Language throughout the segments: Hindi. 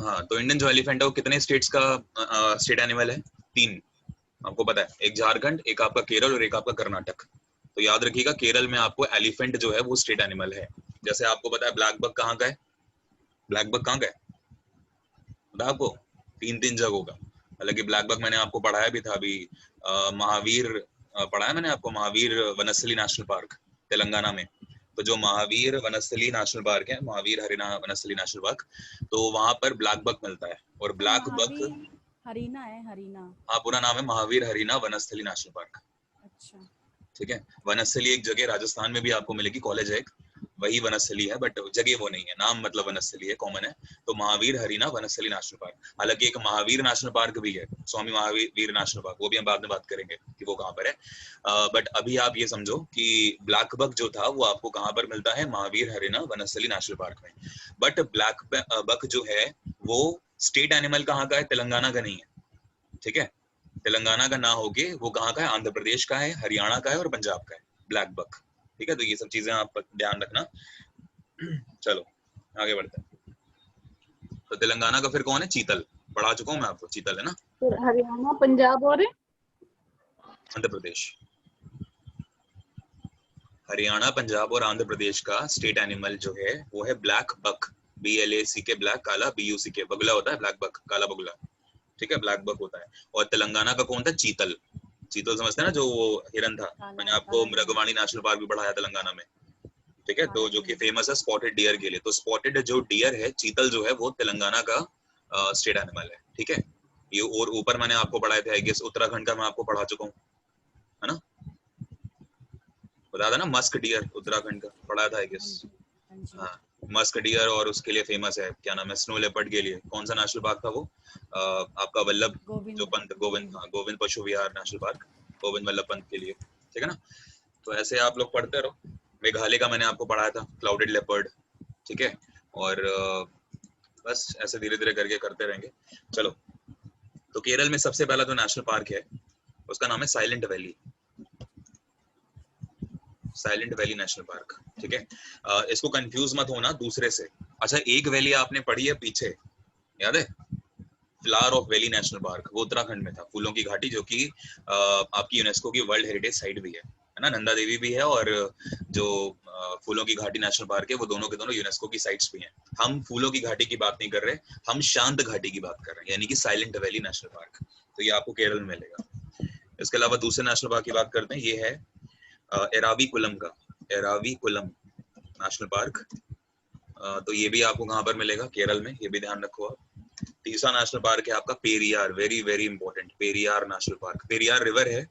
हाँ, तो इंडियन जो एलिफेंट है वो कितने स्टेट्स का स्टेट एनिमल है? 3, आपको पता है, एक झारखंड, एक आपका केरल और एक आपका कर्नाटक। तो याद रखिएगा, केरल में आपको एलिफेंट जो है वो स्टेट एनिमल है। जैसे आपको पता है ब्लैक बक कहाँ का है? ब्लैक बक कहाँ का है पता है आपको? 3 जगहों का। हालांकि ब्लैक बक मैंने आपको पढ़ाया भी था अभी, महावीर पढ़ाया मैंने आपको, महावीर वनस्थली नेशनल पार्क तेलंगाना में। तो जो महावीर वनस्थली नेशनल पार्क है, महावीर हरिना वनस्थली नेशनल पार्क, तो वहां पर ब्लैक बक मिलता है। और sir blackbuck, Mahavir Harina है, हरीना। हाँ पूरा नाम है महावीर हरिना वनस्थली नेशनल पार्क। अच्छा। ठीक है, वनस्थली एक जगह राजस्थान में भी आपको मिलेगी, कॉलेज है एक, वही वनस्थली है, बट जगह वो नहीं है, नाम मतलब वनस्थली है, कॉमन है। तो महावीर हरिना वनस्थली नेशनल पार्क। हालांकि एक महावीर नेशनल पार्क भी है, स्वामी महावीर नेशनल पार्क, वो भी हम बाद में बात करेंगे कि वो कहाँ पर है। बट अभी आप ये समझो कि ब्लैक बक जो था वो आपको कहाँ पर मिलता है? महावीर हरिना वनस्थली नेशनल पार्क में। बट ब्लैक बक जो है वो स्टेट एनिमल कहाँ का है? तेलंगाना का नहीं है। ठीक है, तेलंगाना का ना होके वो कहाँ का है? आंध्र प्रदेश का है, हरियाणा का है और पंजाब का है ब्लैक बक। ठीक है, तो ये सब चीजें आप ध्यान रखना। चलो आगे बढ़ते हैं। तो तेलंगाना का फिर कौन है? चीतल, पढ़ा चुका हूँ मैं आपको, चीतल है ना। फिर हरियाणा, पंजाब और आंध्र प्रदेश। हरियाणा, पंजाब और आंध्र प्रदेश का स्टेट एनिमल जो है वो है ब्लैक बक। BLACK, ब्लैक, काला, BUCK, बगुला होता है ब्लैक बक, काला बगुला। ठीक है, ब्लैक बक होता है। और तेलंगाना का कौन था? चीतल। चीतल समझते हैं ना, जो वो हिरन था, मैंने आपको काला हिरन। मृगवाणी नेशनल पार्क भी पढ़ाया तेलंगाना में। ठीक है, तो काला जो कि हिरन। फेमस है स्पॉटेड डियर के लिए। तो स्पॉटेड जो डियर है, चीतल जो है, वो तेलंगाना का स्टेट एनिमल है। ठीक है, ये और ऊपर मैंने आपको पढ़ाए थे, आई गेस उत्तराखंड का मैं आपको पढ़ा चुका हूँ, है ना, बताया था ना, मस्क डियर, उत्तराखंड का पढ़ाया था आई हाँ गेस। जी, हाँ जी। हाँ, मस्क डियर, और उसके लिए फेमस है, क्या नाम है, स्नो लेपर्ड के लिए कौन सा नेशनल पार्क था वो? आपका वल्लभ जो गोविंद। पंत, गोविंद, हाँ, गोविंद पशु विहार नेशनल पार्क, गोविंद वल्लभ पंत के लिए। ठीक है ना, तो ऐसे आप लोग पढ़ते रहो। मेघालय का मैंने आपको पढ़ाया था, क्लाउडेड लेपर्ड। ठीक है, और बस ऐसे धीरे धीरे करके करते रहेंगे। चलो, तो केरल में सबसे पहला जो नेशनल पार्क है उसका नाम है silent valley. Silent valley national park. ठीक है, इसको कंफ्यूज मत होना दूसरे से। अच्छा, एक वैली आपने पढ़ी है पीछे, याद है? Flower of valley national park, वो उत्तराखंड में था, फूलों की घाटी, जो कि आपकी यूनेस्को की वर्ल्ड हेरिटेज साइट भी है ना, नंदा देवी भी है, और जो फूलों की घाटी नेशनल पार्क है वो दोनों के दोनों यूनेस्को की साइट्स भी हैं। हम फूलों की घाटी की बात नहीं कर रहे, हम शांत घाटी की बात कर रहे हैं, यानी कि साइलेंट वैली नेशनल पार्क। तो ये आपको केरल में मिलेगा। इसके अलावा दूसरे नेशनल पार्क की बात करते हैं, ये है एराविकुलम का, एराविकुलम नेशनल पार्क। तो ये भी आपको कहाँ पर मिलेगा? केरल में, ये भी ध्यान रखो आप। तीसरा नेशनल पार्क है आपका Periyar, very very important, Periyar national park. Periyar river है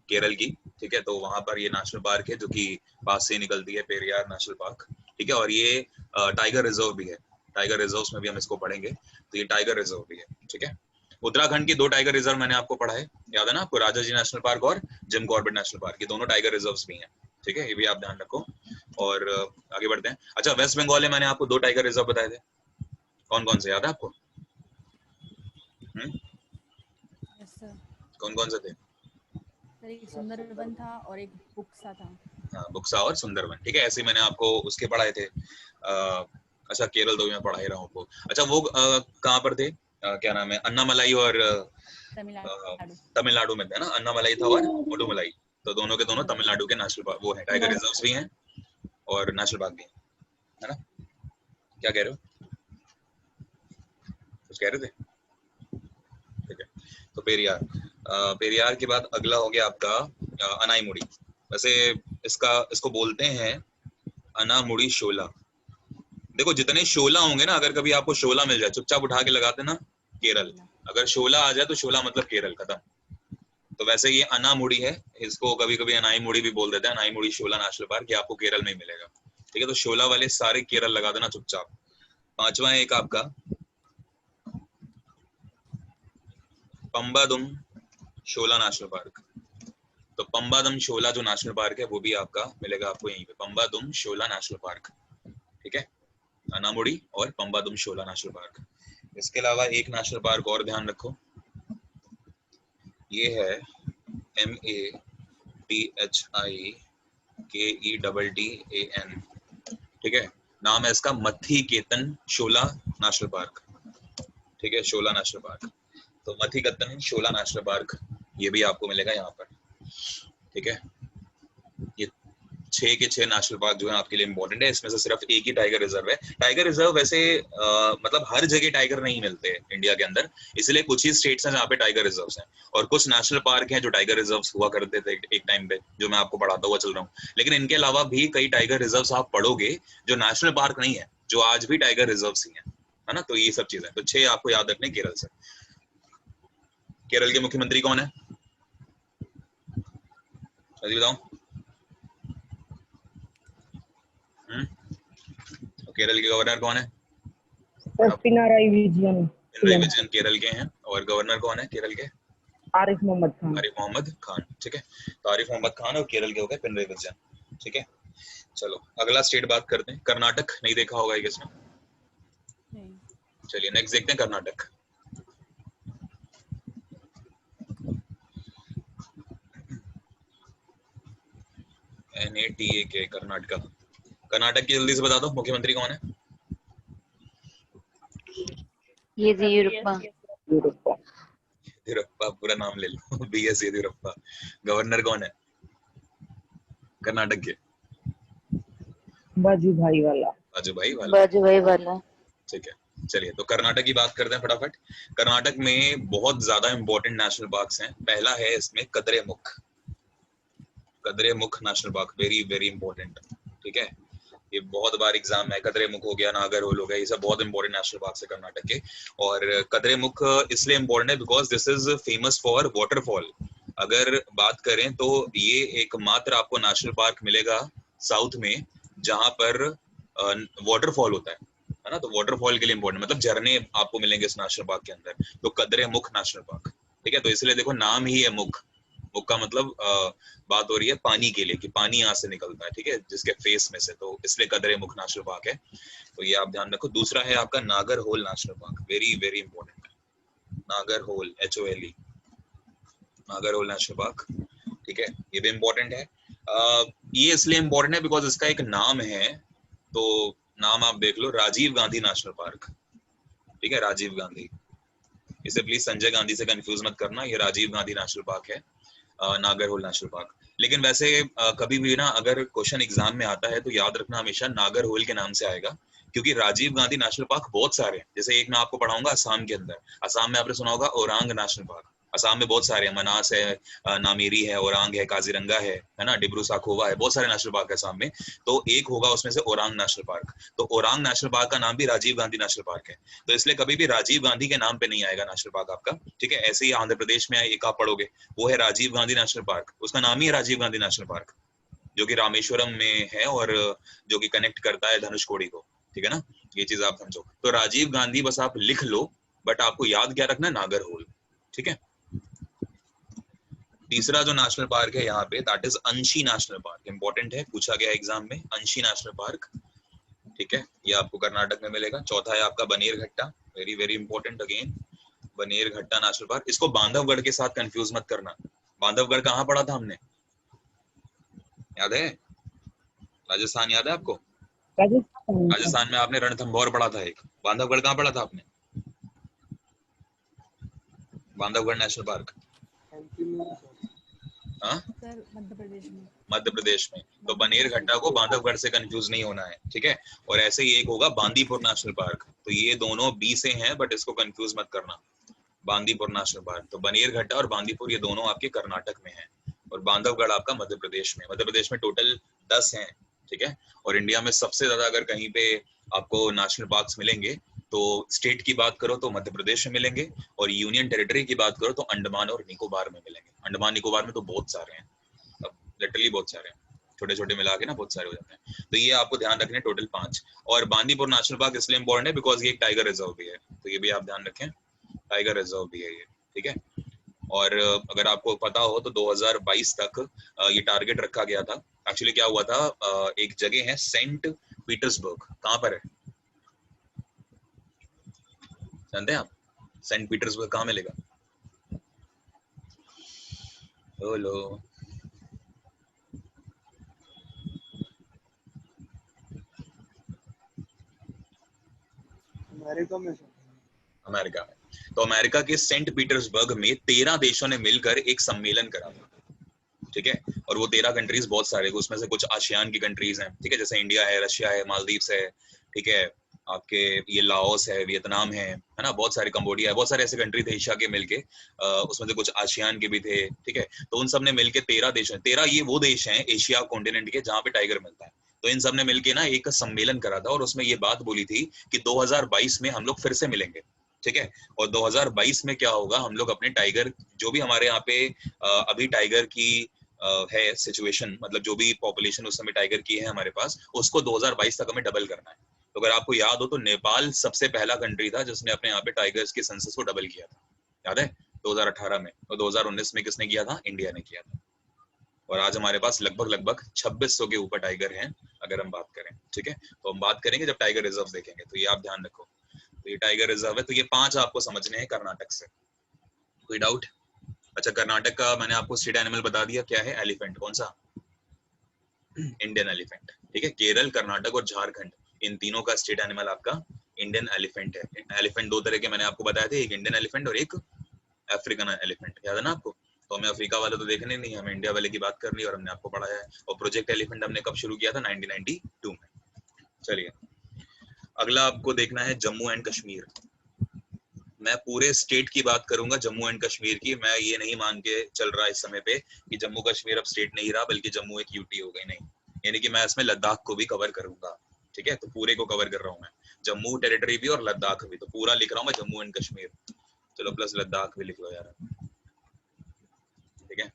केरल की। ठीक है, तो वहां पर ये नेशनल पार्क है जो कि पास से निकलती है, पेरियार नेशनल पार्क। ठीक है, और ये टाइगर रिजर्व भी है, टाइगर रिजर्व में भी हम इसको पढ़ेंगे, तो ये टाइगर रिजर्व भी है। ठीक है, उत्तराखंड के 2 टाइगर रिजर्व मैंने आपको पढ़ाए, याद है ना आपको? राजा जी नेशनल पार्क और जिम कॉर्बेट नेशनल पार्क, ये दोनों टाइगर रिजर्व्स भी हैं। ठीक है, ये भी आप ध्यान रखो। और आगे बढ़ते हैं। अच्छा, वेस्ट बंगाल में मैंने आपको 2 टाइगर रिजर्व बताए थे, कौन कौन से याद है आपको? Yes sir. कौन कौन से थे? सर एक सुंदरबन था और एक बुक्सा था। हाँ, बुक्सा और सुंदरबन। ठीक है, ऐसे मैंने आपको उसके पढ़ाए थे। अच्छा, केरल तो मैं पढ़ा ही रहा हूँ आपको। अच्छा, वो कहाँ पर थे? क्या नाम है, अन्नामलाई और तमिलनाडु। तमिलनाडु में थे ना, अन्नामलाई था और मुडुमलाई। तो दोनों के दोनों मुडुमलाई। तमिलनाडु के नेशनल पार्क वो है, टाइगर रिजर्व्स भी हैं और नेशनल पार्क भी है ना। क्या कह रहे हो, कुछ कह रहे थे? ठीक है, तो पेरियार, पेरियार के बाद अगला हो गया आपका अनाईमुड़ी। वैसे इसको बोलते हैं अनामुड़ी शोला। देखो, जितने शोला होंगे ना, अगर कभी आपको शोला मिल जाए, चुपचाप उठा के लगाते ना, केरल। केरला। अगर शोला आ जाए तो शोला मतलब केरल, खत्म। तो वैसे ये अनामुड़ी है, इसको कभी कभी अनाईमुड़ी भी बोल देते हैं, अनाईमुड़ी शोला नेशनल पार्क, ये आपको केरल में ही मिलेगा। ठीक है, तो शोला वाले सारे केरल लगा देना चुपचाप। पांचवा है एक आपका पंबादुम शोला नेशनल पार्क। तो पंबादम शोला जो नेशनल पार्क है वो भी आपका मिलेगा आपको यहीं पे, पंबादुम शोला नेशनल पार्क। ठीक है, अनामुड़ी और पंबादुम शोला नेशनल पार्क। इसके अलावा एक नेशनल पार्क और ध्यान रखो, ये है MATHIKETAN। ठीक है, नाम है इसका मत्थी केतन शोला नेशनल पार्क। ठीक है, शोला नेशनल पार्क। तो मथिकत्तन शोला नेशनल पार्क ये भी आपको मिलेगा यहाँ पर, ठीक है। ये 6 के 6 नेशनल पार्क जो है आपके लिए इंपॉर्टेंट है। इसमें से सिर्फ एक ही टाइगर रिजर्व है। टाइगर रिजर्व वैसे मतलब हर जगह टाइगर नहीं मिलते इंडिया के अंदर, इसलिए कुछ ही स्टेट्स हैं जहाँ पे टाइगर रिजर्व्स हैं, और कुछ नेशनल पार्क हैं जो टाइगर रिजर्व्स हुआ करते थे एक टाइम पे, जो मैं आपको पढ़ाता हुआ चल रहा हूँ। लेकिन इनके अलावा भी कई टाइगर रिजर्व्स आप पढ़ोगे जो नेशनल पार्क नहीं है, जो आज भी टाइगर रिजर्व्स ही है ना। तो ये सब चीजें, तो 6 आपको याद रखने केरल से। केरल के मुख्यमंत्री कौन है, जल्दी बताओ। तो केरल के गवर्नर कौन है, पिनाराई विजयन पिनराई विजयन केरल के हैं। और गवर्नर कौन है केरल के, आरिफ मोहम्मद खान। आरिफ मोहम्मद खान, ठीक है। तो आरिफ मोहम्मद खान और केरल के हो गए पिनराई विजयन, ठीक है। चलो अगला स्टेट बात करते हैं। कर्नाटक नहीं देखा होगा ये किसने, नहीं। चलिए नेक्स्ट देखते हैं कर्नाटक। NATAK कर्नाटक। कर्नाटक की जल्दी से बता दो मुख्यमंत्री कौन है। येदियुरप्पा। येदियुरप्पा पूरा नाम ले लो, BS येदियुरप्पा। गवर्नर कौन है कर्नाटक के, बाजूभाई वाला। वाजूभाई वाला, बाजूभाई वाला। ठीक है। चलिए तो कर्नाटक की बात करते हैं फटाफट। कर्नाटक में बहुत ज्यादा इंपॉर्टेंट नेशनल पार्क्स हैं। पहला है इसमें Kudremukh, Kudremukh national park, very very important, ठीक है। ये बहुत बार एग्जाम है। कद्रेमुख हो गया, नागरहोल हो गया, ये सब बहुत इंपॉर्टेंट नेशनल पार्क है कर्नाटक के। और कद्रेमुख इसलिए इंपॉर्टेंट है because this is famous for waterfall. अगर बात करें तो ये एकमात्र आपको नेशनल पार्क मिलेगा साउथ में जहां पर वाटरफॉल होता है ना। तो वाटरफॉल के लिए इंपॉर्टेंट, मतलब झरने आपको मिलेंगे इस नेशनल पार्क के अंदर। तो कद्रेमुख नेशनल पार्क, ठीक है। तो इसलिए देखो नाम ही है मुख, मुख का मतलब बात हो रही है पानी के लिए, कि पानी यहाँ से निकलता है, ठीक है, जिसके फेस में से, तो इसलिए कद्रेमुख नेशनल पार्क है। तो ये आप ध्यान रखो। दूसरा है आपका Nagarhole national park, very very important. Nagarhole HOLE, Nagarhole national park, ठीक है, ये भी इंपॉर्टेंट है। ये इसलिए इंपॉर्टेंट है बिकॉज इसका एक नाम है, तो नाम आप देख लो, राजीव गांधी नेशनल पार्क, ठीक है, राजीव गांधी। इसे प्लीज संजय गांधी से कंफ्यूज मत करना, ये राजीव गांधी नेशनल पार्क है, नागरहोल नेशनल पार्क। लेकिन वैसे कभी भी ना अगर क्वेश्चन एग्जाम में आता है तो याद रखना हमेशा नागरहोल के नाम से आएगा, क्योंकि राजीव गांधी नेशनल पार्क बहुत सारे हैं। जैसे एक मैं आपको पढ़ाऊंगा असम के अंदर, असम में आपने सुना होगा ओरांग नेशनल पार्क। असम में बहुत सारे हैं, मनास है, नामेरी है, ओरांग है, काजीरंगा है ना, डिब्रू साखोवा है, बहुत सारे नेशनल पार्क है असम में। तो एक होगा उसमें से ओरांग नेशनल पार्क। तो ओरांग नेशनल पार्क का नाम भी राजीव गांधी नेशनल पार्क है, तो इसलिए कभी भी राजीव गांधी के नाम पे नहीं आएगा नेशनल पार्क आपका, ठीक है। ऐसे ही आंध्र प्रदेश में एक आप पढ़ोगे, वो है राजीव गांधी नेशनल पार्क, उसका नाम ही है राजीव गांधी नेशनल पार्क, जो कि रामेश्वरम में है और जो कि कनेक्ट करता है धनुषकोडी को, ठीक है ना। ये चीज आप समझो। तो राजीव गांधी बस आप लिख लो, बट आपको याद क्या रखना है, नागरहोल, ठीक है। तीसरा जो नेशनल पार्क है यहाँ पे, दैट इज अंशी नेशनल पार्क, इंपॉर्टेंट है, पूछा गया एग्जाम में, अंशी नेशनल पार्क, ठीक है। ये आपको कर्नाटक में मिलेगा। चौथा है आपका Bannerghatta, very very important again, Bannerghatta national park. इसको बांधवगढ़ के साथ कंफ्यूज मत करना। बांधवगढ़ कहाँ पढ़ा था हमने, याद है, राजस्थान याद है आपको, राजस्थान में आपने रणथंभौर पढ़ा था एक। बांधवगढ़ कहाँ पढ़ा था आपने, बांधवगढ़ नेशनल पार्क, हाँ, सर मध्य प्रदेश में। मध्य प्रदेश में। तो बनेरघट्टा को बांधवगढ़ से कंफ्यूज नहीं होना है, ठीक है। और ऐसे ही एक होगा बांदीपुर नेशनल पार्क, तो ये दोनों बी से हैं, बट इसको कंफ्यूज मत करना, बांदीपुर नेशनल पार्क। तो बनेरघट्टा और बांदीपुर ये दोनों आपके कर्नाटक में हैं, और बांधवगढ़ आपका मध्य प्रदेश में। मध्य प्रदेश में टोटल 10 हैं, ठीक है। और इंडिया में सबसे ज्यादा अगर कहीं पे आपको नेशनल पार्क्स मिलेंगे तो स्टेट की बात करो तो मध्य प्रदेश में मिलेंगे, और यूनियन टेरिटरी की बात करो तो अंडमान और निकोबार में मिलेंगे। अंडमान निकोबार में तो बहुत सारे हैं, लिटरली बहुत सारे हैं, छोटे छोटे मिला के ना बहुत सारे हो जाते हैं। तो ये आपको ध्यान रखने टोटल 5। और बांदीपुर नेशनल पार्क इसलिए इंपॉर्टेंट है बिकॉज ये एक टाइगर रिजर्व भी है, तो ये भी आप ध्यान रखें, टाइगर रिजर्व भी है ये, ठीक है। और अगर आपको पता हो तो 2022 तक ये टारगेट रखा गया था। एक्चुअली क्या हुआ था, एक जगह है सेंट पीटर्सबर्ग, कहाँ पर है जानते हैं आप, सेंट पीटर्सबर्ग कहाँ मिलेगा, बोलो, अमेरिका में। अमेरिका में। तो अमेरिका के सेंट पीटर्सबर्ग में 13 देशों ने मिलकर एक सम्मेलन करा था, ठीक है। और वो 13 कंट्रीज बहुत सारे, उसमें से कुछ आसियान की कंट्रीज हैं, ठीक है, जैसे इंडिया है, रशिया है, मालदीव्स है, ठीक है, आपके ये लाओस है, वियतनाम है ना, बहुत सारे, कंबोडिया है, बहुत सारे ऐसे कंट्री थे एशिया के मिलके, उसमें से कुछ आसियान के भी थे, ठीक है। तो उन सब ने मिलके 13 देश हैं, 13 ये वो देश हैं एशिया कॉन्टिनेंट के जहाँ पे टाइगर मिलता है। तो इन सब ने मिलके ना एक सम्मेलन करा था और उसमें ये बात बोली थी कि 2022 में हम लोग फिर से मिलेंगे, ठीक है। और 2022 में क्या होगा, हम लोग अपने टाइगर, जो भी हमारे यहाँ पे अभी टाइगर की है सिचुएशन, मतलब जो भी पॉपुलेशन उस समय टाइगर की है हमारे पास, उसको 2022 तक हमें डबल करना है। तो अगर आपको याद हो तो नेपाल सबसे पहला कंट्री था जिसने अपने यहाँ पे टाइगर्स के सेंसस को डबल किया था, याद है, 2018 में। और 2019 में किसने किया था, इंडिया ने किया था। और आज हमारे पास लगभग 2600 के ऊपर टाइगर हैं अगर हम बात करें, ठीक है। तो हम बात करेंगे जब टाइगर रिजर्व देखेंगे, तो ये आप ध्यान रखो। तो ये टाइगर रिजर्व है, तो ये 5 आपको समझने हैं कर्नाटक से। कोई डाउट? अच्छा, कर्नाटक का मैंने आपको स्टेट एनिमल बता दिया, क्या है, एलिफेंट। कौन सा? इंडियन एलिफेंट, ठीक है। केरल, कर्नाटक और झारखंड, इन तीनों का स्टेट एनिमल आपका इंडियन एलिफेंट है। एलिफेंट 2 तरह के मैंने आपको बताए थे, एक इंडियन एलिफेंट और एक अफ्रीकन एलिफेंट, याद है ना आपको। तो हमें अफ्रीका वाले तो देखने नहीं, हमें इंडिया वाले की बात करनी है और हमने आपको पढ़ाया है। और प्रोजेक्ट एलिफेंट हमने कब शुरू किया था, 1992 में। चलिए, अगला आपको देखना है जम्मू एंड कश्मीर। मैं पूरे स्टेट की बात करूंगा, जम्मू एंड कश्मीर की। मैं ये नहीं मान के चल रहा इस समय पे कि जम्मू कश्मीर अब स्टेट नहीं रहा, बल्कि जम्मू एक यूटी हो गई, नहीं। यानी कि मैं इसमें लद्दाख को भी कवर करूंगा, ठीक है। तो पूरे को कवर कर रहा हूँ मैं, जम्मू टेरिटरी भी और लद्दाख भी, तो पूरा लिख रहा हूँ मैं जम्मू एंड कश्मीर। चलो, प्लस लद्दाख भी लिख लो यार, ठीक है।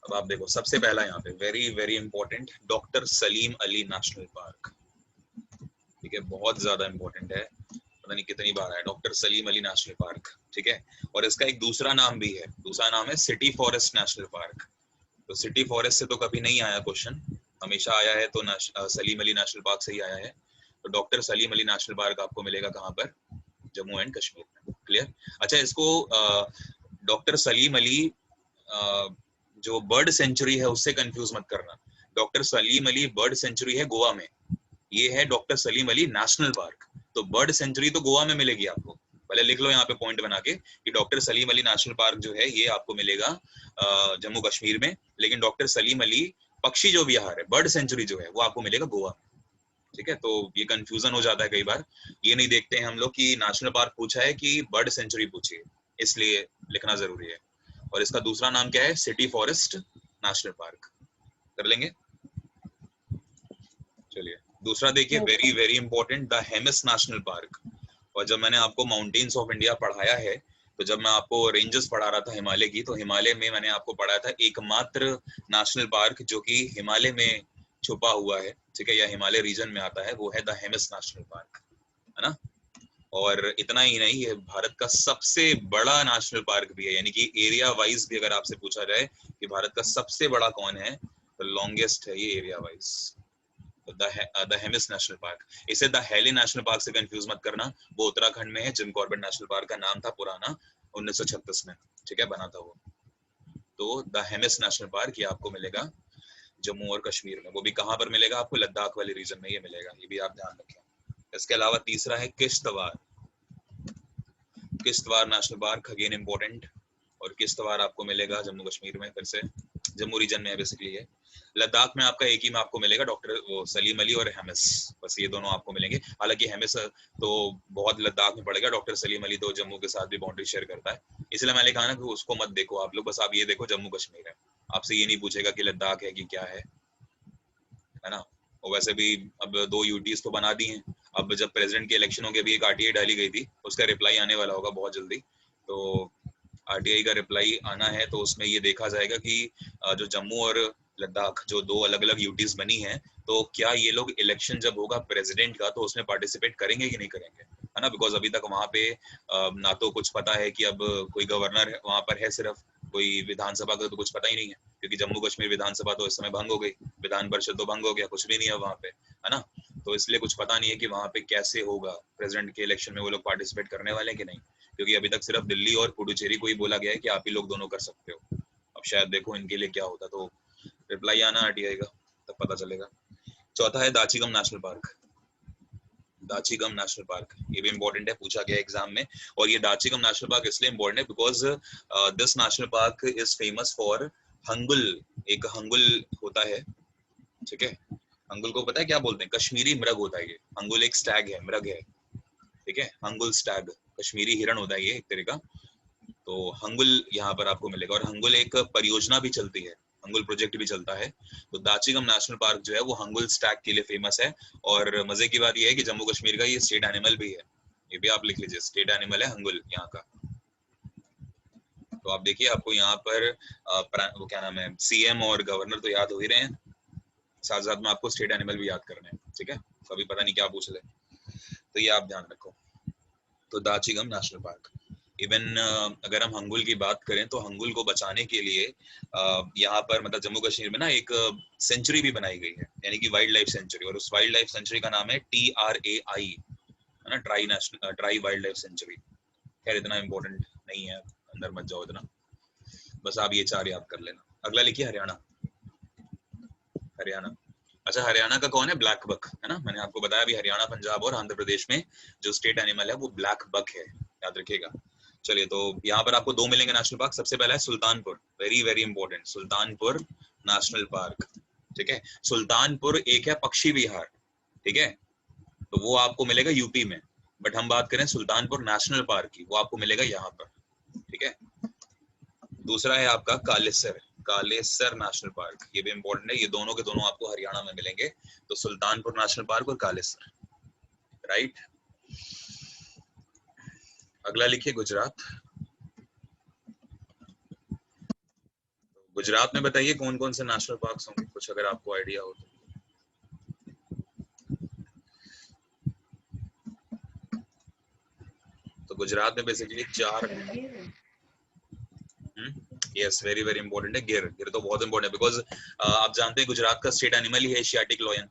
अब आप देखो, सबसे पहला यहाँ पे very very important, doctor Salim Ali national park, ठीक है, बहुत ज्यादा इंपॉर्टेंट है, पता नहीं कितनी बार आया, doctor Salim Ali national park, ठीक है। और इसका एक दूसरा नाम भी है, दूसरा नाम है सिटी फॉरेस्ट नेशनल पार्क। तो सिटी फॉरेस्ट से तो कभी नहीं आया क्वेश्चन, हमेशा आया है तो सलीम अली नेशनल पार्क से ही आया है। तो doctor Salim Ali national park आपको मिलेगा कहाँ पर, जम्मू एंड कश्मीर में, क्लियर। अच्छा, इसको डॉक्टर सलीम अली जो बर्ड सेंचुरी है उससे कंफ्यूज मत करना। Doctor Salim Ali bird sanctuary है गोवा में, ये है doctor Salim Ali national park. तो बर्ड सेंचुरी तो गोवा में मिलेगी आपको, पहले लिख लो यहाँ पे पॉइंट बना के कि doctor Salim Ali national park जो है ये आपको मिलेगा जम्मू कश्मीर में, लेकिन डॉक्टर सलीम अली पक्षी जो विहार है, बर्ड सेंचुरी जो है, वो आपको मिलेगा गोवा में, ठीक है। तो ये कंफ्यूजन हो जाता है कई बार, ये नहीं देखते हैं हम लोग कि नेशनल पार्क पूछा है कि बर्ड सेंचुरी पूछी है, इसलिए लिखना जरूरी है। और इसका दूसरा नाम क्या है, सिटी फॉरेस्ट नेशनल पार्क, कर लेंगे। चलिए, दूसरा देखिए, very very important, the Hemis national park. और जब मैंने आपको माउंटेन्स ऑफ इंडिया पढ़ाया है, तो जब मैं आपको रेंजेस पढ़ा रहा था हिमालय की, तो हिमालय में मैंने आपको पढ़ाया था एकमात्र नेशनल पार्क जो कि हिमालय में छुपा हुआ है, ठीक है, या हिमालय रीजन में आता है, वो है द हेमिस नेशनल पार्क, है ना। और इतना ही नहीं, ये भारत का सबसे बड़ा नेशनल पार्क भी है, यानी कि एरिया वाइज भी अगर आपसे पूछा जाए कि भारत का सबसे बड़ा कौन है, तो लॉन्गेस्ट है ये area wise, the Hemis national park. इसे द हेली नेशनल पार्क से कंफ्यूज मत करना, वो उत्तराखंड में है, जिम कॉर्बेट नेशनल पार्क का नाम था पुराना, 1936 में, ठीक है, बना था वो। तो द हेमिस नेशनल पार्क ये आपको मिलेगा जम्मू और कश्मीर में, वो भी कहाँ पर मिलेगा आपको, लद्दाख वाले रीजन में ये मिलेगा, ये भी आप ध्यान रखें। इसके अलावा तीसरा है Kishtwar, Kishtwar national park, again important. और किश्तवाड़ आपको मिलेगा जम्मू कश्मीर में, फिर से जम्मू रीजन में है बेसिकली है। लद्दाख में आपका एक ही में आपको मिलेगा, डॉक्टर वो सलीम अली और हेमिस, बस ये दोनों आपको मिलेंगे। हालांकि हेमिस तो बहुत लद्दाख में पड़ेगा, डॉक्टर सलीम अली तो जम्मू के साथ भी बाउंड्री शेयर करता है, इसलिए मैंने कहा ना कि उसको मत देखो आप लोग, बस आप ये देखो जम्मू कश्मीर है, आपसे ये नहीं पूछेगा कि लद्दाख है कि क्या है ना। और वैसे भी अब 2 यूटीज तो बना दी हैं, अब जब प्रेसिडेंट के इलेक्शनों के भी एक आरटीआई डाली गई थी, उसका रिप्लाई आने वाला होगा बहुत जल्दी, तो आरटीआई का रिप्लाई आना है, तो उसमें ये देखा जाएगा कि जो जम्मू और लद्दाख जो 2 अलग अलग यूटीज बनी हैं, तो क्या ये लोग इलेक्शन जब होगा प्रेसिडेंट का तो उसमें पार्टिसिपेट करेंगे कि नहीं करेंगे, है ना। बिकॉज अभी तक वहां पे ना तो कुछ पता है कि अब कोई गवर्नर वहां पर है, सिर्फ कोई विधानसभा का तो कुछ पता ही नहीं है, क्योंकि जम्मू कश्मीर विधानसभा तो इस समय भंग हो गई, विधान परिषद तो भंग हो गया, कुछ भी नहीं है वहां पे, है ना। तो इसलिए कुछ पता नहीं है कि वहां पे कैसे होगा प्रेसिडेंट के इलेक्शन में, वो लोग पार्टिसिपेट करने वाले हैं कि नहीं, क्योंकि अभी तक सिर्फ दिल्ली और पुडुचेरी को ही बोला गया है कि आप ही लोग दोनों कर सकते हो। अब शायद देखो इनके लिए क्या होता, तो रिप्लाई आना आरटीआई का, तब पता चलेगा। चौथा है Dachigam national park, Dachigam national park, ये भी इम्पोर्टेंट है, पूछा गया एग्जाम में। और ये दाचीगम नेशनल पार्क इसलिए इम्पोर्टेंट है because this national park is famous for hangul. एक हंगुल होता है, ठीक है, हंगुल को पता है क्या बोलते हैं? कश्मीरी मृग होता है ये। हंगुल एक स्टैग है, मृग है, ठीक है, हंगुल स्टैग, कश्मीरी हिरण होता है ये एक तरह का। तो हंगुल यहाँ पर आपको मिलेगा। और हंगुल एक परियोजना भी चलती है, हंगुल प्रोजेक्ट भी चलता है। तो दाचीगम नेशनल पार्क जो है वो हंगुल स्टैग के लिए फेमस है। और मजे की बात ये है कि जम्मू कश्मीर का ये स्टेट एनिमल भी है, ये भी आप लिख लीजिए, स्टेट एनिमल है हंगुल यहाँ का। तो आप देखिए, आपको यहाँ पर वो क्या नाम है, सीएम और गवर्नर तो याद हो ही रहे हैं, साथ साथ में आपको स्टेट एनिमल भी याद करने हैं, ठीक है, कभी पता नहीं क्या पूछ ले, तो ये आप ध्यान रखो। तो दाचीगम नेशनल पार्क। इवन अगर हम हंगुल की बात करें तो हंगुल को बचाने के लिए यहाँ पर मतलब जम्मू कश्मीर में ना एक सेंचुरी भी बनाई गई है, यानी कि वाइल्ड लाइफ सेंचुरी। और उस वाइल्ड लाइफ सेंचुरी का नाम है TRAI, है ना, ट्राई वाइल्ड लाइफ सेंचुरी। खैर इतना इम्पोर्टेंट नहीं है, अंदर मत जाओ इतना, बस आप ये 4 याद कर लेना। अगला लिखिए हरियाणा। हरियाणा, अच्छा हरियाणा का कौन है? ब्लैक बक, है ना, मैंने आपको बताया अभी हरियाणा, पंजाब और आंध्र प्रदेश में जो स्टेट एनिमल है वो ब्लैक बक है, याद रखिएगा। चलिए, तो यहाँ पर आपको 2 मिलेंगे नेशनल पार्क। सबसे पहला है Sultanpur, very very important, Sultanpur national park, ठीक है। सुल्तानपुर एक है पक्षी विहार, ठीक है, तो वो आपको मिलेगा यूपी में, बट हम बात करें सुल्तानपुर नेशनल पार्क की, वो आपको मिलेगा यहाँ पर, ठीक है। दूसरा है आपका कालेसर, कालेसर नेशनल पार्क, ये भी इंपॉर्टेंट है, ये दोनों के दोनों आपको हरियाणा में मिलेंगे। तो सुल्तानपुर नेशनल पार्क और कालेसर, राइट। अगला लिखिए गुजरात। गुजरात में बताइए कौन कौन से नेशनल पार्क्स होंगे, कुछ अगर आपको आइडिया हो तो। तो गुजरात में basically 4, yes, very very important है गिर। गिर तो बहुत इंपॉर्टेंट है बिकॉज आप जानते हैं गुजरात का स्टेट एनिमल ही है एशियाटिक लॉयन,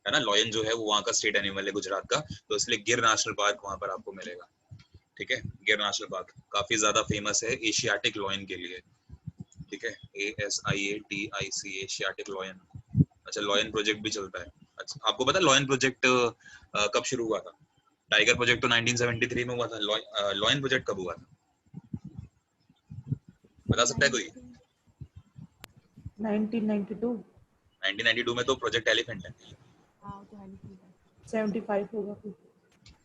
है ना, लॉयन जो है वो वहाँ का स्टेट एनिमल है गुजरात का, तो इसलिए गिर नेशनल पार्क वहाँ पर आपको मिलेगा, ठीक है। गिर नेशनल पार्क काफी ज्यादा फेमस है एशियाटिक लॉयन के लिए, ठीक है, ASIATIC, एशियाटिक लॉयन। अच्छा, लॉयन प्रोजेक्ट भी चलता है। अच्छा, आपको पता है लॉयन प्रोजेक्ट कब शुरू हुआ था? टाइगर प्रोजेक्ट तो 1973 में हुआ था, लॉयन प्रोजेक्ट कब हुआ था, बता सकता है कोई? 1992 1992 में तो प्रोजेक्ट एलिफेंट है। हाँ तो है 75 होगा कुछ।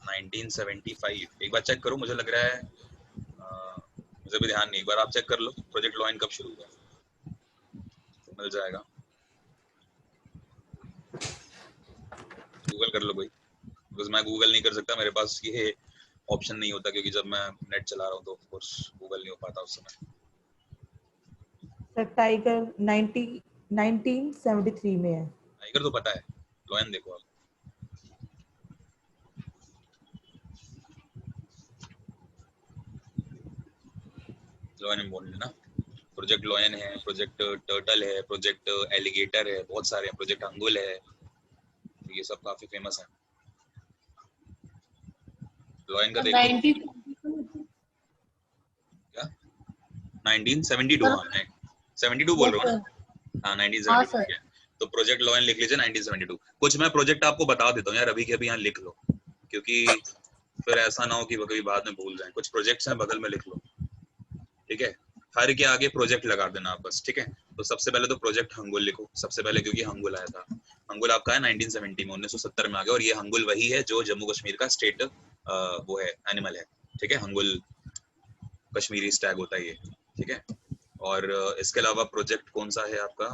1975, एक बार चेक करो, मुझे लग रहा है मुझे भी ध्यान नहीं, एक बार आप चेक कर लो प्रोजेक्ट लॉयन कब शुरू हुआ, तो मिल जाएगा, गूगल कर लो कोई, बिकॉज मैं गूगल नहीं कर सकता, मेरे पास ये ऑप्शन नहीं होता, क्योंकि जब मैं नेट चला रहा हूँ तो ऑफ कोर्स गूगल नहीं हो पाता उस समय। सर टाइगर 1973 में है। टाइगर तो पता है, लॉयन देखो आप। लॉयन इम्पोर्टेंट है ना, प्रोजेक्ट लॉयन है, प्रोजेक्ट टर्टल है, प्रोजेक्ट एलिगेटर है, बहुत सारे हैं, प्रोजेक्ट अंगुल है, ये सब काफी फेमस है। लॉयन का देखो क्या 1972, हाँ 72 बोल रहा हूँ ना, हाँ 1972, तो प्रोजेक्ट लॉयन लिख लीजिए 1972। कुछ मैं प्रोजेक्ट आपको बता देता हूँ यार, अभी के अभी यहाँ लिख लो, क्योंकि फिर ऐसा ना हो कि कभी बाद में भूल जाए। कुछ प्रोजेक्ट्स हैं, बगल में लिख लो, ठीक है, हर के आगे प्रोजेक्ट लगा देना आप बस, ठीक है। तो सबसे पहले तो प्रोजेक्ट हंगुल लिखो, सबसे पहले, क्योंकि हंगुल आया था। हंगुल आपका है 1970 में, 1970 में आ गया, और ये हंगुल वही है जो जम्मू कश्मीर का स्टेट वो है, एनिमल है, ठीक है, हंगुल कश्मीरी स्टैग होता है ये, ठीक है। और इसके अलावा प्रोजेक्ट कौन सा है आपका?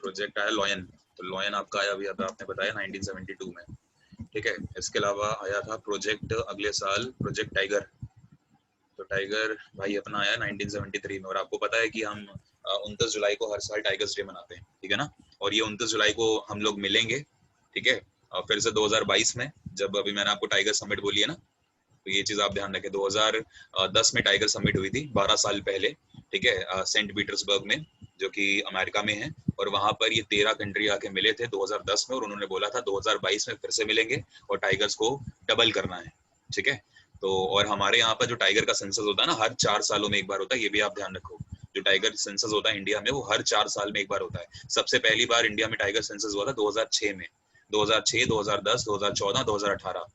प्रोजेक्ट आया लॉयन, तो लॉयन आपका आया अभी आपने बताया 1972 में, ठीक है। इसके अलावा आया था प्रोजेक्ट अगले साल, प्रोजेक्ट टाइगर, तो टाइगर भाई अपना आया 1973 में। और आपको पता है कि हम 29 जुलाई को हर साल टाइगर्स डे मनाते हैं, ठीक है ना, और ये 29 जुलाई को हम लोग मिलेंगे, ठीक है, और फिर से 2022 में, जब अभी मैंने आपको टाइगर समिट बोली है ना, तो ये चीज आप ध्यान रखें, 2010 में टाइगर समिट हुई थी, 12 साल पहले, ठीक है, सेंट पीटर्सबर्ग में, जो कि अमेरिका में है, और वहां पर ये 13 कंट्री आके मिले थे 2010 में, और उन्होंने बोला था 2022 में फिर से मिलेंगे और टाइगर्स को डबल करना है, ठीक है। तो और हमारे यहाँ पर जो टाइगर का सेंसस होता है ना, हर 4 सालों में एक बार होता है, ये भी आप ध्यान रखो, जो टाइगर सेंसस होता है इंडिया में वो हर 4 साल में एक बार होता है। सबसे पहली बार इंडिया में टाइगर सेंसस हुआ था 2006 में, 2006, 2010, 2014, 2018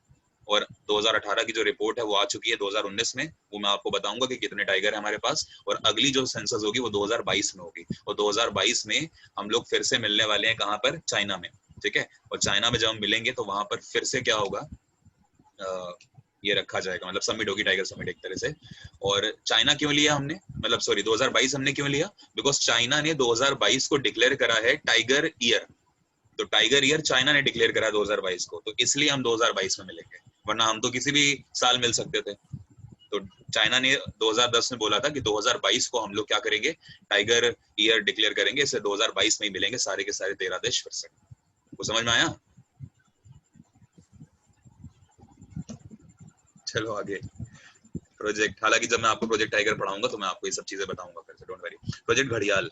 और 2018 की जो रिपोर्ट है वो आ चुकी है 2019 में। वो मैं आपको बताऊंगा कि कितने टाइगर है हमारे पास। और अगली जो सेंसस होगी वो 2022 में होगी, और 2022 में हम लोग फिर से मिलने वाले हैं कहाँ पर, चाइना में, ठीक है। और चाइना में जब हम मिलेंगे तो वहां पर फिर से क्या होगा, ये रखा जाएगा, मतलब समिट होगी, टाइगर समिट एक तरह से। और चाइना क्यों लिया हमने, मतलब सॉरी 2022 हमने क्यों लिया, बिकॉज चाइना ने 2022 को डिक्लेयर करा है टाइगर ईयर। तो टाइगर ईयर चाइना ने डिक्लेयर करा 2022 को, तो इसलिए हम 2022 में मिलेंगे, वरना हम तो किसी भी साल मिल सकते थे। तो चाइना ने 2010 में बोला था कि 2022 को हम लोग क्या करेंगे, टाइगर ईयर डिक्लेयर करेंगे, इससे 2022 में ही मिलेंगे सारे के सारे 13 देश फिर से। वो समझ में आया? चलो आगे। प्रोजेक्ट, हालांकि जब मैं आपको प्रोजेक्ट टाइगर पढ़ाऊंगा तो मैं आपको ये सब चीजें बताऊंगा फिर से, डोंट वरी। प्रोजेक्ट घड़ियाल,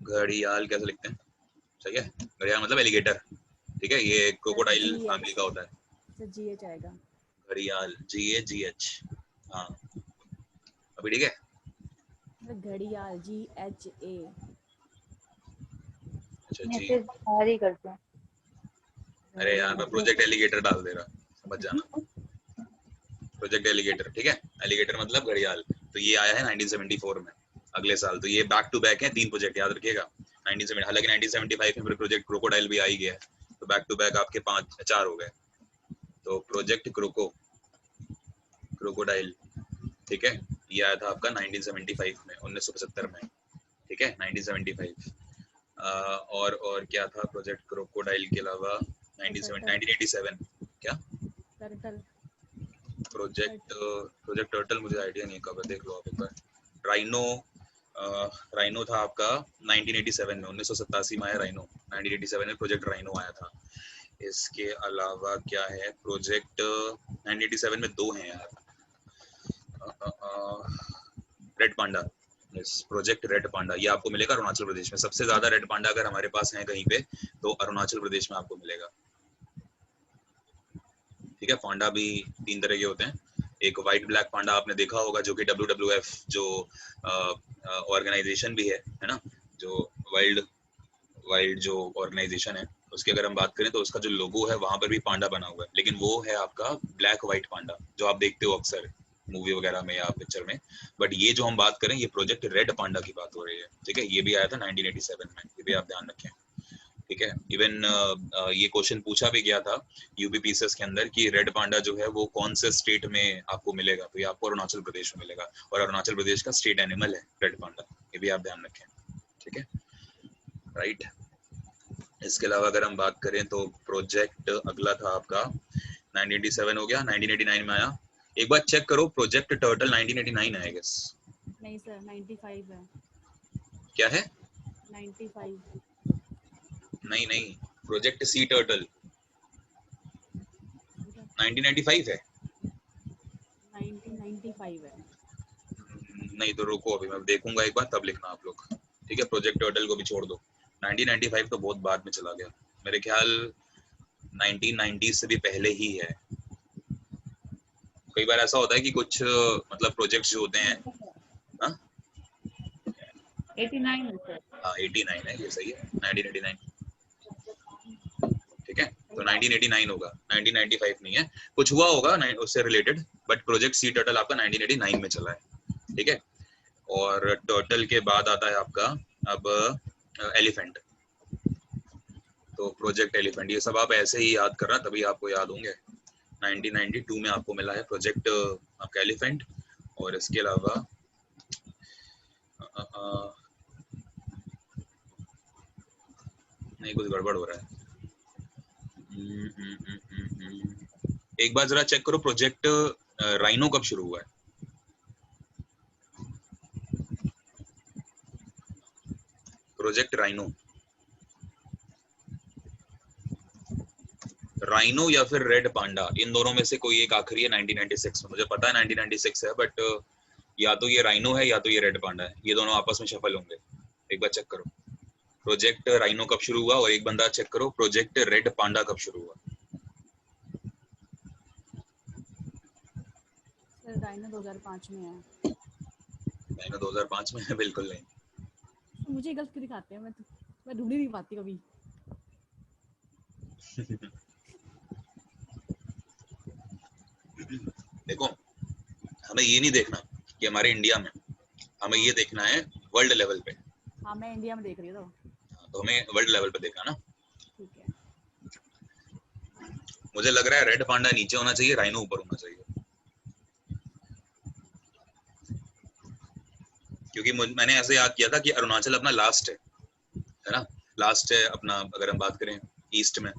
घड़ियाल कैसे लिखते हैं, सही है, घड़ियाल मतलब एलिगेटर, ठीक है, ये क्रोकोडाइल फैमिली का होता है। सर GH आएगा। घड़ियाल, GH, हाँ अभी ठीक है। सर घड़ियाल GHA। अच्छा मैं जी, फिर बाहर ही करते हैं। अरे यार मैं प्रोजेक्ट एलिगेटर डाल दे रहा, समझ जाना। प्रोजेक्ट एलिगेटर, ठीक है, एलिगेटर मतलब घड़ियाल। तो ये आया है 1974 में, अगले साल। तो ये बैक टू बैक है 3 प्रोजेक्ट, याद रखिएगा। 1970, हालांकि 1975 में फिर प्रोजेक्ट क्रोकोडाइल भी आ ही गया है, तो बैक टू बैक आपके 4 हो गए। तो प्रोजेक्ट क्रोकोडाइल, ठीक है, ये आया था आपका 1975 में, 1975 में, ठीक है, 1975। और क्या था प्रोजेक्ट क्रोकोडाइल के अलावा, 1987 क्या टर्टल। प्रोजेक्ट टर्टल मुझे आइडिया नहीं कब है, देख लो आप एक बार। राइनो, राइनो था आपका 1987 में, 1987 में आया राइनो, 1987 में प्रोजेक्ट राइनो आया था। इसके अलावा क्या है, प्रोजेक्ट 1987 में 2 हैं यार, red panda, yes, project red panda, ये आपको मिलेगा अरुणाचल प्रदेश में। सबसे ज्यादा रेड पांडा अगर हमारे पास है कहीं पे तो अरुणाचल प्रदेश में आपको मिलेगा, ठीक है। पांडा भी 3 तरह के होते हैं, एक व्हाइट ब्लैक पांडा आपने देखा होगा, जो कि WWF जो ऑर्गेनाइजेशन भी है ना, जो वाइल्ड वाइल्ड जो ऑर्गेनाइजेशन है, उसकी अगर हम बात करें तो उसका जो लोगो है वहां पर भी पांडा बना हुआ है, लेकिन वो है आपका ब्लैक व्हाइट पांडा, जो आप देखते हो अक्सर मूवी वगैरह में या पिक्चर में। बट ये जो हम बात करें, ये प्रोजेक्ट रेड पांडा की बात हो रही है, ठीक है। ये भी आया था 1987 में, ये भी आप ध्यान रखें, ठीक है। इवन ये क्वेश्चन पूछा भी गया था यूपीपीसीएस के अंदर कि रेड पांडा जो है वो कौन से स्टेट में आपको मिलेगा, तो ये आपको अरुणाचल प्रदेश में मिलेगा, और अरुणाचल प्रदेश का स्टेट एनिमल है रेड पांडा, ये भी आप ध्यान रखें, ठीक है, राइट। इसके अलावा अगर हम बात करें तो प्रोजेक्ट अगला था आपका 1987 हो गया, 1989 में आया। एक बार चेक करो, प्रोजेक्ट टर्टल 1989 है आई गेस। नहीं सर 95 है। क्या है? 95। नहीं नहीं, प्रोजेक्ट सी टर्टल 1995 है। 1995 है। नहीं तो रुको, अभी मैं देखूंगा एक बार, तब लिखना आप लोग, ठीक है। प्रोजेक्ट टर्टल को भी छोड़ दो, 1995 तो बहुत बाद में चला गया, मेरे ख्याल 1990 से भी पहले ही है। कई बार ऐसा होता है कि कुछ मतलब प्रोजेक्ट्स जो होते हैं, हाँ 89 है सर। हाँ 89 है, ये सही है, 1989, ठीक है। तो 1989 होगा, 1995 नहीं है, कुछ हुआ होगा उससे related, but project sea turtle आपका 1989 में चला है, ठीक है। और टर्टल के बाद आता है आपका अब एलिफेंट, तो प्रोजेक्ट एलिफेंट, ये सब आप ऐसे ही याद करना तभी आपको याद होंगे। 1992 में आपको मिला है प्रोजेक्ट आपका एलिफेंट। और इसके अलावा नहीं, कुछ गड़बड़ हो रहा है। एक बार जरा चेक करो, प्रोजेक्ट राइनो कब शुरू हुआ है? प्रोजेक्ट राइनो, राइनो या फिर रेड पांडा, इन दोनों में से कोई एक आखिरी है 1996 में, मुझे पता है 1996 है, बट या तो ये राइनो है या तो ये रेड पांडा है, ये दोनों आपस में शफल होंगे। एक बार चेक करो प्रोजेक्ट राइनो कब शुरू हुआ, और एक बंदा चेक करो प्रोजेक्ट रेड पांडा कब शुरू हुआ। सर राइनो 2005 में है। राइनो 2005 में है? बिल्कुल नहीं। तो मुझे गलत क्यों दिखाते हैं, मैं ढूंढ ही नहीं पाती कभी। देखो, हमें ये नहीं देखना कि हमारे इंडिया में, हमें ये देखना है वर्ल्ड लेवल पे। हाँ मैं इंडिया में देख रही हूँ तो हमें वर्ल्ड लेवल पे देखना ना। ठीक है। मुझे लग रहा है रेड पांडा नीचे होना चाहिए, राइनो ऊपर होना चाहिए, क्योंकि मैंने ऐसे याद किया था कि अरुणाचल अपना लास्ट है ना, लास्ट है अपना, अगर हम बात करें ईस्ट में,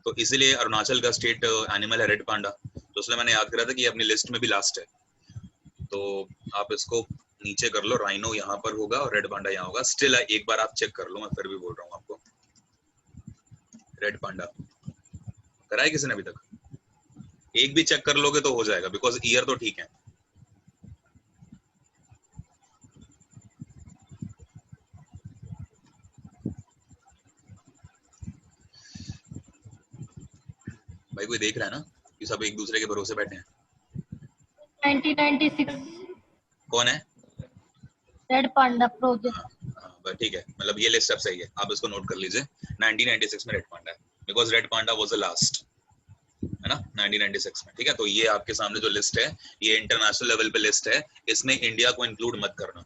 तो इसीलिए अरुणाचल का स्टेट एनिमल है रेड पांडा। तो इसलिए मैंने याद करा था कि अपनी लिस्ट में भी लास्ट है, तो आप इसको नीचे कर लो, राइनो यहाँ पर होगा और रेड पांडा यहाँ होगा। स्टिल एक बार आप चेक कर लो, मैं फिर भी बोल रहा हूँ आपको, रेड पांडा करा है किसी ने अभी तक? एक भी चेक कर लोगे तो हो जाएगा, बिकॉज ईयर तो ठीक है। भाई कोई देख रहा है ना कि सब एक दूसरे के भरोसे बैठे हैं? 1996 कौन है? Red panda project. हाँ, ठीक है, मतलब ये लिस्ट अब सही है, आप इसको नोट कर लीजिए। 1996 में रेड पांडा है, because red panda was the last, है ना, 1996 में। ठीक है, तो ये आपके सामने जो लिस्ट है, ये इंटरनेशनल लेवल पे लिस्ट है, इसमें इंडिया को इंक्लूड मत करना।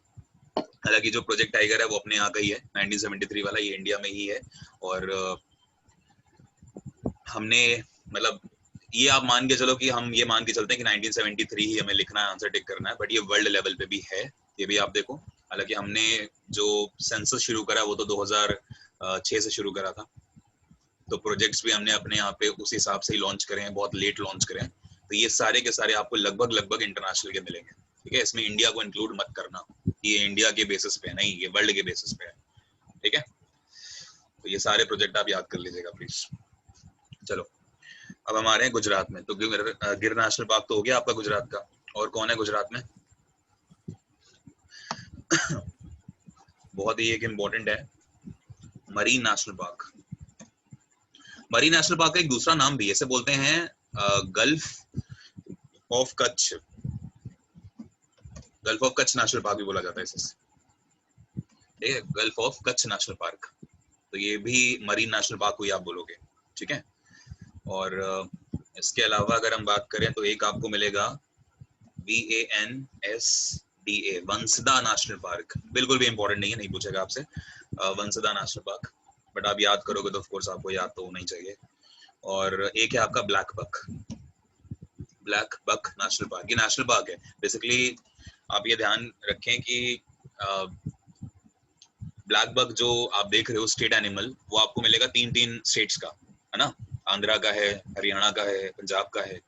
हालांकि जो प्रोजेक्ट टाइगर है वो अपने यहाँ का ही है, 1973 वाला, ये इंडिया में ही है। और हमने, मतलब ये आप मान के चलो कि हम ये मान के चलते हैं कि 1973 ही हमें लिखना है, आंसर टिक करना है, बट ये वर्ल्ड लेवल पे भी है, ये भी आप देखो। हालांकि हमने जो सेंसस शुरू करा वो तो 2006 से शुरू करा था, तो प्रोजेक्ट्स भी हमने अपने यहाँ पे उस हिसाब से ही लॉन्च करे हैं, बहुत लेट लॉन्च करे हैं। तो ये सारे के सारे आपको लगभग इंटरनेशनल के मिलेंगे। ठीक है, इसमें इंडिया को इंक्लूड मत करना, ये इंडिया के बेसिस पे नहीं, ये वर्ल्ड के बेसिस पे है। ठीक है, तो ये सारे प्रोजेक्ट आप याद कर लीजिएगा प्लीज। चलो अब हम आ रहे हैं गुजरात में। तो गिर नेशनल पार्क तो हो गया आपका गुजरात का, और कौन है गुजरात में? बहुत ही एक इम्पोर्टेंट है, marine national park. Marine national park का एक दूसरा नाम भी, ऐसे बोलते हैं gulf of Kutch, gulf of Kutch national park भी बोला जाता है इसे। ठीक है, gulf of Kutch national park, तो ये भी मरीन नेशनल पार्क हुई आप बोलोगे। ठीक है, और इसके अलावा अगर हम बात करें तो एक आपको मिलेगा VANSDA, वंसदा नेशनल पार्क। बिल्कुल भी इंपॉर्टेंट नहीं है, नहीं पूछेगा आपसे, वंसदा नेशनल पार्क, बट आप याद करोगे तो ऑफ कोर्स आपको याद तो होना ही चाहिए। और एक है आपका blackbuck, blackbuck national park, ये नेशनल पार्क है बेसिकली। आप ये ध्यान रखें कि ब्लैक बक जो आप देख रहे हो स्टेट एनिमल, वो आपको मिलेगा 3 स्टेट्स का, है ना, आंध्रा का है, हरियाणा का है, पंजाब का है।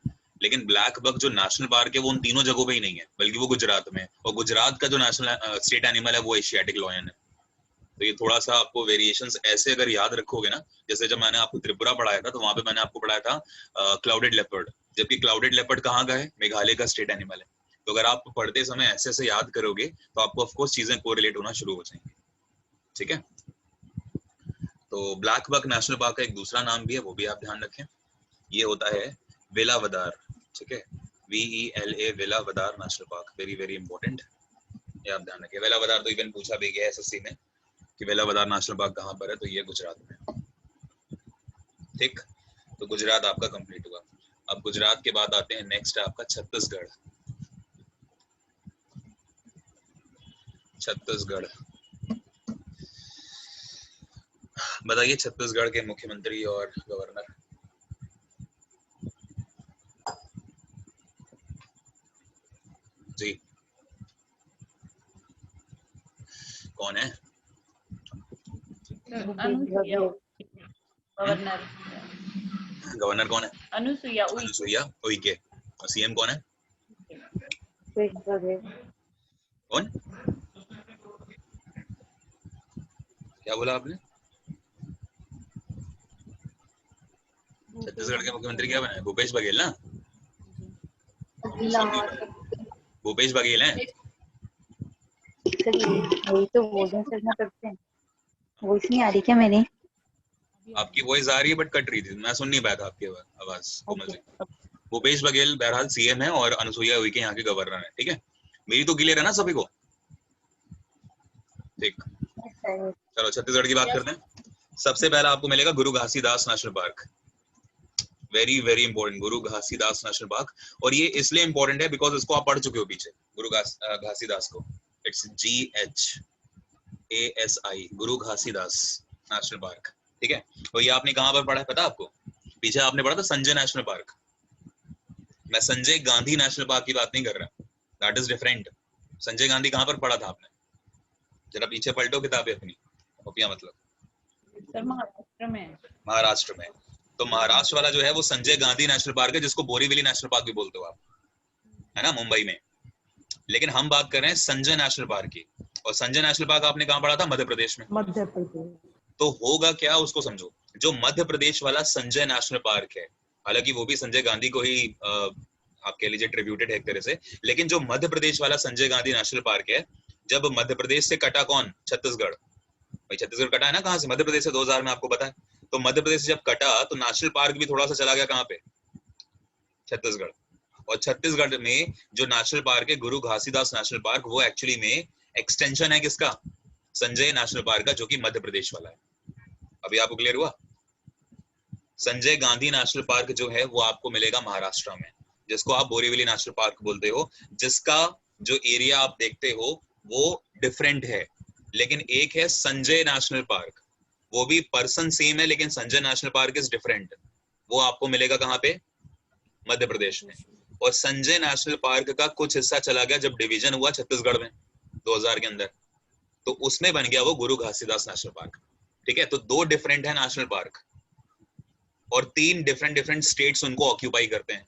लेकिन ब्लैक बक जो नेशनल पार्क है वो उन तीनों जगहों पे ही नहीं है, बल्कि वो गुजरात में है। और गुजरात का जो नेशनल स्टेट एनिमल है वो एशियाटिक लॉयन है। तो ये थोड़ा सा आपको वेरिएशंस ऐसे अगर याद रखोगे ना, जैसे जब मैंने आपको त्रिपुरा पढ़ाया था तो वहां पे मैंने आपको पढ़ाया था क्लाउडेड लेपर्ड, जबकि क्लाउडेड लेपर्ड कहाँ का है? मेघालय का स्टेट एनिमल है। तो अगर आप पढ़ते समय ऐसे ऐसे याद करोगे तो आपको ऑफकोर्स चीजें कोरिलेट होना शुरू हो जाएंगी। ठीक है, तो ब्लैक बक नेशनल पार्क का एक दूसरा नाम भी है, वो भी आप ध्यान रखें, ये होता है वेलावदार। ठीक है, VELA, Velavadar national park, very very important, ये आप ध्यान रखें। वेलावदार तो इवन पूछा भी गया SSC में कि वेलावदार नेशनल पार्क कहाँ पर है, तो ये गुजरात में। ठीक, तो गुजरात आपका कंप्लीट हुआ। अब गुजरात के बाद आते हैं, नेक्स्ट है आपका छत्तीसगढ़। छत्तीसगढ़, बताइए छत्तीसगढ़ के मुख्यमंत्री और गवर्नर। जी कौन है? अनुसुईया गवर्नर, गवर्नर कौन है? अनुसुईया अनुसुईया उइके। और CM कौन है? कौन? क्या बोला आपने? छत्तीसगढ़ के मुख्यमंत्री क्या बने? भूपेश बघेल ना? भूपेश बघेल हैं। वही तो बोल रहे हैं सर, ना करते हैं। वॉइस नहीं आ रही क्या मेरी? आपकी वॉइस आ रही है बट कट रही थी, मैं सुन नहीं पाया था आपकी आवाज को। मुझे भूपेश बघेल बहरहाल CM है और अनुसुईया उइके यहाँ के गवर्नर है। ठीक है, मेरी तो क्लियर है ना सभी को? ठीक, चलो छत्तीसगढ़ की बात करते हैं। सबसे पहला आपको मिलेगा गुरु Ghasidas national park. Very very important, गुरु घासीदास नेशनल पार्क। और ये इसलिए इंपॉर्टेंट है बिकॉज इसको आप पढ़ चुके हो पीछे, गुरु घासीदास को। It's GHASI, Guru Ghasidas national park, ठीक है। और ये आपने कहाँ पर पढ़ा है पता है आपको? पीछे आपने पढ़ा था संजय नेशनल पार्क। मैं संजय गांधी नेशनल पार्क की बात नहीं कर रहा, that is different. Sanjay Gandhi कहाँ पर पढ़ा था आपने? जरा पीछे पलटो किताबें अपनी, कॉपियां मतलब। सर महाराष्ट्र में। महाराष्ट्र में, तो महाराष्ट्र वाला जो है वो संजय गांधी नेशनल पार्क है, जिसको बोरीवली नेशनल पार्क भी बोलते हो आप, है ना, मुंबई में। लेकिन हम बात कर रहे हैं संजय नेशनल पार्क की। और संजय नेशनल पार्क आपने कहाँ पढ़ा था? मध्य प्रदेश में। मध्य प्रदेश। तो होगा क्या उसको समझो। जो मध्य प्रदेश वाला संजय नेशनल पार्क है, हालांकि वो भी संजय गांधी को ही आप कह लीजिए ट्रिब्यूटेड है एक तरह से, लेकिन जो मध्य प्रदेश वाला संजय गांधी नेशनल पार्क है, जब मध्य प्रदेश से कटा कौन? छत्तीसगढ़। भाई छत्तीसगढ़ कटा है ना कहाँ से? मध्य प्रदेश से 2000 में, आपको पता है। तो मध्य प्रदेश से जब कटा तो नेशनल पार्क भी थोड़ा सा चला गया कहाँ पे? छत्तीसगढ़। और छत्तीसगढ़ में जो नेशनल पार्क है गुरु घासीदास नेशनल पार्क, वो एक्चुअली में एक्सटेंशन है किसका? संजय नेशनल पार्क का, जो कि मध्य प्रदेश वाला है। अभी आपको क्लियर हुआ? संजय गांधी नेशनल पार्क जो है वो आपको मिलेगा महाराष्ट्र में, जिसको आप बोरीवली नेशनल पार्क बोलते हो, जिसका जो एरिया आप देखते हो वो डिफरेंट है। लेकिन एक है संजय नेशनल पार्क, वो भी पर्सन सेम है, लेकिन Sanjay national park is different. वो आपको मिलेगा कहाँ पे? मध्य प्रदेश में। और संजय नेशनल पार्क का कुछ हिस्सा चला गया जब डिवीजन हुआ छत्तीसगढ़ में 2000 के अंदर, तो उसमें बन गया वो गुरु घासीदास नेशनल पार्क, ठीक है। तो 2 डिफरेंट है नेशनल पार्क, और 3 डिफरेंट स्टेट्स उनको ऑक्यूपाई करते हैं।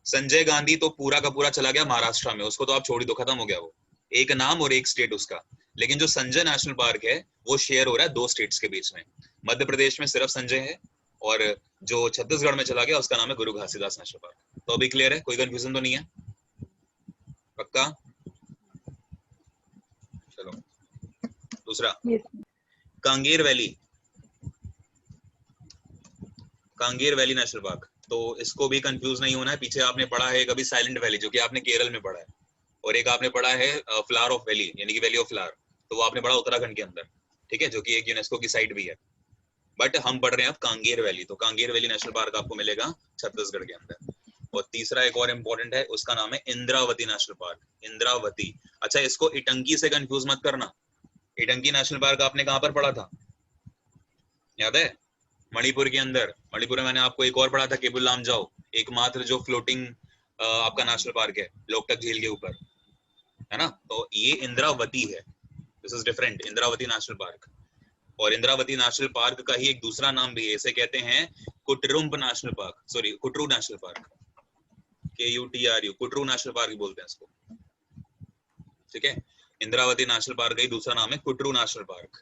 संजय गांधी तो पूरा का पूरा चला गया महाराष्ट्र में, उसको तो आप छोड़ ही दो, खत्म हो गया वो, एक नाम और एक स्टेट उसका। लेकिन जो संजय नेशनल पार्क है वो शेयर हो रहा है 2 स्टेट्स के बीच में। मध्य प्रदेश में सिर्फ संजय है, और जो छत्तीसगढ़ में चला गया उसका नाम है गुरु घासीदास नेशनल पार्क। तो अभी क्लियर है? कोई कंफ्यूजन तो नहीं है? पक्का? चलो दूसरा, Kanger valley, Kanger valley national park. तो इसको भी कंफ्यूज नहीं होना है। पीछे आपने पढ़ा है कभी साइलेंट वैली, जो कि आपने केरल में पढ़ा है, और एक आपने पढ़ा है फ्लावर ऑफ वैली, यानी कि वैली ऑफ फ्लावर, तो वो आपने पढ़ा उत्तराखंड के अंदर, ठीक है, जो कि एक यूनेस्को की साइट भी है। बट हम पढ़ रहे हैं अब कांगेर वैली, तो कांगेर वैली नेशनल पार्क आपको मिलेगा छत्तीसगढ़ के अंदर। और तीसरा एक और इम्पोर्टेंट है, उसका नाम है इंद्रावती नेशनल पार्क। इंद्रावती, अच्छा इसको इटंकी से कंफ्यूज मत करना। इटंकी नेशनल पार्क आपने कहाँ पर पढ़ा था? याद है? मणिपुर के अंदर। मणिपुर में मैंने आपको एक और पढ़ा था, केबुल लामजाओ, एकमात्र जो फ्लोटिंग आपका नेशनल पार्क है लोकटक झील के ऊपर, है ना। तो ये इंद्रावती है, this is different, Indravati national park. और इंद्रावती नेशनल पार्क का ही एक दूसरा नाम भी है, इसे कहते हैं Kutrumb national park, sorry Kutru national park, KUTRU, Kutru national park बोलते हैं इसको, ठीक है। इंद्रावती नेशनल पार्क का ही दूसरा नाम है कुटरू नेशनल पार्क,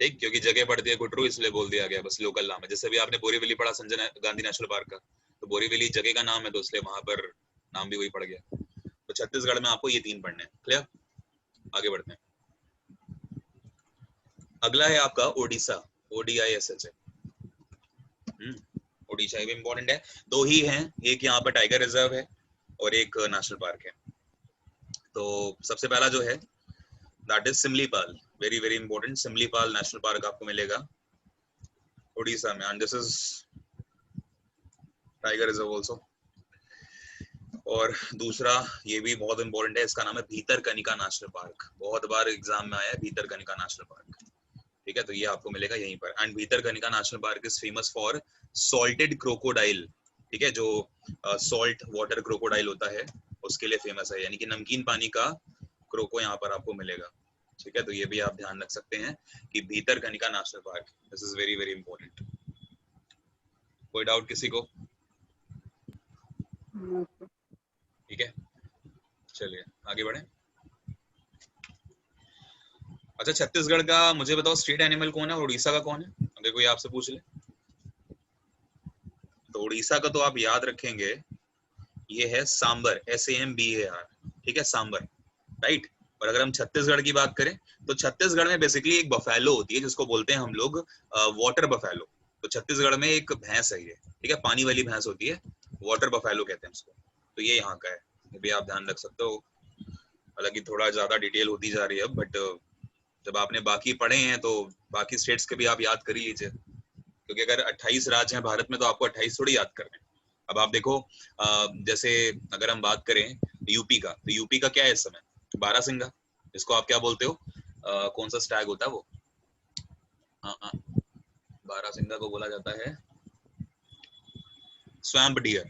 ठीक, क्योंकि जगह पड़ती है कुटरू इसलिए बोल दिया गया, बस लोकल नाम है। जैसे भी आपने बोरीवली पढ़ा संजय गांधी नेशनल पार्क का, तो बोरीवली जगह का नाम है, तो इसलिए वहां पर नाम भी वही पड़ गया। तो छत्तीसगढ़ में आपको ये 3 पढ़ने हैं, क्लियर? आगे बढ़ते हैं। अगला है आपका ओडिशा, ODISH, ओडिशा भी इंपॉर्टेंट है। 2 ही हैं, एक यहाँ पर टाइगर रिजर्व है और एक नेशनल पार्क है। तो सबसे पहला जो है that is Similipal, very very important. Similipal national park आपको मिलेगा ओडिशा में, and this is tiger reserve also. और दूसरा ये भी बहुत इंपॉर्टेंट है, इसका नाम है भीतरकनिका नेशनल पार्क। बहुत बार एग्जाम में आया है भीतरकनिका नेशनल पार्क, ठीक है। तो ये आपको मिलेगा यहीं पर। And Bhitarkanika national park is famous for salted crocodile, ठीक है, जो सॉल्ट वाटर क्रोकोडाइल होता है उसके लिए फेमस है, यानी कि नमकीन पानी का क्रोको यहाँ पर आपको मिलेगा, ठीक है। तो ये भी आप ध्यान रख सकते हैं कि Bhitarkanika national park, this is very very important. कोई डाउट किसी को? ठीक है, चलिए आगे बढ़े। अच्छा छत्तीसगढ़ का मुझे बताओ स्टेट एनिमल कौन है, उड़ीसा का कौन है? अगर कोई आपसे पूछ ले तो उड़ीसा का तो आप याद रखेंगे, ये है सांबर, SAMBAR, ठीक है, सांबर, राइट। और अगर हम छत्तीसगढ़ की बात करें तो छत्तीसगढ़ में बेसिकली एक बफेलो होती है जिसको बोलते हैं हम लोग वाटर बफेलो। तो छत्तीसगढ़ में एक भैंस है ये, ठीक है, पानी वाली भैंस होती है, वाटर बफेलो कहते हैं उसको। तो ये यहाँ का है, ये भी आप ध्यान रख सकते हो। हालांकि थोड़ा ज्यादा डिटेल होती जा रही है, बट जब आपने बाकी पढ़े हैं तो बाकी स्टेट्स के भी आप याद कर लीजिए, क्योंकि अगर 28 राज्य हैं भारत में तो आपको 28 थोड़ी याद करने हैं। अब आप देखो जैसे अगर हम बात करें यूपी का, तो यूपी का क्या है इस समय? बारासिंगा, इसको आप क्या बोलते हो? कौन सा स्टैग होता है वो? बारासिंगा को बोला जाता है स्वैम्प डियर,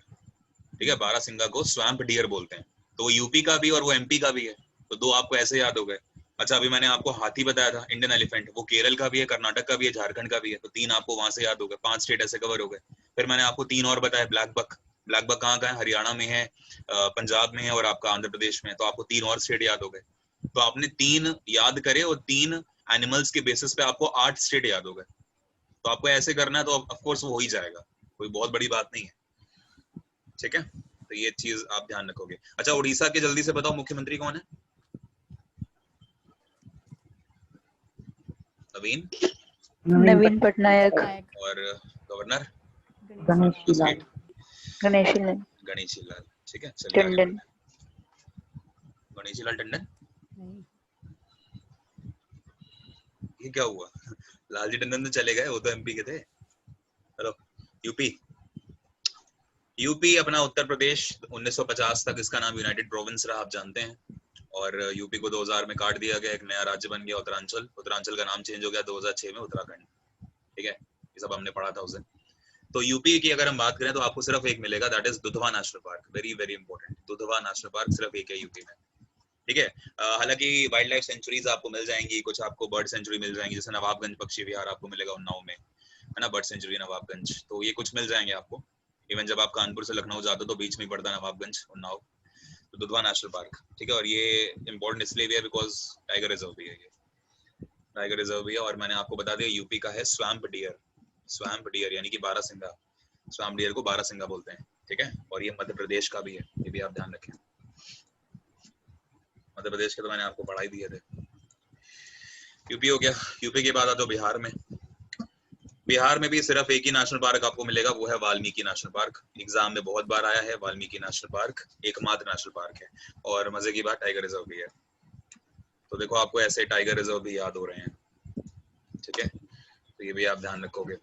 ठीक है, बारासिंगा को स्वैम्प डियर बोलते हैं। तो वो यूपी का भी और वो एमपी का भी है, तो दो आपको ऐसे याद हो गए। अच्छा, अभी मैंने आपको हाथी बताया था, इंडियन एलिफेंट, वो केरल का भी है, कर्नाटक का भी है, झारखंड का भी है, तो 3 आपको वहां से याद हो गए, 5 स्टेट ऐसे कवर हो गए। फिर मैंने आपको 3 और बताया, ब्लैक बक, ब्लैक बक कहाँ का है? हरियाणा में है, पंजाब में है और आपका आंध्र प्रदेश में है, तो आपको 3 और स्टेट याद हो गए। तो आपने 3 याद करे और 3 एनिमल्स के बेसिस पे आपको 8 स्टेट याद हो गए। तो आपको ऐसे करना है तो ऑफ कोर्स वो हो ही जाएगा, कोई बहुत बड़ी बात नहीं है, ठीक है। तो ये चीज आप ध्यान रखोगे। अच्छा, उड़ीसा के जल्दी से बताओ मुख्यमंत्री कौन है? नवीन नवीन पटनायक। नायक और गवर्नर गणेशी लाल। गणेशी लाल। गणेशी लाल, ठीक है। चलिए आगे टंडन। बढ़ते हैं। गणेशी लाल टंडन, नहीं, ये क्या हुआ? लालजी टंडन तो चले गए, वो तो एमपी के थे। चलो यूपी, यूपी अपना उत्तर प्रदेश 1950 तक इसका नाम यूनाइटेड प्रोविंस रहा, आप जानते हैं। और यूपी को 2000 में काट दिया गया, एक नया राज्य बन गया उत्तरांचल। उत्तरांचल का नाम चेंज हो गया 2006 में उत्तराखंड, ठीक है। ये सब हमने पढ़ा था उस दिन। तो यूपी की अगर हम बात करें तो आपको सिर्फ एक मिलेगा, that is Dudhwa national park, very very important. Dudhwa national park सिर्फ एक है यूपी में, ठीक है। हालांकि वाइल्ड लाइफ सेंचुरीज आपको मिल जाएंगी, कुछ आपको बर्ड सेंचुरी मिल जाएंगी, जैसे नवाबगंज पक्षी विहार आपको मिलेगा उन्नाव में, है ना, बर्ड सेंचुरी नवाबगंज, तो ये कुछ मिल जाएंगे आपको। इवन जब आप कानपुर से लखनऊ जाते हो तो बीच में ही पड़ता है नवाबगंज उन्नाव, तो दुधवा नेशनल पार्क, ठीक है। और ये इंपॉर्टेंट इसलिए भी है बिकॉज टाइगर रिजर्व भी है, ये टाइगर रिजर्व भी है। और मैंने आपको बता दिया यूपी का है स्वैम्प डियर, स्वैम्प डियर यानी कि बारासिंगा, स्वैम्प डियर को बारासिंगा बोलते हैं, ठीक है। और ये मध्य प्रदेश का भी है, ये भी आप ध्यान रखें। मध्य प्रदेश के तो मैंने आपको पढ़ा ही दिए थे। यूपी हो गया। यूपी के बाद आ तो बिहार में। बिहार में भी सिर्फ एक ही नेशनल पार्क आपको मिलेगा, वो है वाल्मीकि नेशनल पार्क। एग्जाम में बहुत बार आया है, वाल्मीकि नेशनल पार्क एकमात्र नेशनल पार्क है। और मजे की बात, टाइगर रिजर्व भी है। तो देखो आपको ऐसे टाइगर रिजर्व भी याद हो रहे हैं, ठीक है। तो ये भी आप ध्यान रखोगे।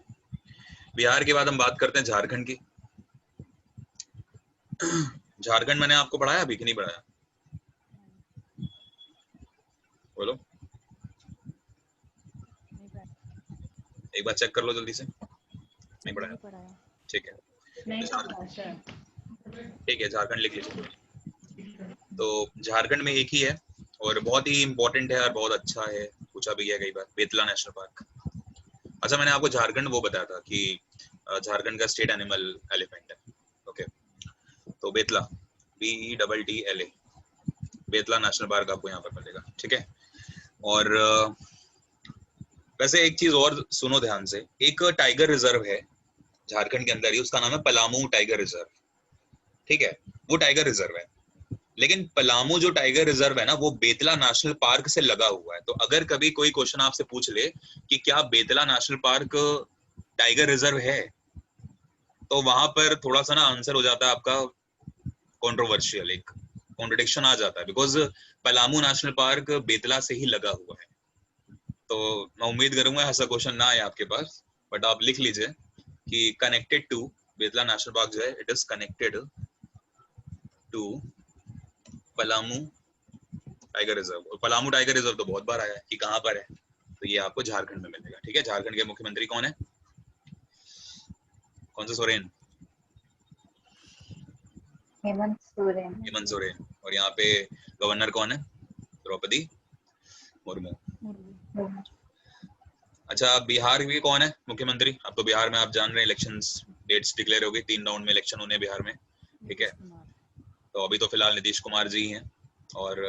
बिहार के बाद हम बात करते हैं झारखंड की। झारखंड मैंने आपको पढ़ाया अभी कि नहीं पढ़ाया? बोलो, नहीं पढ़ा, एक बार चेक कर लो जल्दी से। नहीं नहीं पढ़ाया, पढ़ाया। ठीक है। नहीं तो पढ़ा सर। ठीक है, झारखंड लिख लीजिए। तो झारखंड में एक ही है और बहुत ही इंपॉर्टेंट है और बहुत अच्छा है, पूछा भी गया कई बार, बेतला नेशनल पार्क। अच्छा, मैंने आपको झारखंड वो बताया था कि झारखंड का स्टेट एनिमल एलिफेंट है, ओके। तो Betla, BETTLA, Betla national park आपको यहाँ पर मिलेगा, ठीक है। और वैसे एक चीज और सुनो ध्यान से, एक टाइगर रिजर्व है झारखंड के अंदर ही, उसका नाम है पलामू टाइगर रिजर्व, ठीक है। वो टाइगर रिजर्व है, लेकिन पलामू जो टाइगर रिजर्व है ना, वो बेतला नेशनल पार्क से लगा हुआ है। तो अगर कभी कोई क्वेश्चन आपसे पूछ ले कि क्या Betla national park tiger reserve है, तो वहां पर थोड़ा सा ना आंसर हो जाता है आपका कंट्रोवर्शियल, एक कॉन्ट्रडिक्शन आ जाता है, because Palamu national park Betla से ही लगा हुआ है। तो मैं उम्मीद करूंगा ऐसा क्वेश्चन ना आए आपके पास, बट आप लिख लीजिए कि connected to Betla national park जो है, it is connected to Palamu tiger reserve. और पलामू टाइगर रिजर्व तो बहुत बार आया है कि कहाँ पर है, तो ये आपको झारखंड में मिलेगा, ठीक है। झारखंड के मुख्यमंत्री कौन है? कौन सा सोरेन? हेमंत सोरेन। हेमंत सोरेन। और यहाँ पे गवर्नर कौन है? द्रौपदी मुर्मू। मुर्मू। अच्छा, बिहार में कौन है मुख्यमंत्री? अब तो बिहार में आप जान रहे हैं इलेक्शंस डेट्स डिक्लेयर हो गई, 3 राउंड में इलेक्शन होने बिहार में, ठीक है। नीतीश कुमार। तो अभी तो फिलहाल नीतीश कुमार जी हैं। और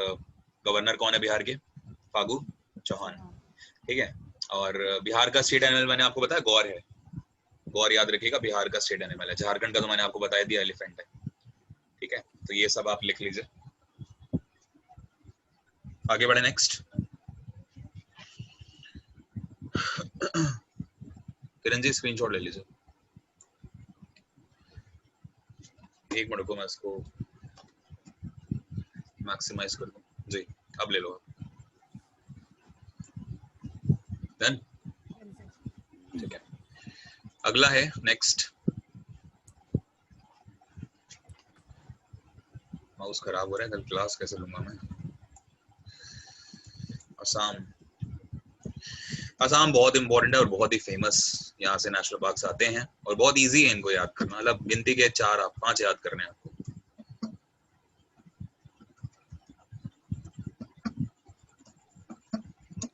गवर्नर कौन है बिहार के? फागू चौहान, चौहान। ठीक है। और बिहार का स्टेट एनिमल मैंने आपको बताया गौर है, गौर याद रखिएगा, बिहार का स्टेट एनिमल है। झारखंड का तो मैंने आपको बता दिया एलिफेंट है, ठीक है। तो ये सब आप लिख लीजिए। आगे बढ़े, नेक्स्ट। किरण जी स्क्रीनशॉट ले लीजिए, एक मिनट को मैं इसको मैक्सिमाइज कर दूं जी। अब ले लो, डन, ठीक है। अगला है नेक्स्ट, माउस खराब हो रहा है, कल क्लास कैसे लूंगा मैं। असम, असम बहुत इंपॉर्टेंट है और बहुत ही फेमस, यहाँ से नेशनल पार्क्स आते हैं और बहुत इजी है इनको याद करना, मतलब गिनती के 4-5 याद करने हैं आपको।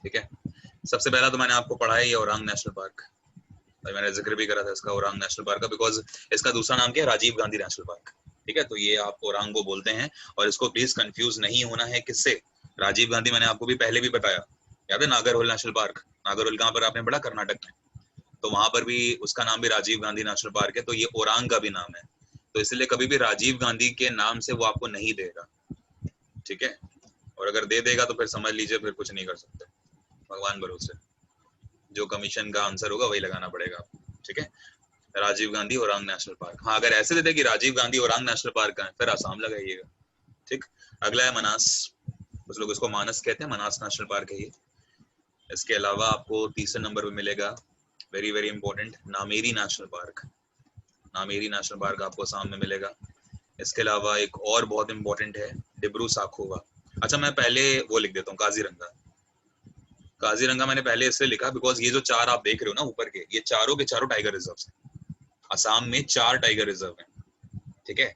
ठीक है, सबसे पहला तो मैंने आपको पढ़ाया ये औरांग नेशनल पार्क, भाई मैंने जिक्र भी करा था इसका औरांग नेशनल पार्क का, बिकॉज इसका दूसरा नाम क्या है, राजीव गांधी नेशनल पार्क। ठीक है, तो ये आप औरांग को बोलते हैं और इसको प्लीज कंफ्यूज नहीं होना है किससे। राजीव गांधी मैंने आपको भी पहले भी बताया, याद है, नागरहोल नेशनल पार्क, नागरहोल कहाँ पर आपने पढ़ा, कर्नाटक में, तो वहां पर भी उसका नाम भी राजीव गांधी नेशनल पार्क है, तो ये औरांग का भी नाम है, तो इसलिए कभी भी राजीव गांधी के नाम से वो आपको नहीं देगा। ठीक है, और अगर दे देगा तो फिर समझ लीजिए फिर कुछ नहीं कर सकते, भगवान भरोसे, जो कमीशन का आंसर होगा वही लगाना पड़ेगा आपको। ठीक है, राजीव गांधी औरांग नेशनल पार्क, हाँ अगर ऐसे देते कि राजीव गांधी औरांग नेशनल पार्क का है फिर आसाम लगाइएगा। ठीक, अगला है मनास, कुछ लोग इसको मानस कहते हैं, मनास नेशनल पार्क है ये। इसके अलावा आपको तीसरे नंबर पे मिलेगा, very very important, Nameri national park, Nameri national park आपको आसाम में मिलेगा। इसके अलावा एक और बहुत इंपॉर्टेंट है डिब्रू साखोवा। अच्छा मैं पहले वो लिख देता हूँ, काजीरंगा, काजीरंगा मैंने पहले इसलिए लिखा बिकॉज ये जो 4 आप देख रहे हो ना ऊपर के, ये चारों के चारों टाइगर रिजर्व हैं, असम में 4 टाइगर रिजर्व हैं। ठीक है,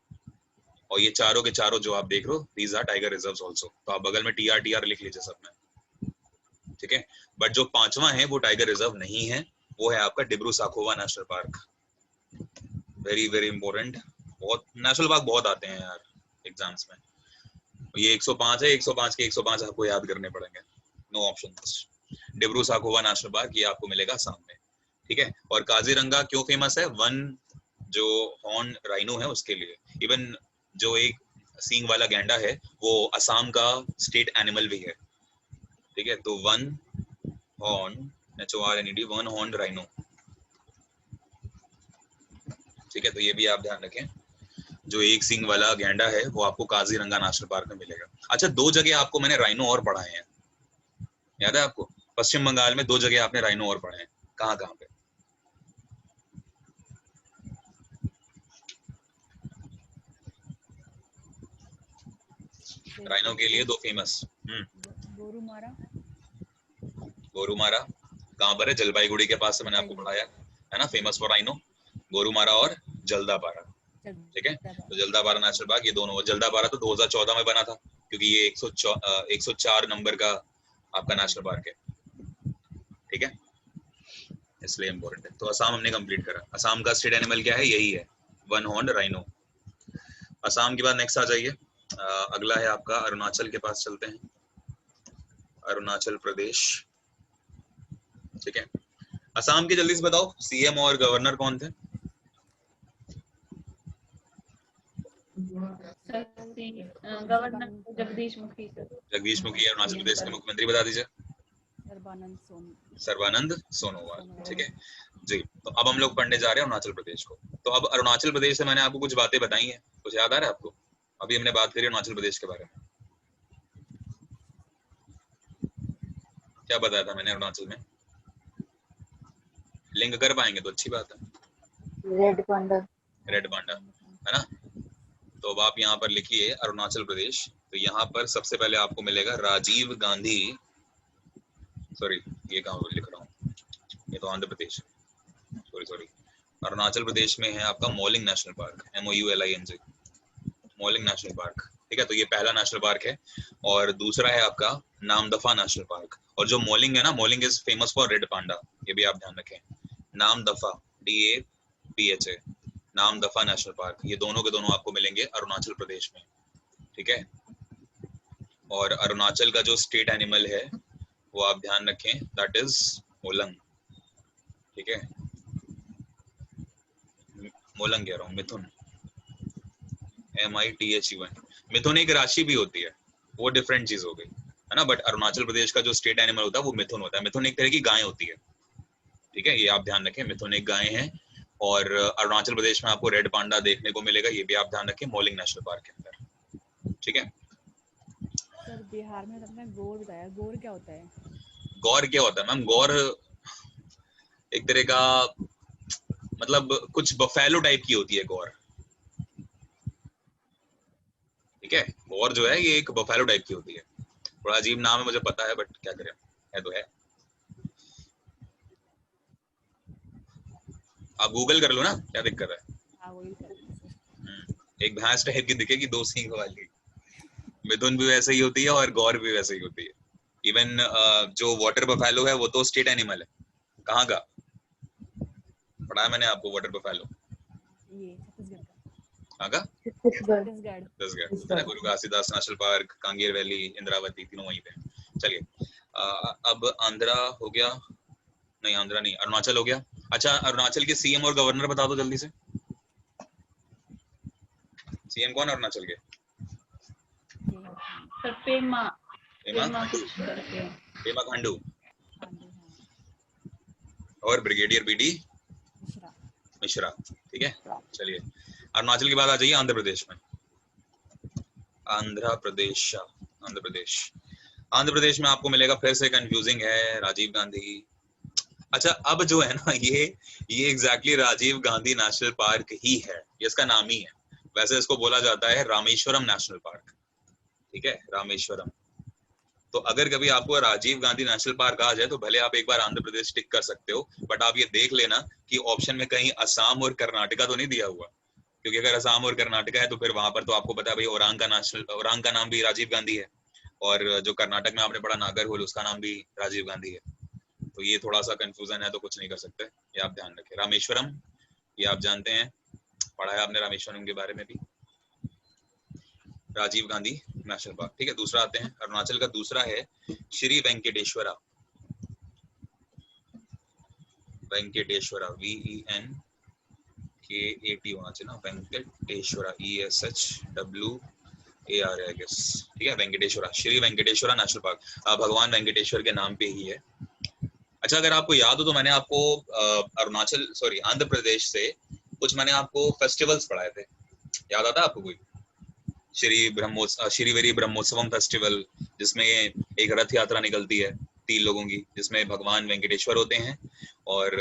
और ये चारों के चारों जो आप देख रहे हो, these are tiger reserves also, तो आप बगल में TR लिख लीजिए सब में। ठीक है, बट जो 5वां है वो टाइगर रिजर्व नहीं है, वो है आपका Dibru Saikhowa national park, very very important. बहुत नेशनल पार्क बहुत आते हैं यार एग्जाम्स में, ये 105 है, 105 के 105 आपको याद करने पड़ेंगे, no option. Dibru Saikhowa national park ये आपको मिलेगा असम में। ठीक है, और काजीरंगा क्यों फेमस है, वन जो हॉर्न राइनो है उसके लिए, इवन जो एक सींग वाला गैंडा है वो असम का स्टेट एनिमल भी है। ठीक है, तो one horn HORNED, one horn rhino. ठीक है, तो ये भी आप ध्यान रखें, जो एक सींग वाला गैंडा है वो आपको काजीरंगा नेशनल पार्क में मिलेगा। अच्छा 2 जगह आपको मैंने राइनो और पढ़ाए हैं, याद है आपको, पश्चिम बंगाल में 2 जगह आपने राइनो और पढ़े हैं, कहाँ कहाँ पे, राइनो के लिए 2 फेमस, गोरुमारा, गोरुमारा कहाँ पर है, जलपाईगुड़ी के पास से मैंने आपको पढ़ाया है ना, फेमस फॉर राइनो, गोरुमारा और जल्दापारा। ठीक है, तो जल्दापारा नेशनल पार्क, ये दोनों, जल्दापारा तो 2014 में बना था क्योंकि ये 104 नंबर का आपका नेशनल पार्क है। ठीक है, इसलिए इम्पोर्टेंट है। तो असम हमने कंप्लीट करा, असम का स्टेट एनिमल क्या है, यही है, वन हॉर्न राइनो। असम के बाद नेक्स्ट आ जाइए, अगला है आपका अरुणाचल के पास चलते हैं, अरुणाचल प्रदेश। ठीक है, असम के जल्दी से बताओ CM और गवर्नर कौन थे, गवर्नर जगदीश मुखी सर। जगदीश मुखी, अरुणाचल प्रदेश के मुख्यमंत्री बता दीजिए, सर्बानंद सोनोवाल। ठीक है जी, तो अब हम लोग पढ़ने जा रहे हैं अरुणाचल प्रदेश को। तो अब अरुणाचल प्रदेश से मैंने आपको कुछ बातें बताई हैं, कुछ याद आ रहा है आपको, अभी हमने बात करी अरुणाचल प्रदेश के बारे में, क्या बताया था मैंने अरुणाचल में, लिंक कर पाएंगे तो अच्छी बात है, रेड पांडा, रेड पांडा है ना। तो अब आप यहाँ पर लिखिए अरुणाचल प्रदेश, तो यहाँ पर सबसे पहले आपको मिलेगा राजीव गांधी, सॉरी ये कहाँ लिख रहा हूँ, ये तो आंध्र प्रदेश, सॉरी, अरुणाचल प्रदेश में है आपका Mouling national park, MOULING, Mouling national park. ठीक है, तो ये पहला नेशनल पार्क है, और दूसरा है आपका नामदफा नेशनल पार्क, और जो मॉलिंग है ना, Mouling is famous for red panda, ये भी आप ध्यान रखें, Namdapha DAPHA, Namdapha national park, ये दोनों के दोनों आपको मिलेंगे अरुणाचल प्रदेश में। ठीक है, और अरुणाचल का जो स्टेट एनिमल है वो आप ध्यान रखें, दैट इज मोलंग। ठीक है, मोलंग कह रहा हूँ, मिथुन, MITHUN, मिथुन एक राशि भी होती है, वो डिफरेंट चीज हो गई है ना, बट अरुणाचल प्रदेश का जो स्टेट एनिमल होता है वो मिथुन होता है, मिथुन एक तरह की गाय होती है। ठीक है, ये आप ध्यान रखें, मिथुन एक गाय है, और अरुणाचल प्रदेश में आपको रेड पांडा देखने को मिलेगा, ये भी आप ध्यान रखें, मॉलिंग नेशनल पार्क के अंदर। ठीक है, सर बिहार में आपने गौर बताया, गौर क्या होता है, गौर क्या होता है मैम, गौर एक तरह का मतलब कुछ बफेलो टाइप की होती है गौर, ठीक है। गौर जो है ये एक बफेलो टाइप की होती है, थोड़ा अजीब नाम है मुझे पता है, बट क्या करें, है तो है। आप गूगल कर लो ना, क्या दिक्कत है। हाँ वही कर रही हूँ सर। एक भैंस टाइप की दिखेगी 2 सींग वाली, मिथुन भी वैसे ही होती है और गौर भी वैसे ही होती है। इवन जो वाटर बफेलो है वो तो स्टेट एनिमल है, कहाँ का पढ़ाया मैंने आपको वाटर बफेलो, ये छत्तीसगढ़ का। कहाँ का, छत्तीसगढ़। छत्तीसगढ़। छत्तीसगढ़, गुरु Ghasidas national park, Kanger valley, Indravati, तीनों वहीं पे। चलिए अब आंध्रा हो गया, नहीं आंध्रा नहीं, अरुणाचल हो गया। अच्छा अरुणाचल के सीएम और गवर्नर बता दो जल्दी से, सीएम कौन है अरुणाचल के? सर पेमा पेमा पेमा खांडू, कुछ करके है। पेमा खांडू, खांडू हाँ। और ब्रिगेडियर बीडी मिश्रा। मिश्रा, ठीक है। चलिए अरुणाचल के बाद आ जाइए आंध्र प्रदेश में, आंध्र प्रदेश, आंध्र प्रदेश, आंध्र प्रदेश में आपको मिलेगा, फिर से कंफ्यूजिंग है, राजीव गांधी। अच्छा अब जो है ना ये exactly Rajiv Gandhi national park ही है, ये इसका नाम ही है। वैसे इसको बोला जाता है रामेश्वरम नेशनल पार्क, ठीक है, रामेश्वरम। तो अगर कभी आपको राजीव गांधी नेशनल पार्क आ जाए तो भले आप एक बार आंध्र प्रदेश टिक कर सकते हो, बट आप ये देख लेना कि ऑप्शन में कहीं असम और कर्नाटका तो नहीं दिया हुआ, क्योंकि अगर असम और कर्नाटका है तो फिर वहां पर तो आपको पता है भाई औरांग का नाम भी राजीव गांधी है, और जो कर्नाटक में आपने पढ़ा नागरहोल उसका नाम भी राजीव गांधी है। तो ये थोड़ा सा कंफ्यूजन है, तो कुछ नहीं कर सकते, ये आप ध्यान रखें। रामेश्वरम ये आप जानते हैं, पढ़ा है आपने रामेश्वरम के बारे में भी, राजीव गांधी नेशनल पार्क, ठीक है। दूसरा आते हैं, अरुणाचल का दूसरा है श्री वेंकटेश्वरा, वेंकटेश्वरा VENKAT होना चाहिए ना, वेंकटेश्वरा ESHWAR आई गेस, ठीक है। वेंकटेश्वरा, श्री वेंकटेश्वरा नेशनल पार्क भगवान वेंकटेश्वर के नाम पे ही है। अच्छा अगर आपको याद हो तो मैंने आपको आंध्र प्रदेश से कुछ मैंने आपको फेस्टिवल्स पढ़ाए थे, याद आता है आपको कोई? श्रीवेरी ब्रह्मोत्सवम फेस्टिवल, जिसमें एक रथ यात्रा निकलती है 3 लोगों की, जिसमें भगवान वेंकटेश्वर होते हैं और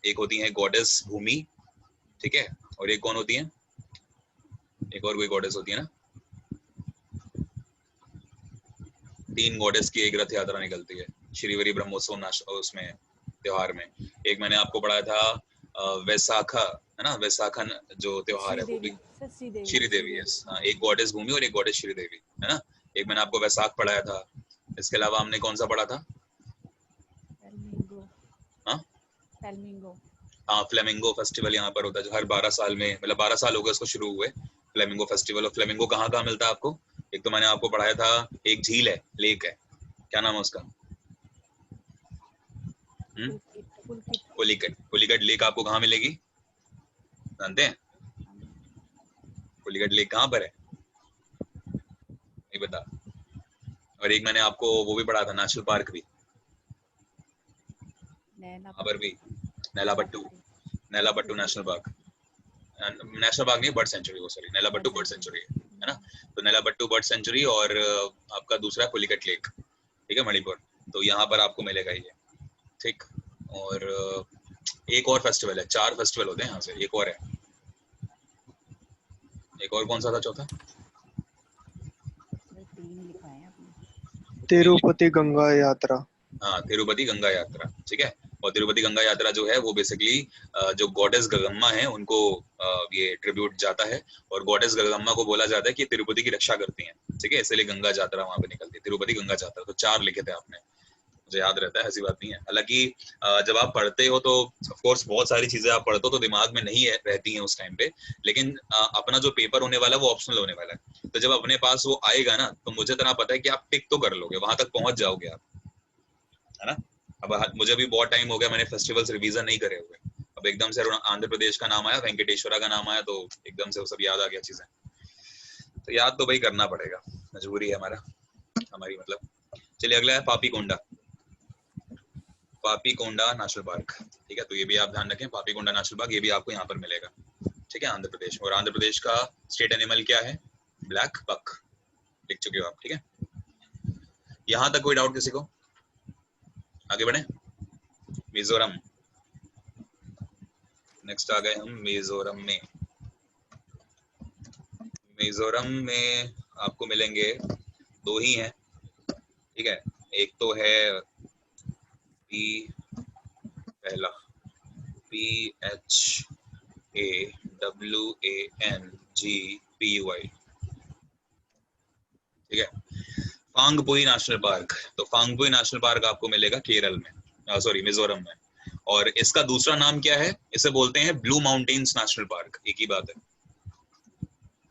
एक होती है गॉडेस भूमि, ठीक है, और एक कौन होती है, एक और कोई गॉडेस होती है ना, 3 गॉडेस की एक रथ यात्रा निकलती है श्रीवेरी ब्रह्मोत्सव उसमें त्योहार में। एक मैंने आपको पढ़ाया था वैसाखा, है ना, वैसाखन जो त्योहार है वो भी श्रीदेवी, यस हाँ, एक गॉडेस भूमि और एक गॉडेस श्रीदेवी, है ना। एक मैंने आपको वैसाख पढ़ाया था, इसके अलावा हमने कौन सा पढ़ा था? फ्लेमिंगो फेस्टिवल यहाँ पर होता है जो हर 12 साल में, मतलब 12 साल हो गए उसको शुरू हुए, फ्लेमिंगो फेस्टिवल। और फ्लेमिंगो कहाँ कहाँ मिलता है आपको? एक तो मैंने आपको पढ़ाया था, एक झील है, लेक है, क्या नाम है उसका? पुलिकट लेक आपको कहाँ मिलेगी, जानते हैं? पुलिकट लेक कहाँ पर है, नहीं पता। और एक मैंने आपको वो भी पढ़ा था, नेशनल पार्क भी, वहाँ पर भी नेलापट्टू नेशनल पार्क, नहीं बर्ड सेंचुरी, वो सॉरी नेलापट्टू बर्ड सेंचुरी है ना। तो नेलापट्टू बर्ड सेंचुरी और आपका दूसरा पुलिकट लेक, ठीक है, मणिपुर। तो यहाँ पर आपको मिलेगा ये, ठीक। और एक और फेस्टिवल है, 4 फेस्टिवल होते हैं यहाँ से, एक और है, एक और कौन सा था चौथा? तिरुपति गंगा यात्रा, हाँ तिरुपति गंगा यात्रा, ठीक है। और तिरुपति गंगा यात्रा जो है वो बेसिकली जो गॉडेस गंगम्मा है उनको ये ट्रिब्यूट जाता है, और गॉडेस गंगम्मा को बोला जाता है कि तिरुपति की रक्षा करती हैं, ठीक है, इसलिए गंगा यात्रा वहां पे निकलती है, तिरुपति गंगा यात्रा। तो 4 लिखे थे आपने, मुझे याद रहता है, ऐसी बात नहीं है। हालांकि जब आप पढ़ते हो तो ऑफ कोर्स बहुत सारी चीजें आप पढ़ते हो तो दिमाग में नहीं रहती हैं उस टाइम पे, लेकिन अपना जो पेपर होने वाला है वो ऑप्शनल होने वाला है, तो जब अपने पास वो आएगा ना तो मुझे इतना पता है कि आप टिक तो कर लोगे, वहां तक पहुंच जाओगे आप, है ना। अब मुझे भी बहुत टाइम हो गया, मैंने फेस्टिवल्स रिवीजन नहीं करे हुए, अब एकदम से आंध्र प्रदेश का नाम आया, वेंकटेश्वरा का नाम आया, तो एकदम से वो सब याद आ गया चीजें, तो याद तो भाई करना पड़ेगा, मजबूरी है हमारी मतलब। चलिए अगला है पापीकोंडा, पापीकोंडा नेशनल पार्क, ठीक है। तो ये भी आप ध्यान रखें, पापीकोंडा नेशनल पार्क, ये भी आपको यहाँ पर मिलेगा, ठीक है, आंध्र प्रदेश। और आंध्र प्रदेश का स्टेट एनिमल क्या है? ब्लैक बक, लिख चुके हो आप, ठीक है। यहाँ तक कोई डाउट किसी को? आगे बढ़े। मिजोरम, नेक्स्ट आ गए हम मिजोरम में। मिजोरम में आपको मिलेंगे दो ही हैं, ठीक है। एक तो है पी, पहला PHAWANGPUI, ठीक है, फांगपुई नेशनल पार्क। तो फांगपुई नेशनल पार्क आपको मिलेगा केरल में, सॉरी मिजोरम में। और इसका दूसरा नाम क्या है, इसे बोलते हैं ब्लू माउंटेन्स नेशनल पार्क, एक ही बात है,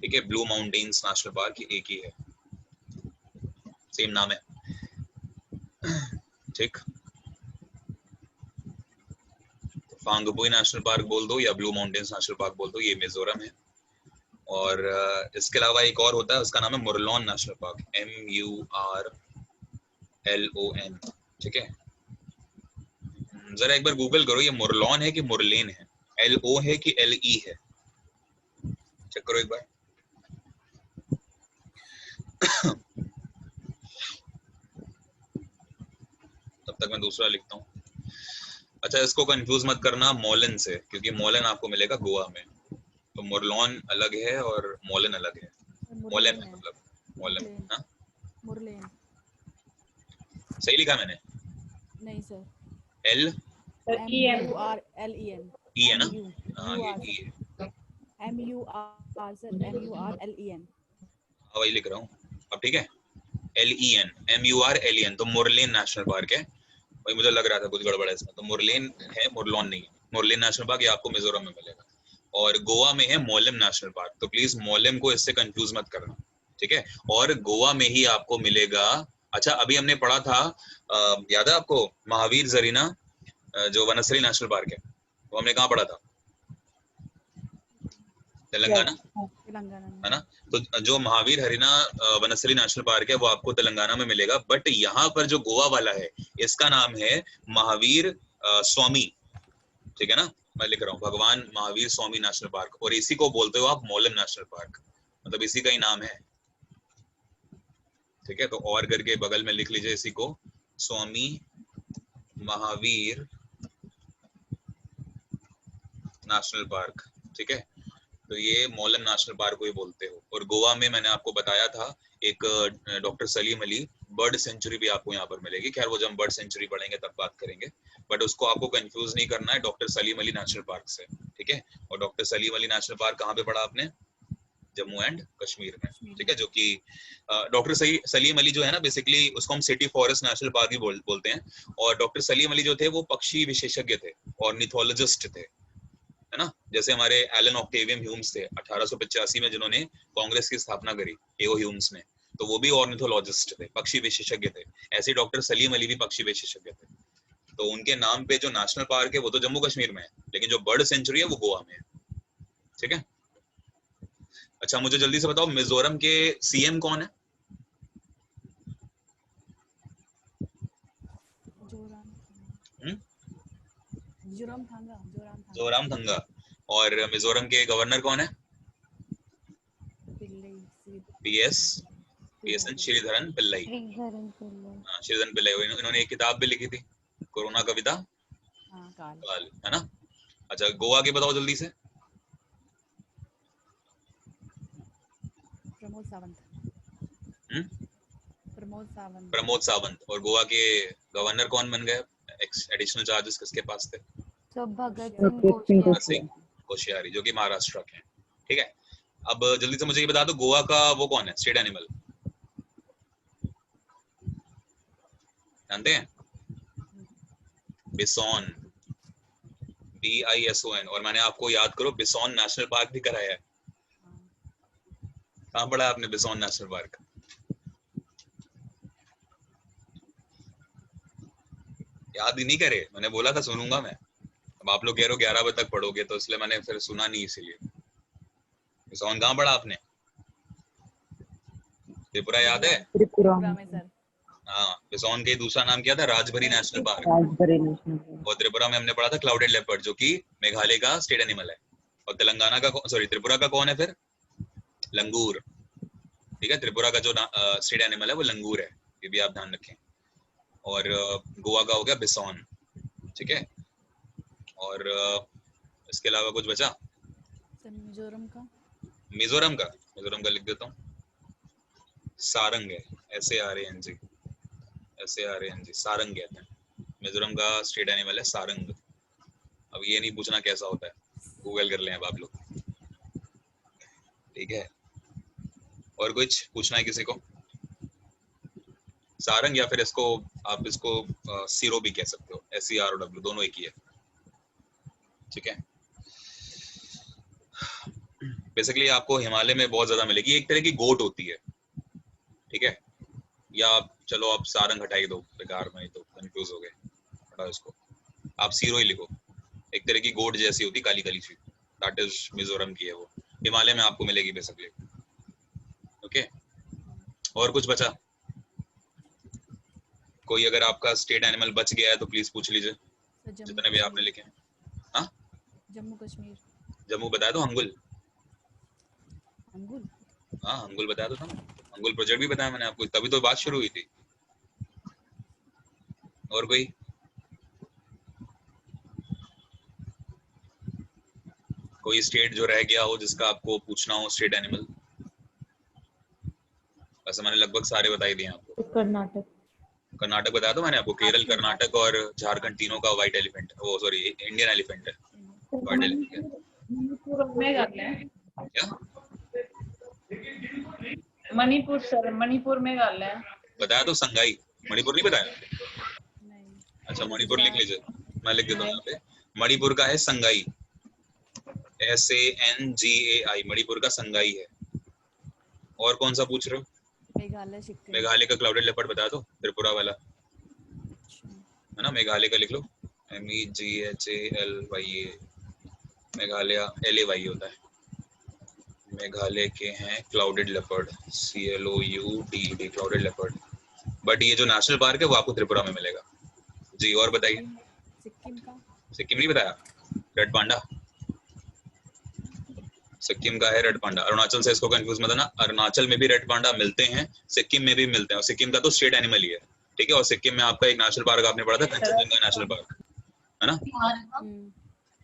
ठीक है। ब्लू माउंटेन्स नेशनल पार्क एक ही है, सेम नाम है, ठीक। फांगपुई नेशनल पार्क बोल दो या ब्लू माउंटेन्स नेशनल पार्क बोल दो, ये मिजोरम है। और इसके अलावा एक और होता है, उसका नाम है मुरलोन नेशनल पार्क, MURLON, ठीक है। जरा एक बार गूगल करो, ये मुरलोन है कि मुरलेन है, LO है कि LE है, चेक करो एक बार। तब तक मैं दूसरा लिखता हूँ। अच्छा, इसको कंफ्यूज मत करना मोलन से, क्योंकि मोलन आपको मिलेगा गोवा में। तो मुरलोन अलग है और मोलन अलग है। मोलन है मतलब मोलन, हाँ मुरलेन। सही लिखा मैंने? नहीं सर, L MURLEN। E है ना? हाँ ये E है, MUR सर, MURLEN। हाँ वही लिख रहा हूँ अब, ठीक है। LEN, MURLEN, तो मुरलेन नेशनल पार्क है। वही मुझे लग रहा था कुछ गड़बड़ है इसमें, तो मुरलेन है, मुरलोन नहीं है। मुरलेन नेशनल पार्क ये आपको मिजोरम में मिलेगा। और गोवा में है मोलेम नेशनल पार्क, तो प्लीज मोलेम को इससे कंफ्यूज मत करना, ठीक है। और गोवा में ही आपको मिलेगा, अच्छा अभी हमने पढ़ा था, याद है आपको महावीर जरीना जो वनस्थली नेशनल पार्क है, वो हमने कहाँ पढ़ा था? तेलंगाना, है ना। तो जो महावीर हरिना वनस्थली नेशनल पार्क है वो आपको तेलंगाना में मिलेगा। बट यहाँ पर जो गोवा वाला है इसका नाम है महावीर स्वामी, ठीक है ना। मैं लिख रहा हूँ भगवान महावीर स्वामी नेशनल पार्क, और इसी को बोलते हो आप मोलेम नेशनल पार्क, मतलब इसी का ही नाम है, ठीक है। तो और करके बगल में लिख लीजिए इसी को, स्वामी महावीर नेशनल पार्क, ठीक है। तो ये मोलेम नेशनल पार्क को ही बोलते हो। और गोवा में मैंने आपको बताया था एक doctor Salim Ali bird sanctuary भी आपको यहाँ पर मिलेगी। खैर वो जब बर्ड सेंचुरी पढ़ेंगे तब बात करेंगे, बट उसको आपको कंफ्यूज नहीं करना है doctor Salim Ali national park से, ठीक है। और doctor Salim Ali national park कहाँ पे पढ़ा आपने? जम्मू एंड कश्मीर में, ठीक है। जो कि डॉक्टर सलीम अली जो है ना, बेसिकली उसको हम सिटी फॉरेस्ट नेशनल पार्क ही बोलते हैं। और डॉक्टर सलीम अली जो थे वो पक्षी विशेषज्ञ थे और निथोलॉजिस्ट थे, है ना। जैसे हमारे एलन ऑक्टेवियम ह्यूम्स थे 1885 में जिन्होंने कांग्रेस की स्थापना करी, एओ ह्यूम्स ने, तो वो भी ऑर्निथोलॉजिस्ट थे, पक्षी विशेषज्ञ थे। ऐसे डॉक्टर सलीम अली भी पक्षी विशेषज्ञ थे। तो उनके नाम पे जो नेशनल पार्क है वो तो जम्मू कश्मीर में है, लेकिन जो बर्ड सेंचुरी है वो गोवा में है, ठीक है। अच्छा मुझे जल्दी से बताओ मिजोरम के सीएम कौन है? जोरामथंगा। और मिजोरम के गवर्नर कौन है? PSN श्रीधरन पिल्लाई। हाँ श्रीधरन पिल्लाई, इन्होंने एक किताब भी लिखी थी, कोरोना कविता काल, है ना। अच्छा गोवा के बताओ जल्दी से। प्रमोद सावंत। और गोवा के गवर्नर कौन बन गए? एडिशनल चार्जेस किसके पास थे? भगत सिंह कोश्यारी, जो कि महाराष्ट्र के हैं, ठीक है। अब जल्दी से मुझे ये बता दो गोवा का वो कौन है स्टेट एनिमल, जानते हैं? बिसॉन, BISON। और मैंने आपको याद करो बिसॉन नेशनल पार्क भी कराया है। कहाँ पढ़ा आपने बिसॉन नेशनल पार्क? याद ही नहीं करे, मैंने बोला था सुनूंगा मैं। अब आप लोग कह रहे हो 11 बजे तक पढ़ोगे, तो इसलिए मैंने फिर सुना नहीं, इसीलिए। बिसॉन कहाँ पढ़ा आपने? त्रिपुरा याद है? त्रिपुरा में सर। हाँ, बिसॉन के दूसरा नाम क्या था? Rajbari national park. Rajbari national park. और त्रिपुरा में हमने पढ़ा था क्लाउडेड लेपर्ड, जो कि मेघालय का स्टेट एनिमल है। और तेलंगाना का सॉरी त्रिपुरा का कौन है फिर? लंगूर, ठीक है। त्रिपुरा का जो स्टेट एनिमल है वो लंगूर है, ये भी आप ध्यान रखें। और गोवा का हो गया बिसॉन, ठीक है। और इसके अलावा कुछ बचा? सर मिजोरम का मिजोरम का लिख देता हूँ, सारंग है, SARANG, सारंग कहते हैं। मिजोरम का स्टेट एनिमल है सारंग। अब ये नहीं पूछना कैसा होता है, गूगल कर लें अब आप लोग, ठीक है। और कुछ पूछना है किसी को? सारंग, या फिर इसको आप सीरो भी कह सकते हो, SEROW, दोनों एक ही है, ठीक है। बेसिकली आपको हिमालय में बहुत ज्यादा मिलेगी, एक तरह की गोट होती है, ठीक है। या चलो आप सारंग हटाई दो, बेकार में तो कंफ्यूज हो गए, हटाओ इसको, आप सीरो ही लिखो। एक तरह की गोट जैसी होती, काली काली सी, दैट इज मिजोरम की है, वो हिमालय में आपको मिलेगी बेसिकली, ओके। और कुछ बचा? कोई अगर आपका स्टेट एनिमल बच गया है तो प्लीज पूछ लीजिए, सर जितने भी आपने लिखे हैं। हाँ, जम्मू कश्मीर। जम्मू बताया तो, हंगुल, अंगुल। हाँ हंगुल बताया तो था, हंगुल प्रोजेक्ट भी बताया मैंने आपको, तभी तो बात शुरू हुई थी। और कोई स्टेट जो रह गया हो जिसका आपको पूछना हो स्टेट एनिमल? वैसे मैंने लगभग सारे बता ही दिए आपको। कर्नाटक। कर्नाटक बताया तो मैंने आपको, केरल, कर्नाटक और झारखंड तीनों का व्हाइट एलिफेंट, वो सॉरी इंडियन एलिफेंट है, व्हाइट एलिफेंट। मणिपुर और मेघालय। क्या मणिपुर सर, मणिपुर मेघालय। बताया तो, संगाई, मणिपुर नहीं बताया? नहीं। अच्छा मणिपुर लिख लीजिए, मैं लिख देता हूँ यहाँ पे, मणिपुर का है संगाई, SANGAI, मणिपुर का संगाई है। और कौन सा पूछ रहे हो? मेघालय, सिक्किम। मेघालय का क्लाउडेड लेपर्ड बताया तो, त्रिपुरा वाला अच्छा। है ना। मेघालय का लिख लो, MEGHALYA, मेघालय LAY होता है। मेघालय के हैं clouded leopard, CLOUDED, clouded leopard. But ये जो नेशनल पार्क है वो आपको त्रिपुरा में मिलेगा जी। और बताइए, सिक्किम का। सिक्किम नहीं बताया? रेड पांडा, सिक्किम का है रेड पांडा। अरुणाचल से इसको कंफ्यूज मत करना, अरुणाचल में भी रेड पांडा मिलते हैं, सिक्किम में भी मिलते हैं, और सिक्किम का तो स्टेट एनिमल ही है, ठीक है। और सिक्किम में आपका एक नेशनल पार्क आपने पढ़ा था, कंचनजंगा नेशनल पार्क, है ना।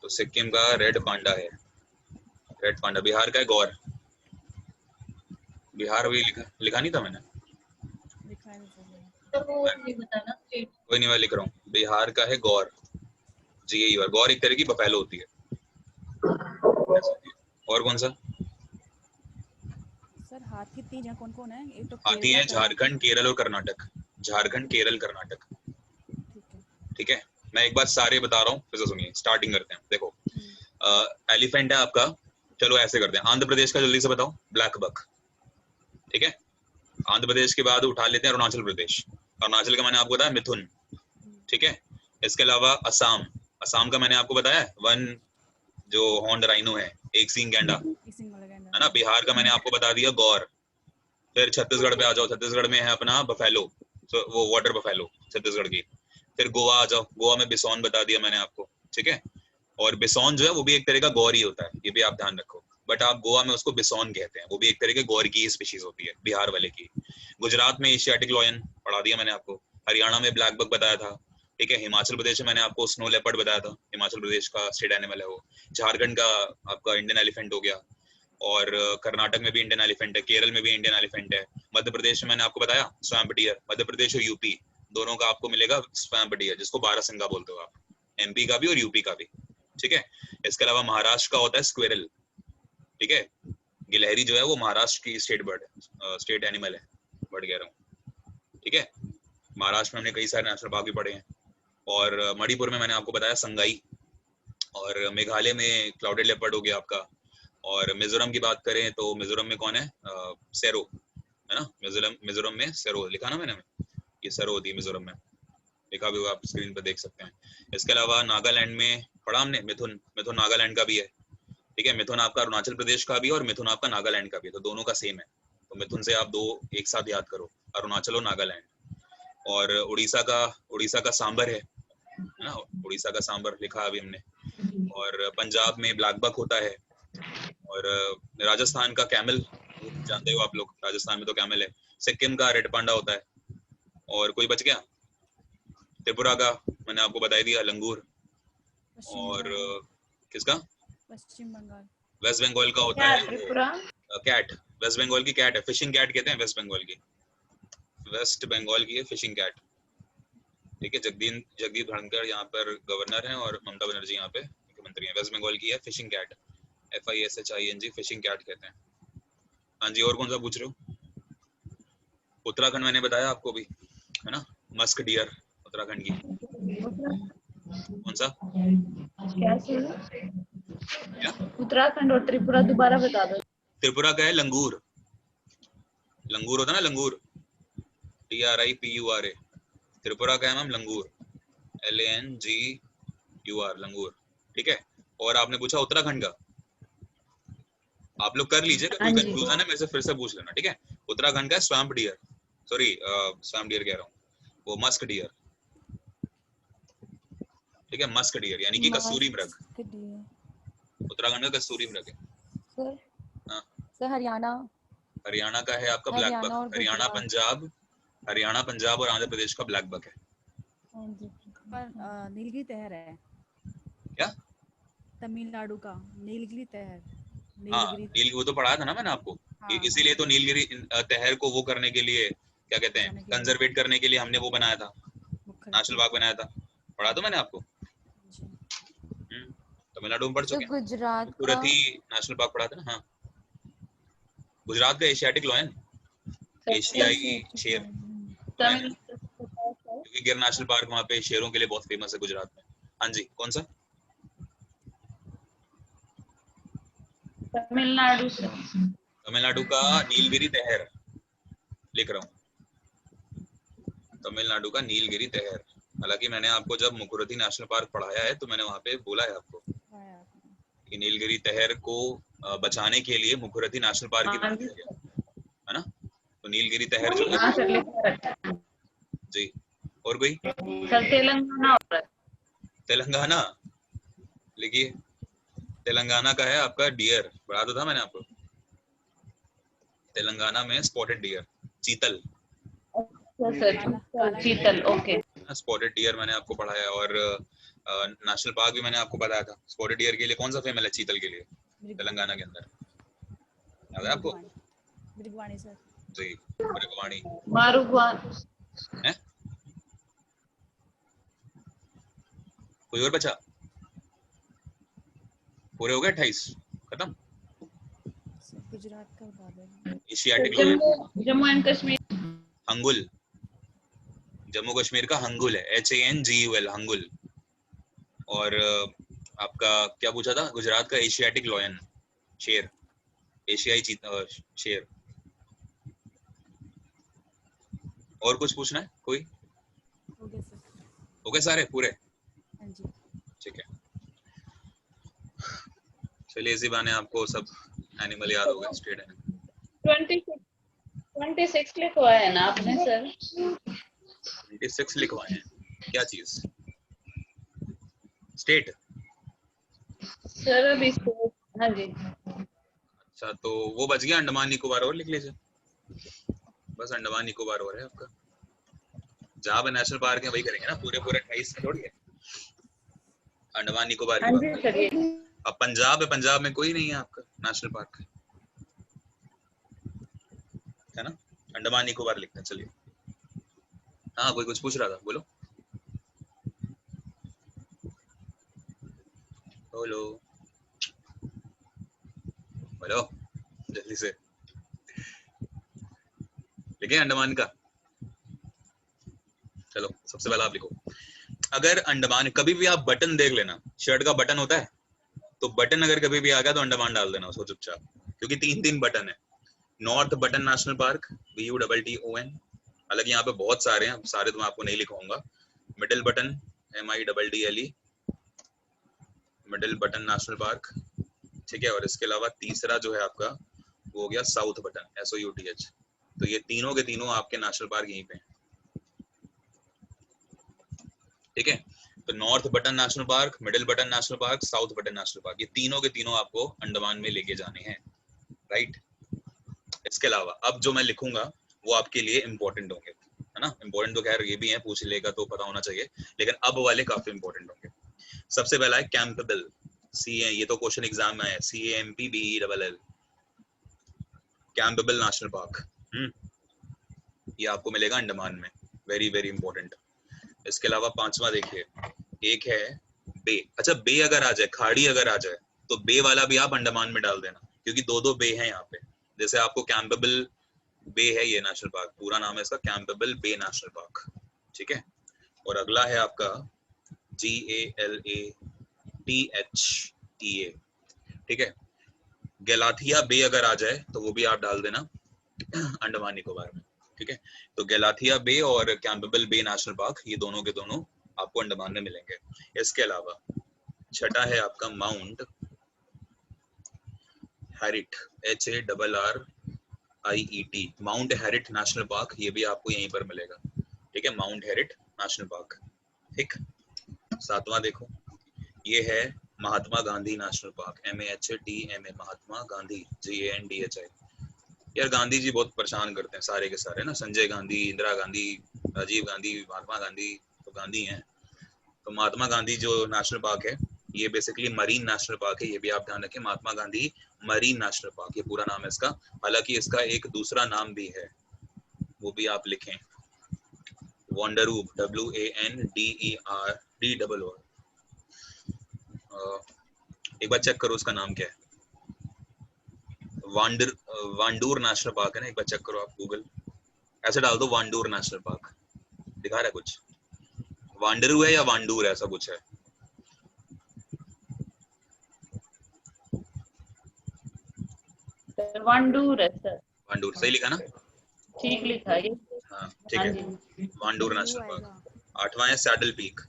तो सिक्किम का रेड पांडा है, रेड पांडा। बिहार का है गौर, बिहार भी लिखा नहीं था मैंने? लिखा है सर। तो वो नहीं बताना स्टेट। कोई नहीं, मैं लिख रहा हूँ, बिहार का है गौर, GAUR। गौर एक तरह की बफेलो होती है। और कौन सा? सर हाथी तीन है, कौन कौन है? एक तो हाथी है झारखंड, केरल और कर्नाटक, झारखंड, केरल, कर्नाटक, ठीक है। ठीक है। मैं एक बार सारे बता रहा हूँ, फिर से सुनिए, स्टार्टिंग करते हैं। देखो एलिफेंट है आपका, चलो ऐसे करते हैं, आंध्र प्रदेश का जल्दी से बताओ, ब्लैक बक, ठीक है। आंध्र प्रदेश के बाद उठा लेते हैं अरुणाचल प्रदेश, अरुणाचल का मैंने आपको बताया मिथुन, ठीक है। इसके अलावा असम, असम का मैंने आपको बताया वन जो हॉर्न राइनो है, एक सींग गैंडा, है ना। बिहार का मैंने आपको बता दिया गौर। फिर छत्तीसगढ़ पे आ जाओ, छत्तीसगढ़ में है अपना बफेलो, वो वाटर बफेलो छत्तीसगढ़ की। फिर गोवा आ जाओ, गोवा में बिसौन बता दिया मैंने आपको, ठीक है। और बिसौन जो है वो भी एक तरह का गौर ही होता है, ये भी आप ध्यान रखो, बट आप गोवा में उसको बिसौन कहते हैं, वो भी एक तरह के गौर की स्पीशीज होती है, बिहार वाले की। गुजरात में एशियाटिक लॉयन पढ़ा दिया मैंने आपको, हरियाणा में ब्लैक बक बताया था, ठीक है। हिमाचल प्रदेश में मैंने आपको स्नो लेपर्ड बताया था, हिमाचल प्रदेश का स्टेट एनिमल है वो। झारखंड का आपका इंडियन एलिफेंट हो गया, और कर्नाटक में भी इंडियन एलिफेंट है, केरल में भी इंडियन एलिफेंट है। मध्य प्रदेश में मैंने आपको बताया स्वैम्प डियर, मध्य प्रदेश और यूपी दोनों का आपको मिलेगा स्वैम्प डियर, जिसको बारहसिंगा बोलते हो आप, MP का भी और यूपी का भी, ठीक है। इसके अलावा महाराष्ट्र का होता है स्क्वेरल, ठीक है। गिलहरी जो है वो महाराष्ट्र की स्टेट बर्ड है, स्टेट एनिमल है, बर्ड कह रहा हूँ, ठीक है। महाराष्ट्र में हमने कई सारे नेशनल पार्क भी पढ़े हैं। और मणिपुर में मैंने आपको बताया संगाई, और मेघालय में क्लाउडेड लेपर्ड हो गया आपका। और मिजोरम की बात करें तो मिजोरम में कौन है? सेरो, है ना। मिजोरम में सेरो लिखा ना मैंने, ये सेरो होती है मिजोरम में, लिखा भी हुआ आप स्क्रीन पर देख सकते हैं। इसके अलावा नागालैंड में पढ़ा हमने मिथुन, मिथुन नागालैंड का भी है, ठीक है। मिथुन आपका अरुणाचल प्रदेश का भी और मिथुन आपका नागालैंड का भी है, तो दोनों का सेम है। तो मिथुन से आप दो एक साथ याद करो, अरुणाचल और नागालैंड। और उड़ीसा का सांबर है ना, उड़ीसा का सांबर लिखा अभी हमने। और पंजाब में ब्लैक बक होता है। और राजस्थान का कैमल, जानते हो आप लोग, राजस्थान में तो कैमल है। सिक्किम का रेड पांडा होता है। और कोई बच गया? त्रिपुरा का मैंने आपको बता दिया, लंगूर। और किसका? पश्चिम बंगाल। वेस्ट बंगाल का होता क्या है त्रिपुरा? कैट, वेस्ट बंगाल की कैट है, फिशिंग कैट कहते हैं वेस्ट बंगाल की, वेस्ट बंगाल की है फिशिंग कैट। ठीक है, जगदीप धनखड़ यहाँ पर गवर्नर हैं और ममता बनर्जी यहाँ पे मुख्यमंत्री हैं। वेस्ट बंगाल की है fishing cat, FISHING, fishing cat कहते हैं। हाँ जी, और कौन सा पूछ रहे हो? उत्तराखंड मैंने बताया आपको भी, है ना, मस्क डियर उत्तराखंड की। कौन सा? क्या सर? क्या? उत्तराखंड और त्रिपुरा दोबारा बता दो। त्रिपुरा का है लंगूर, लंगूर होता है ना, लंगूर, TRIPURA। त्रिपुरा का है मैम लंगूर, LANGUR, लंगूर। ठीक है, और आपने पूछा उत्तराखंड का, आप लोग कर लीजिएगा, कोई कंफ्यूजन है मेरे से फिर से पूछ लेना। ठीक है, उत्तराखंड का swamp dear, sorry swamp dear कह रहा हूँ, वो मस्क डियर। ठीक है, मस्क डियर यानी कि कसूरी मृग, उत्तराखंड का कसूरी मृग है। सर हाँ, सर हरियाणा। हरियाणा का है आपका ब्लैक हरियाणा बक, और हरियाणा गुजरात। पंजाब और आंध्र प्रदेश का ब्लैक बक है। हाँ जी, पर नीलगिरी तहर है। क्या? तमिलनाडु का नीलगिरी तहर। हाँ, नीलगिरी वो तो पढ़ाया था ना मैंने आपको, हाँ, इसीलिए तो नीलगिरी तहर को वो करने के लिए, क्या कहते हैं, बचाने के लिए। कंजर्वेट करने के लिए हमने वो बनाया था, मुखर्जी। नेशनल पार्क बनाया था। पढ़ा तो मैंने आपको। जी। तमिलनाडु में पढ़ चुके हैं। गुजरात का कुरथी नेशनल पार्क पढ़ा था ना। हाँ, गुजरात का एशियाटिक लॉयन, एशियाई शेर, तमिल क्योंकि गिर नेशनल पार्क वहाँ पे शेरों के लिए बहुत फेमस है गुजरात में। हाँ जी, कौन सा? तमिलनाडु से। तमिलनाडु का नीलगिरी तहर लिख रहा हूँ, तमिलनाडु का नीलगिरी तहर। हालांकि मैंने आपको जब मुकुरथी नेशनल पार्क पढ़ाया है तो मैंने वहाँ पे बोला है आपको कि नीलगिरी तहर को बचाने के लिए मुकुरथी नेशनल पार्क ही बना दिया गया है ना। तो नीलगिरी तहर जो हाँ है सर, लिखा रखा है। जी। और कोई? सर तेलंगाना हो रहा है। तेलंगाना लिखिए, तेलंगाना का है आपका डियर, पढ़ा तो था मैंने आपको। तेलंगाना में स्पॉटेड डियर, चीतल, सर चीतल, ओके। स्पॉटेड डियर मैंने आपको पढ़ाया है। और नेशनल पार्क भी मैंने आपको बताया था। स्पॉटेड डियर के लिए कौन सा फेमस है चीतल के लिए तेलंगाना के अंदर, याद है आपको? मृगवाणी सर। जी, मृगवाणी। मारुगवान। है कोई और बचा? पूरे हो गए 28 खत्म। गुजरात का बता दें। Asiatic lion Jammu and Kashmir, hangul, Jammu Kashmir का हंगुल है, HANGUL, हंगुल। और आपका क्या पूछा था? गुजरात का एशियाटिक लॉयन, शेर, एशियाई शेर। और कुछ पूछना है कोई? हो गए सारे पूरे? हाँ जी। ठीक है, चलिए इसी बहाने आपको सब एनिमल याद हो गए। स्टेट है 26 लिखवाया है ना आपने सर? 26 लिखवाए हैं। क्या चीज? स्टेट? सर अभी हाँ जी। अच्छा, तो वो बच गया अंडमान निकोबार, और लिख लीजिए बस। अंडमान निकोबार और है आपका। जहाँ पे नेशनल पार्क है वही करेंगे ना, पूरे 28 में थोड़ी है। अंडमान निकोबार की बात करें। अब पंजाब है, पंजाब में कोई नहीं है आपका नेशनल पार्क, है ना। अंडमान निकोबार लिखते हैं। चलिए, हाँ कोई कुछ पूछ रहा था, बोलो बोलो बोलो जल्दी से। लिखे अंडमान का? चलो सबसे पहले आप लिखो। अगर अंडमान, कभी भी आप बटन देख लेना, शर्ट का बटन होता है, तो बटन अगर कभी भी आ गया तो अंडमान डाल देना उसको चुपचाप, क्योंकि 3 बटन है। North button national park, BUTTON, हालांकि यहाँ पे बहुत सारे हैं, सारे तो मैं आपको नहीं लिखवाऊंगा। Middle button, MIDDLE, middle button national park, ठीक है। और इसके अलावा तीसरा जो है आपका वो हो गया साउथ बटन, SOUTH। तो ये तीनों के तीनों आपके नेशनल पार्क यहीं पे हैं, ठीक है। तो north button national park, middle button national park, south button national park, ये तीनों के तीनों आपको अंडमान में लेके जाने हैं, राइट। इसके अलावा अब जो मैं लिखूंगा वो आपके लिए इंपॉर्टेंट होंगे, है ना। इंपॉर्टेंट तो खैर ये भी है, पूछ लेगा तो पता होना चाहिए, लेकिन अब वाले काफी इंपॉर्टेंट होंगे। सबसे पहला है कैंपबेल, ये तो क्वेश्चन एग्जाम में है, CAMPBELL, कैंपबेल नेशनल पार्क। ये आपको मिलेगा अंडमान में, वेरी वेरी इंपॉर्टेंट। इसके अलावा पांचवा देखिए, एक है बे। अच्छा, बे अगर आ जाए, खाड़ी अगर आ जाए, तो बे वाला भी आप अंडमान में डाल देना, क्योंकि दो दो बे हैं यहाँ पे। जैसे आपको कैंपबेल बे है ये नेशनल पार्क, पूरा नाम है इसका कैंपबेल बे नेशनल पार्क, ठीक है। और अगला है आपका GALATHEA, ठीक है। गैलाथिया बे अगर आ जाए तो वो भी आप डाल देना अंडमान निकोबार में, ठीक है। तो गैलाथिया बे और कैंपबेल बे नेशनल पार्क, ये दोनों के दोनों आपको अंडमान में मिलेंगे। इसके अलावा छठा है आपका mount Herriot, HARRIET, mount Herriot national park, ये भी आपको यहीं पर मिलेगा, ठीक है। माउंट हैरिट नेशनल पार्क, ठीक। सातवां देखो, ये है Mahatma Gandhi national park, MAHATMA, Mahatma Gandhi, GANDHI। यार गांधी जी बहुत परेशान करते हैं सारे के सारे ना, संजय गांधी, इंदिरा गांधी, राजीव गांधी, महात्मा गांधी तो गांधी हैं। तो महात्मा गांधी जो नेशनल पार्क है, ये बेसिकली मरीन नेशनल पार्क है, ये भी आप ध्यान रखें, Mahatma Gandhi marine national park, ये पूरा नाम है इसका। हालांकि इसका एक दूसरा नाम भी है, वो भी आप लिखें, वांडरूप, WANDERDOO। एक बार चेक करो उसका नाम क्या है। वांडूर नेशनल पार्क है ना, एक बार चेक करो आप गूगल, ऐसे डाल दो वांडूर नेशनल पार्क, दिखा रहा है कुछ, वांडरू है या वांडूर, ऐसा कुछ है। वांडूर है सर। वांडूर सही लिखा ना? ठीक लिखा ये। हाँ ठीक हाँ है, जी। वांडूर नेशनल पार्क। आठवां है सैडल पीक,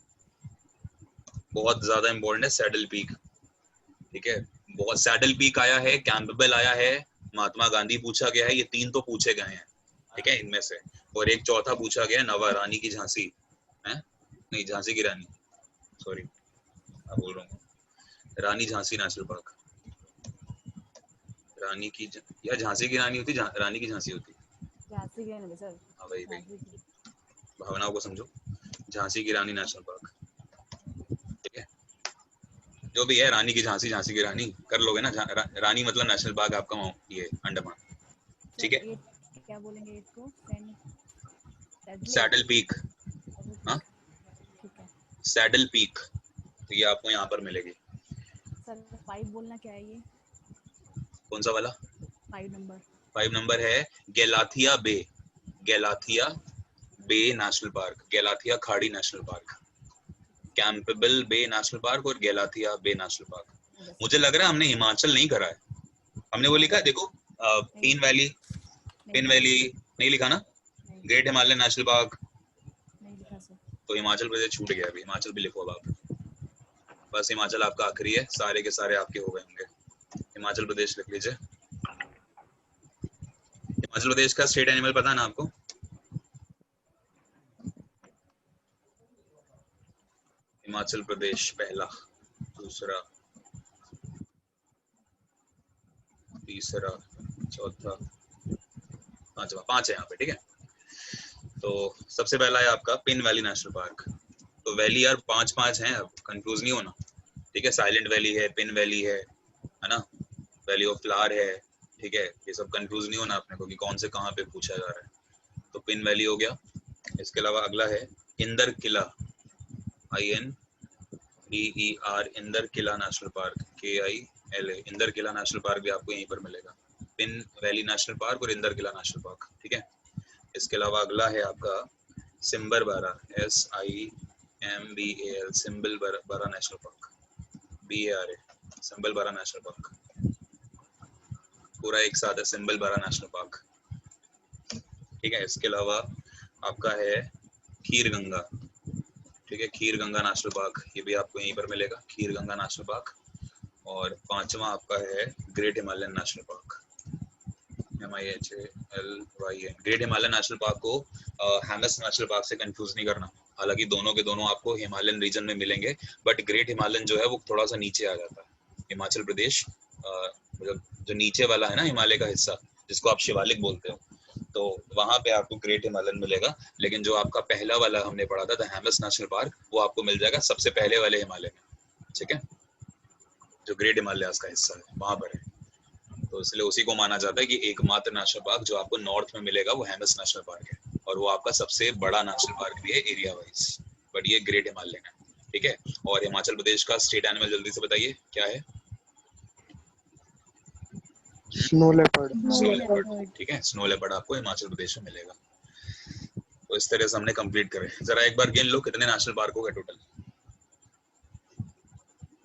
बहुत ज्यादा इंपॉर्टेंट है सैडल पीक, ठीक है। बहुत सैडल पीक आया है, कैंपबेल आया है, महात्मा गांधी पूछा गया है, ये तीन तो पूछे गए हैं, ठीक है, इनमें से। और एक चौथा पूछा गया है, नवा रानी की झांसी है, नहीं झांसी की रानी, सॉरी मैं बोल रहा हूँ, रानी झांसी नेशनल पार्क। रानी की या झांसी की रानी होती, रानी की झांसी होती, झांसी की रानी सर। हाँ वही वही, भावनाओं को समझो, झांसी की रानी नेशनल पार्क, ठीक है। जो भी है, रानी की झांसी, झांसी की रानी कर लोगे ना, रानी मतलब नेशनल पार्क आपका ये अंडमान, ठीक है। क्या बोलेंगे इसको? सैडल पीक, हाँ ठीक है सैडल पीक, तो ये आपको यहाँ पर मिलेगी। सर 5 बोलना क्या है ये? कौन सा वाला? 5 नंबर। 5 नंबर है गैलाथिया बे, गैलाथिया बे नेशनल पार्क, गैलाथिया खाड़ी नेशनल पार्क, कैंपबेल बे नेशनल पार्क और गैलाथिया बे नेशनल पार्क। मुझे लग रहा है हमने हिमाचल नहीं करा है, हमने वो लिखा है देखो, पिन वैली, पिन वैली नहीं लिखा ना, ग्रेट हिमालयन नेशनल पार्क, नहीं लिखा सर। तो हिमाचल प्रदेश छूट गया, अभी हिमाचल भी लिखो अब आप, बस हिमाचल आपका आखिरी है, सारे के सारे आपके हो गए होंगे। हिमाचल प्रदेश लिख लीजिए। हिमाचल प्रदेश का स्टेट एनिमल पता है ना आपको? हिमाचल प्रदेश पहला, दूसरा, तीसरा, चौथा, पांचवा, 5 है यहाँ पे, ठीक है। तो सबसे पहला है आपका पिन वैली नेशनल पार्क। तो वैली यार 5 हैं, अब कंफ्यूज नहीं होना, ठीक है। साइलेंट वैली है, पिन वैली है ना, वैली ऑफ फ्लावर है, ठीक है। ये सब कंफ्यूज नहीं होना अपने को कि कौन से कहाँ पे पूछा जा रहा है। तो पिन वैली हो गया। इसके अलावा अगला है इंदर किला, INDER, इंदर किला नेशनल पार्क, KILA, इंदर किला नेशनल पार्क भी आपको यहीं पर मिलेगा, पिन वैली नेशनल पार्क और इंदर किला नेशनल पार्क, ठीक है। इसके अलावा अगला है आपका सिम्बर बारा, SIMBAL, सिम्बल बारा नेशनल पार्क, BARA, सिम्बल बारा नेशनल पार्क, पूरा एक साथ है सिम्बल बारा नेशनल पार्क, ठीक है। इसके अलावा आपका है खीर गंगा, ठीक है, खीर गंगा नेशनल पार्क, ये भी आपको यहीं पर मिलेगा, खीर गंगा नेशनल पार्क। और पांचवा आपका है great Himalayan national park, MIHALYN। Great Himalayan national park को हैमस नेशनल पार्क से कंफ्यूज नहीं करना, हालांकि दोनों के दोनों आपको हिमालयन रीजन में मिलेंगे, बट ग्रेट हिमालयन जो है वो थोड़ा सा नीचे आ जाता है। हिमाचल प्रदेश मतलब जो नीचे वाला है ना हिमालय का हिस्सा, जिसको आप शिवालिक बोलते हो, तो वहां पे आपको ग्रेट हिमालयन मिलेगा। लेकिन जो आपका पहला वाला हमने पढ़ा था द हैमस नेशनल पार्क, वो आपको मिल जाएगा सबसे पहले वाले हिमालय में, ठीक है। जो ग्रेट हिमालयाज का हिस्सा है वहां पर है, तो इसलिए उसी को माना जाता है कि एकमात्र नेशनल पार्क जो आपको नॉर्थ में मिलेगा वो हेमिस नेशनल पार्क है, और वो आपका सबसे बड़ा नेशनल पार्क भी है एरिया वाइज, बट ये ग्रेट हिमालयन है, ठीक है। और हिमाचल प्रदेश का स्टेट एनिमल जल्दी से बताइए क्या है? Snow leopard. स्नो लेपर्ड, ठीक है, स्नो लेपर्ड आपको हिमाचल प्रदेश में मिलेगा। तो इस तरह से हमने कंप्लीट करे। जरा एक बार गिन लो कितने नेशनल पार्क हो गए टोटल?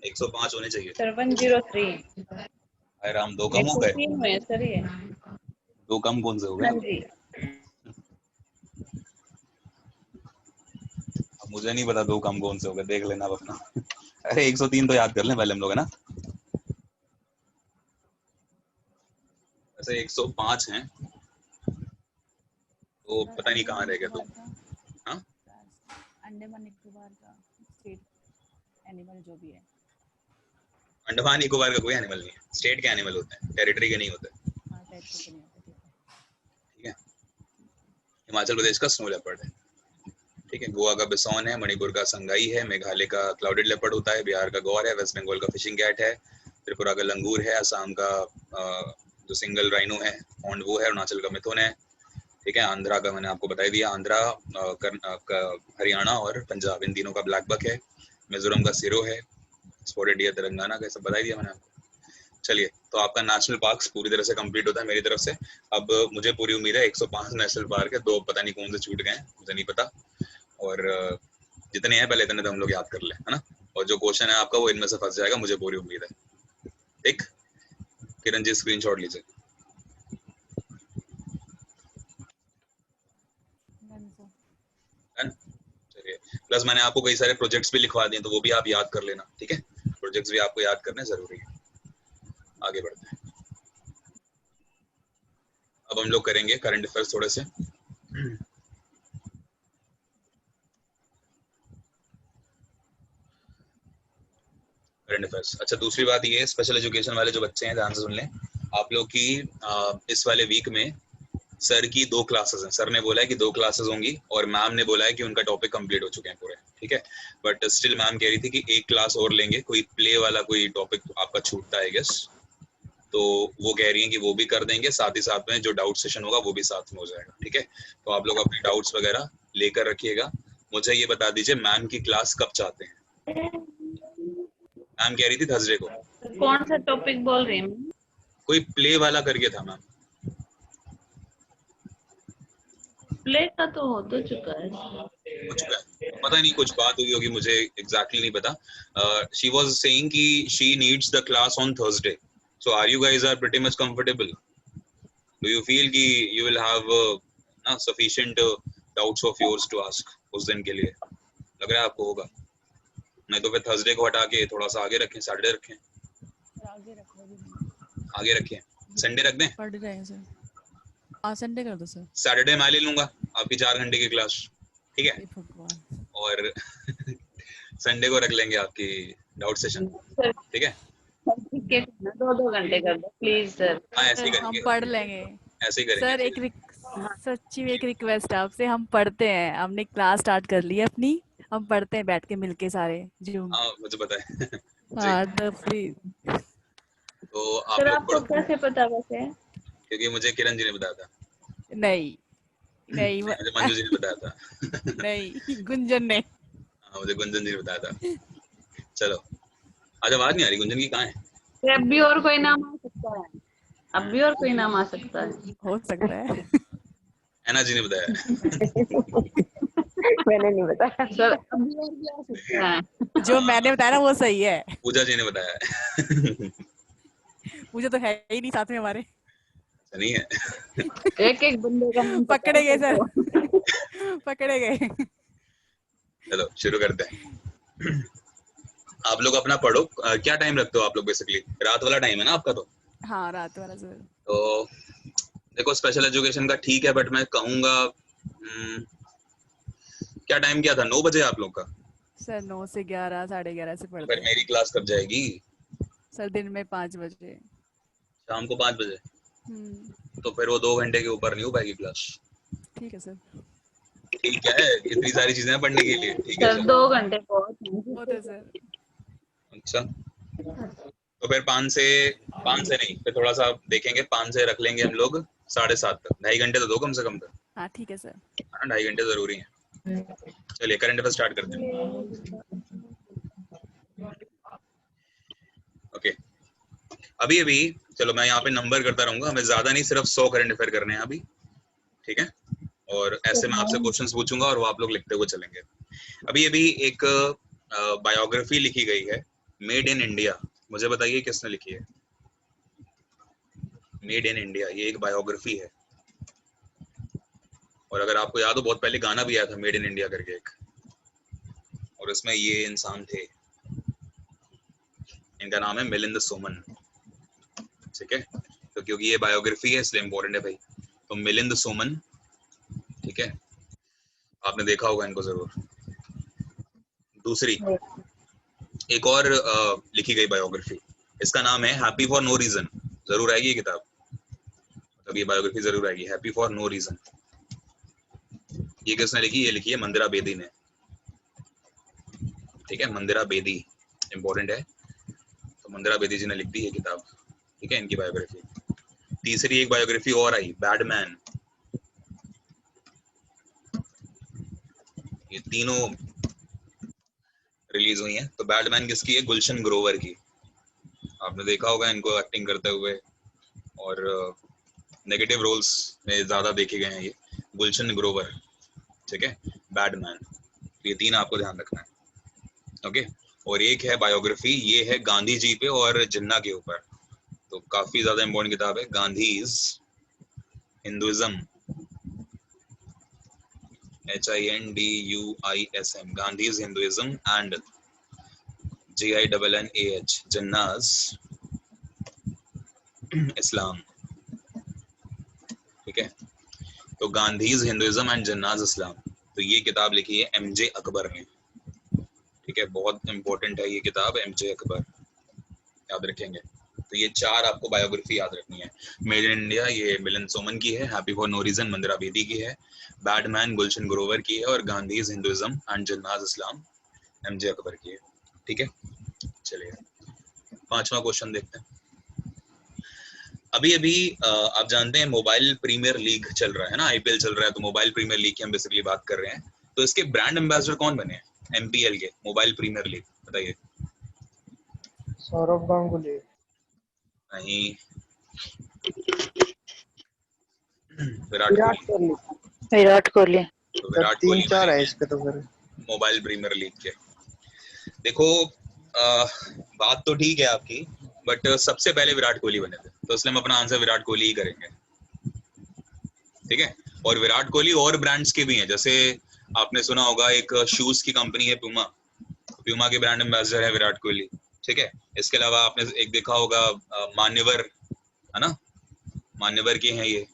105 होने चाहिए। 703। अरे राम, 2 कम हो गए। 103 हुए सर ये। 2 कम कौन से हो हाँ गए? जी। अब मुझे नहीं पता 2 कम कौन से हो गए, देख लेना अपना। अरे 103 तो याद कर लें पहले हम लोग, है ना। वैसे 105 हैं, तो पता नहीं कहाँ रह गए तो। हाँ, अंडमान निकोबार का स्टेट एनिमल जो भी है। अंडमान निकोबार का कोई एनिमल नहीं है, स्टेट के एनिमल होते हैं, टेरिटरी के नहीं होते, हाँ, टाइप के नहीं होते, ठीक है। हिमाचल प्रदेश का स्नो लेपर्ड है, ठीक है। गोवा का बिसॉन है, मणिपुर का संगाई है, मेघालय का क्लाउडेड लेपर्ड होता है, बिहार का गौर है, वेस्ट बंगाल का फिशिंग कैट है, त्रिपुरा का लंगूर है, असम का जो सिंगल राइनो है हॉर्न वो है, अरुणाचल का मिथुन है, ठीक है। आंध्रा का मैंने आपको बता दिया, आंध्रा, हरियाणा और पंजाब, इन तीनों का ब्लैक बक है, मिजोरम का सिरो है, स्पॉटेड डियर तेलंगाना का, सब बता दिया मैंने आपको। चलिए, तो आपका नेशनल पार्क पूरी तरह से कंप्लीट होता है मेरी तरफ से। अब मुझे पूरी उम्मीद है 105 नेशनल पार्क है, 2 पता नहीं कौन से छूट गए हैं, मुझे नहीं पता, और जितने हैं पहले इतने तो हम लोग याद कर ले, है ना। और जो क्वेश्चन है आपका वो इनमें से फंस जाएगा, मुझे पूरी उम्मीद है। ठीक, किरण जी स्क्रीनशॉट लीजिए। चलिए, प्लस मैंने आपको कई सारे प्रोजेक्ट्स भी लिखवा दिए, तो वो भी आप याद कर लेना, ठीक है। प्रोजेक्ट्स भी आपको याद करने जरूरी है। आगे बढ़ते हैं, अब हम लोग करेंगे करंट अफेयर्स थोड़े से। करंट अफेयर्स, अच्छा दूसरी बात ये, स्पेशल एजुकेशन वाले जो बच्चे हैं ध्यान से सुन लें, आप लोग की इस वाले वीक में सर की 2 क्लासेस हैं। सर ने बोला है कि 2 क्लासेस होंगी, और मैम ने बोला है कि उनका टॉपिक कंप्लीट हो चुके हैं पूरे, ठीक है। बट स्टिल मैम कह रही थी कि 1 क्लास और लेंगे, कोई प्ले वाला कोई टॉपिक आपका छूटता है गेस, तो वो कह रही हैं कि वो भी कर देंगे, साथ ही साथ में जो डाउट सेशन होगा वो भी साथ में हो जाएगा, ठीक है। तो आप लोग अपने डाउट्स वगैरह लेकर रखिएगा। मुझे ये बता दीजिए मैम की क्लास कब चाहते हैं? मैम कह रही थी थर्सडे को। कौन सा टॉपिक बोल रही हैं? कोई प्ले वाला करके था मैम। प्ले का तो हो तो चुका है। हो चुका है, पता नहीं कुछ बात हुई होगी, मुझे एग्जैक्टली नहीं पता। शी वाज सेइंग कि she needs the class on Thursday, so are you guys are pretty much comfortable? Do you feel कि you will have sufficient doubts of yours to ask उस दिन के लिए? लग रहा है आपको होगा? नहीं तो फिर थर्सडे को हटा के थोड़ा सा आगे रखें, सैटरडे रखें, आगे रखो भी, आगे रखें, संडे रख दें। पढ़ रहे हैं सर। हाँ, संडे कर दो सर। सैटरडे मैं ले लूंगा आपकी 4 घंटे की क्लास, ठीक है। हे भगवान। और संडे को रख लेंगे आपकी डाउट सेशन, सर ठीक है। ठीक है, 2 घंटे कर दो प्लीज सर। हाँ, ऐसे ही हम करेंगे, पढ़ लेंगे ऐसे ही करेंगे। सर। सच्ची में एक रिक्वेस्ट आपसे, हम पढ़ते हैं, हमने क्लास स्टार्ट कर ली है अपनी, हम पढ़ते हैं बैठ के मिलके सारे जूम। हाँ, मुझे पता है। हाँ तो प्लीज। तो आप सर लोग आपको पढ़ो, कैसे पता वैसे? क्योंकि मुझे किरण जी ने बताया था। नहीं नहीं मुझे मंजू जी ने बताया था। नहीं, गुंजन ने। हाँ, मुझे गुंजन जी ने बताया था। चलो, आज आवाज नहीं आ रही गुंजन की, कहाँ है? अब भी और कोई नाम आ सकता है, अब भी और कोई नाम आ सकता है। हो सकता है। ऐना जी ने बताया। मैंने नहीं बताया सर अभी और भी आ सकता है। जो मैंने बताया ना वो सही है। पूजा जी ने बताया। मुझे तो है ही नहीं साथ में हमारे। ऐसा नहीं है। एक बंदे का नाम पकड़े गए सर। पकड़े गए। चलो शुरू करते हैं। आप लोग अपना पढ़ो। क्या टाइम रखते हो आप लोग? बेसिकली रात वाला टाइम है ना आपका? तो हाँ, रात वाला सर। तो देखो, स्पेशल एजुकेशन का ठीक है, बट मैं कहूंगा क्या टाइम क्या था, 9 बजे आप लोग का? सर 9 से 11, 11:30 से पढ़ते फिर हैं मेरी क्लास कब जाएगी? सर। दिन में 5 बजे। शाम को 5 बजे। हम्म, तो फिर वो 2 घंटे के ऊपर नहीं हो पाएगी क्लास। ठीक है सर। ठीक है, इतनी सारी चीजें हैं पढ़ने के लिए, ठीक है सर 2 घंटे बहुत हैं। होते सर। अच्छा, तो फिर 5 से नहीं, फिर थोड़ा सा देखेंगे, 5 से रख लेंगे हम लोग 7:30 तक। 2.5 घंटे तो दो कम से कम तो, हाँ ठीक है सर। 2.5 घंटे जरूरी है। चलिए करंट अफेयर स्टार्ट करते हैं। ओके, अभी चलो मैं यहाँ पे नंबर करता रहूंगा, हमें ज्यादा नहीं, सिर्फ 100 करंट अफेयर करने हैं अभी, ठीक है। और ऐसे मैं आपसे क्वेश्चंस पूछूंगा और वो आप लोग लिखते हुए चलेंगे। अभी एक बायोग्राफी लिखी गई है, मेड इन इंडिया। मुझे बताइए किसने लिखी है? मेड इन इंडिया, ये एक बायोग्राफी है। और अगर आपको याद हो, बहुत पहले गाना भी आया था मेड इन इंडिया करके एक, और इसमें ये इंसान थे, इनका नाम है मिलिंद सोमन, ठीक है। तो क्योंकि ये बायोग्राफी है इसलिए इम्पोर्टेंट है भाई। तो मिलिंद सोमन, ठीक है, आपने देखा होगा इनको जरूर। दूसरी एक और लिखी गई बायोग्राफी, इसका नाम है हैप्पी फॉर नो रीजन। जरूर आएगी ये किताब, मतलब ये बायोग्राफी जरूर आएगी, हैप्पी फॉर नो रीजन। ये किसने लिखी? ये लिखी है मंदिरा बेदी ने, ठीक है। मंदिरा बेदी इंपॉर्टेंट है, तो मंदिरा बेदी जी ने लिख दी ये किताब, ठीक है, इनकी बायोग्राफी। तीसरी एक बायोग्राफी और आई, बैडमैन। ये तीनों रिलीज हुई हैं। तो बैडमैन किसकी है? गुलशन ग्रोवर की। आपने देखा होगा इनको एक्टिंग करते हुए, और नेगेटिव रोल्स में ज्यादा देखे गए हैं ये, गुलशन ग्रोवर, ठीक है। बैडमैन, ये 3 आपको ध्यान रखना है, ओके। और एक है बायोग्राफी, ये है गांधी जी पे और जिन्ना के ऊपर, तो काफी ज्यादा इंपॉर्टेंट किताब है, Gandhi's Hinduism, HINDUISM, Gandhi's Hinduism and JINNAH, जिन्नाज इस्लाम, ठीक है। तो गांधीज हिंदुइज्म एंड जिन्नाज इस्लाम, तो ये किताब लिखी है MJ अकबर ने, ठीक है। बहुत इंपॉर्टेंट है ये किताब, MJ अकबर, याद रखेंगे। तो ये 4 आपको बायोग्राफी याद रखनी है। मेड इन इंडिया ये मिलिंद सोमन की है, happy for no reason Mandira Bedi की है, बैडमैन गुलशन ग्रोवर की है, और Gandhi's Hinduism and Jinnah's Islam MJ Akbar की है, ठीक है। चलिए 5वां क्वेश्चन देखते हैं। अभी आप जानते हैं मोबाइल प्रीमियर लीग चल रहा है ना, IPL चल रहा है, तो मोबाइल प्रीमियर लीग की हम बेसिकली बात कर रहे हैं। तो इसके ब्रांड एम्बेसडर कौन बने हैं MPL के, मोबाइल प्रीमियर लीग? बताइए। सौरभ गांगुली। नहीं, विराट विराट कोहली। कोहली। विराट कोहली। तो विराट कोहली 3-4 है बनेंगे इसके तो फिर। मोबाइल प्रीमियर लीग के। देखो बात तो ठीक है आपकी, बट सबसे पहले विराट कोहली बने थे, तो इसलिए हम अपना आंसर विराट कोहली ही करेंगे, ठीक है। और विराट कोहली और ब्रांड्स के भी हैं, जैसे आपने सुना होगा एक शूज की कंपनी है प्यूमा, प्यूमा के ब्रांड एम्बेसडर है विराट कोहली, ठीक है। इसके अलावा आपने एक देखा होगा मान्यवर, है ना, मान्यवर के हैं ये,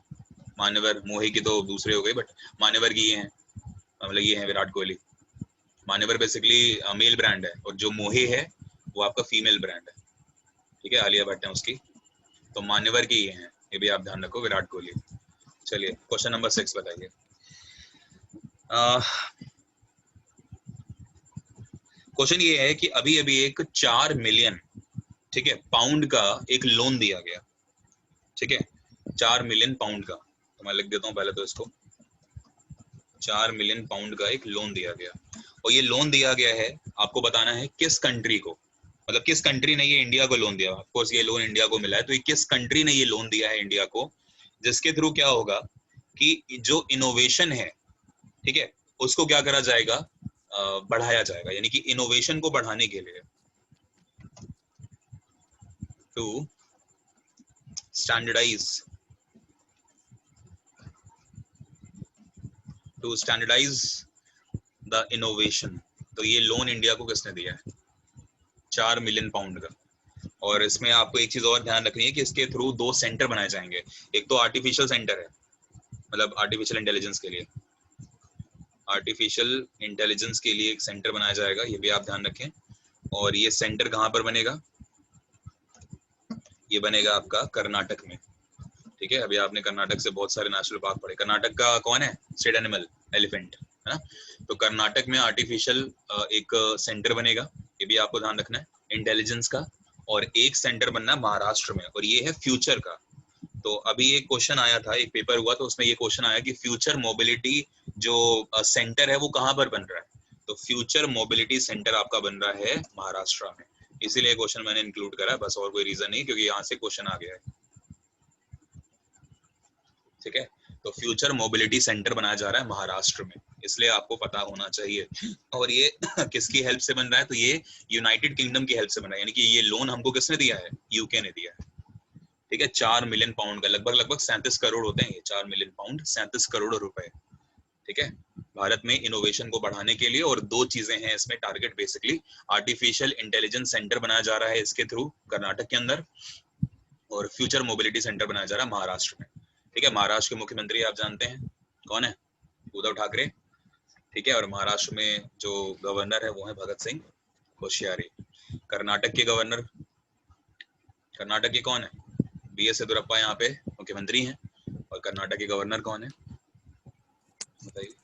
मान्यवर, मोहे की तो दूसरे हो गए, बट मान्यवर की ये हैं, मतलब ये है विराट कोहली। मान्यवर बेसिकली मेल ब्रांड है, और जो मोहे है वो आपका फीमेल ब्रांड है, ठीक है, आलिया भट्ट है उसकी। तो मान्यवर की ये हैं, ये भी आप ध्यान रखो, विराट कोहली। चलिए क्वेश्चन नंबर 6 बताइए। क्वेश्चन ये है कि अभी एक 4 मिलियन, ठीक है, पाउंड का एक लोन दिया गया, ठीक है, 4 मिलियन पाउंड का, तो मैं लिख देता हूँ पहले तो इसको, 4 मिलियन पाउंड का एक लोन दिया गया। और ये लोन दिया गया है, आपको बताना है किस कंट्री को, मतलब किस कंट्री ने ये इंडिया को लोन दिया। ऑफ कोर्स ये लोन इंडिया को मिला है, तो ये किस कंट्री ने ये लोन दिया है इंडिया को, जिसके थ्रू क्या होगा कि जो इनोवेशन है, ठीक है, उसको क्या करा जाएगा, बढ़ाया जाएगा, यानी कि इनोवेशन को बढ़ाने के लिए, टू स्टैंडर्डाइज द इनोवेशन। तो ये लोन इंडिया को किसने दिया है? 4 मिलियन पाउंड का। और इसमें आपको एक चीज और ध्यान रखनी है कि इसके थ्रू 2 सेंटर बनाए जाएंगे। एक तो आर्टिफिशियल सेंटर है, मतलब आर्टिफिशियल इंटेलिजेंस के लिए, आर्टिफिशियल इंटेलिजेंस के लिए एक सेंटर बनाया जाएगा, ये भी आप ध्यान रखें। और ये सेंटर कहाँ पर बनेगा? ये बनेगा आपका कर्नाटक में, ठीक है। अभी आपने कर्नाटक से बहुत सारे नेशनल पार्क पढ़े। कर्नाटक का कौन है स्टेट एनिमल? एलिफेंट, है ना। तो कर्नाटक में आर्टिफिशियल एक सेंटर बनेगा, ये भी आपको ध्यान रखना है, इंटेलिजेंस का। और एक सेंटर बनना है महाराष्ट्र में, और ये है फ्यूचर का। तो अभी एक क्वेश्चन आया था, एक पेपर हुआ, तो उसमें ये क्वेश्चन आया कि फ्यूचर मोबिलिटी जो सेंटर है वो कहाँ पर बन रहा है, तो फ्यूचर मोबिलिटी सेंटर आपका बन रहा है महाराष्ट्र में, इसीलिए क्वेश्चन मैंने इंक्लूड करा, बस और कोई रीजन नहीं, क्योंकि यहाँ से क्वेश्चन आ गया है। ठीक है, तो फ्यूचर मोबिलिटी सेंटर बनाया जा रहा है महाराष्ट्र में, इसलिए आपको पता होना चाहिए। और ये किसकी हेल्प से बन रहा है, तो ये यूनाइटेड किंगडम की हेल्प से बन रहा है, यानी कि ये लोन हमको किसने दिया है, यूके ने दिया है। ठीक है, 4 मिलियन पाउंड का, लगभग 37 करोड़ होते हैं ये, 4 मिलियन पाउंड 37 करोड़ रुपए। ठीक है, भारत में इनोवेशन को बढ़ाने के लिए, और 2 चीजें हैं इसमें target, basically artificial intelligence centre बनाया जा रहा है इसके थ्रू कर्नाटक के अंदर, और फ्यूचर मोबिलिटी सेंटर बनाया जा रहा है महाराष्ट्र में। ठीक है, महाराष्ट्र के मुख्यमंत्री आप जानते हैं कौन है, उद्धव ठाकरे। ठीक है, और महाराष्ट्र में जो गवर्नर है वो है भगत सिंह कोश्यारी। कर्नाटक के गवर्नर, कर्नाटक के कौन है, BS येदियुरप्पा यहाँ पे मुख्यमंत्री हैं, और कर्नाटक के गवर्नर कौन है बताइए।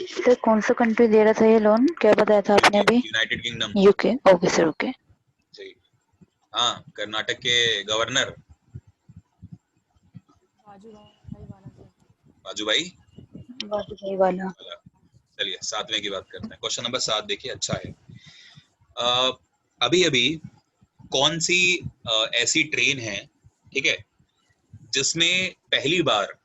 सर कौन सा कंट्री दे रहा था ये लोन, क्या बताया था आपने अभी? United Kingdom. UK, okay sir, okay. जी हाँ, कर्नाटक के गवर्नर बाजूभाई वाला। चलिए 7वें की बात करते हैं। क्वेश्चन नंबर 7 देखिए, अच्छा है। अभी अभी कौन सी ऐसी ट्रेन है, ठीक है, जिसमें पहली बार